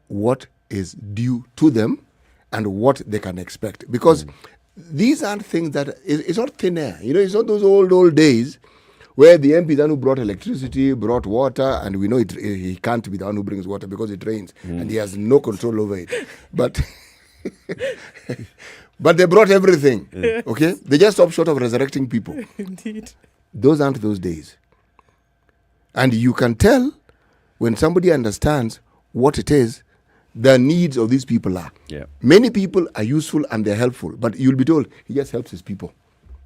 what is due to them and what they can expect. Because these aren't things that... It's not thin air. It's not those old days where the MP is the one who brought electricity, brought water, and we know he can't be the one who brings water because it rains, and he has no control over it. But but they brought everything, okay? They just stopped short of resurrecting people. Indeed. Those aren't those days. And you can tell when somebody understands what it is the needs of these people are. Yeah. Many people are useful and they're helpful, but you'll be told he just helps his people.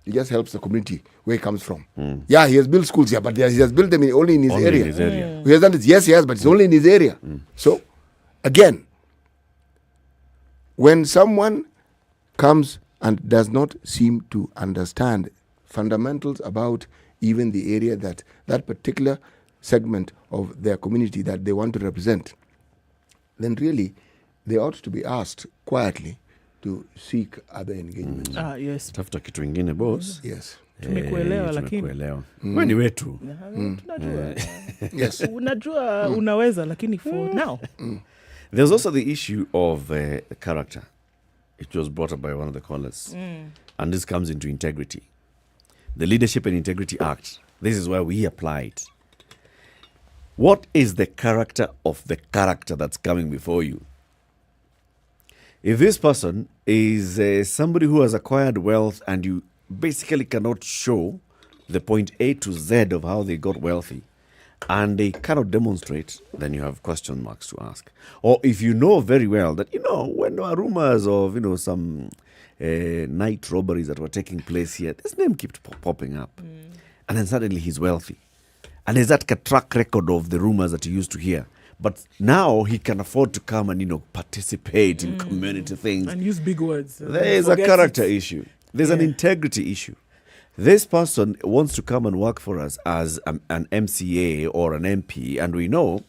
He just helps the community where he comes from. Yeah, he has built schools here, but he has built them only in his area. In his area. He has done it, yes, but it's only in his area. So, again, when someone comes and does not seem to understand fundamentals about even the area that particular segment of their community that they want to represent, then really they ought to be asked quietly to seek other engagements. Yes. Tafuta kitu ingine boss. Yes. Tumekuelewa lakini. Wewe ni wetu. Tunajua. Yes. Unajua unaweza lakini for now. There's also the issue of character. It was brought up by one of the callers. And this comes into integrity. The Leadership and Integrity Act. This is where we apply it. What is the character of the character that's coming before you? If this person is somebody who has acquired wealth and you basically cannot show the point A to Z of how they got wealthy, and they cannot demonstrate, then you have question marks to ask. Or if you know very well that, when there are rumors of, some night robberies that were taking place here, this name keeps popping up. And then suddenly he's wealthy. And there's that track record of the rumors that you used to hear. But now he can afford to come and, participate in community things. And use big words. There is a character issue. There's an integrity issue. This person wants to come and work for us as an MCA or an MP. And we know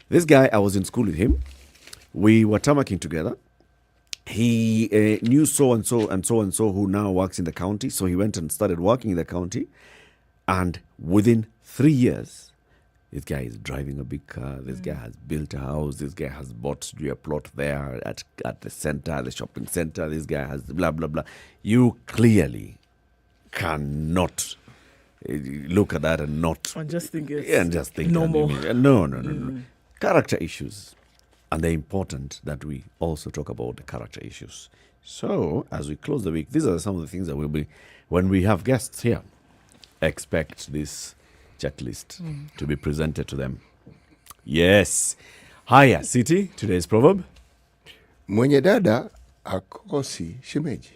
this guy, I was in school with him. We were tamaking together. He knew so-and-so and so-and-so who now works in the county. So he went and started working in the county. And within 3 years, this guy is driving a big car. This guy has built a house. This guy has bought a plot there at the center, the shopping center. This guy has blah, blah, blah. You clearly cannot look at that and not... And just think it's and just think normal. No. Character issues. And they're important that we also talk about the character issues. So, as we close the week, these are some of the things that will be, when we have guests here, expect this checklist to be presented to them. Yes. Haya, City, today's proverb. Mwenye dada hakosi shemeji.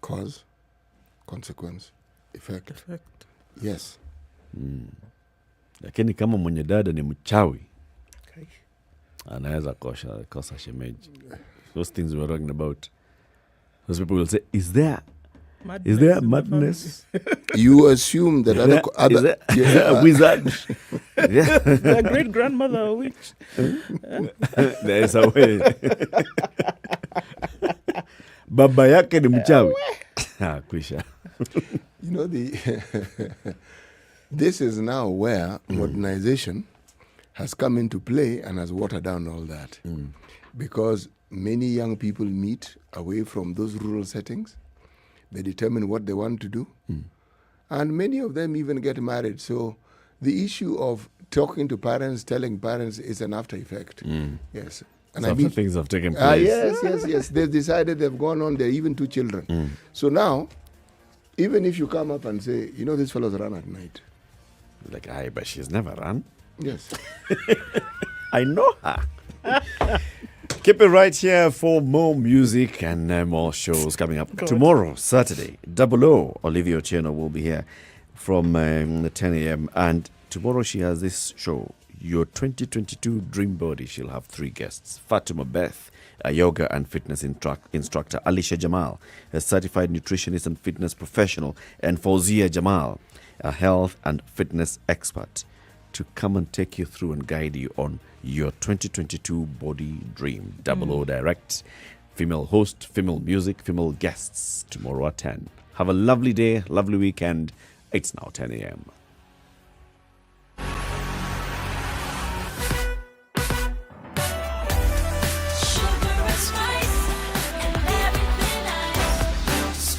Cause, consequence, effect. Yes. Lakini kama mwenye dada ni mchawi, anaweza kosa shemeji. Those things we were talking about. Those people will say, is there madness? You assume that is there a wizard? A great grandmother a witch. There is a way. Baba yake ni mchawi. Kwisha. You know, this is now where modernization has come into play and has watered down all that. Because many young people meet away from those rural settings. They determine what they want to do. And many of them even get married. So the issue of talking to parents, telling parents is an after effect. Yes. And after things have taken place. Yes. They've decided they've gone on. They're even 2 children. So now, even if you come up and say, you know, this fellow's run at night. Like, but she's never run. Yes. I know her. Keep it right here for more music and more shows coming up. Tomorrow, Saturday, 00, Olivia Otieno will be here from 10 a.m. And tomorrow she has this show, Your 2022 Dream Body. She'll have 3 guests. Fatima Beth, a yoga and fitness instructor. Alicia Jamal, a certified nutritionist and fitness professional. And Fauzia Jamal, a health and fitness expert, to come and take you through and guide you on your 2022 body dream. 00 direct, female host, female music, female guests tomorrow at 10. Have a lovely day, lovely weekend. It's now 10 a.m.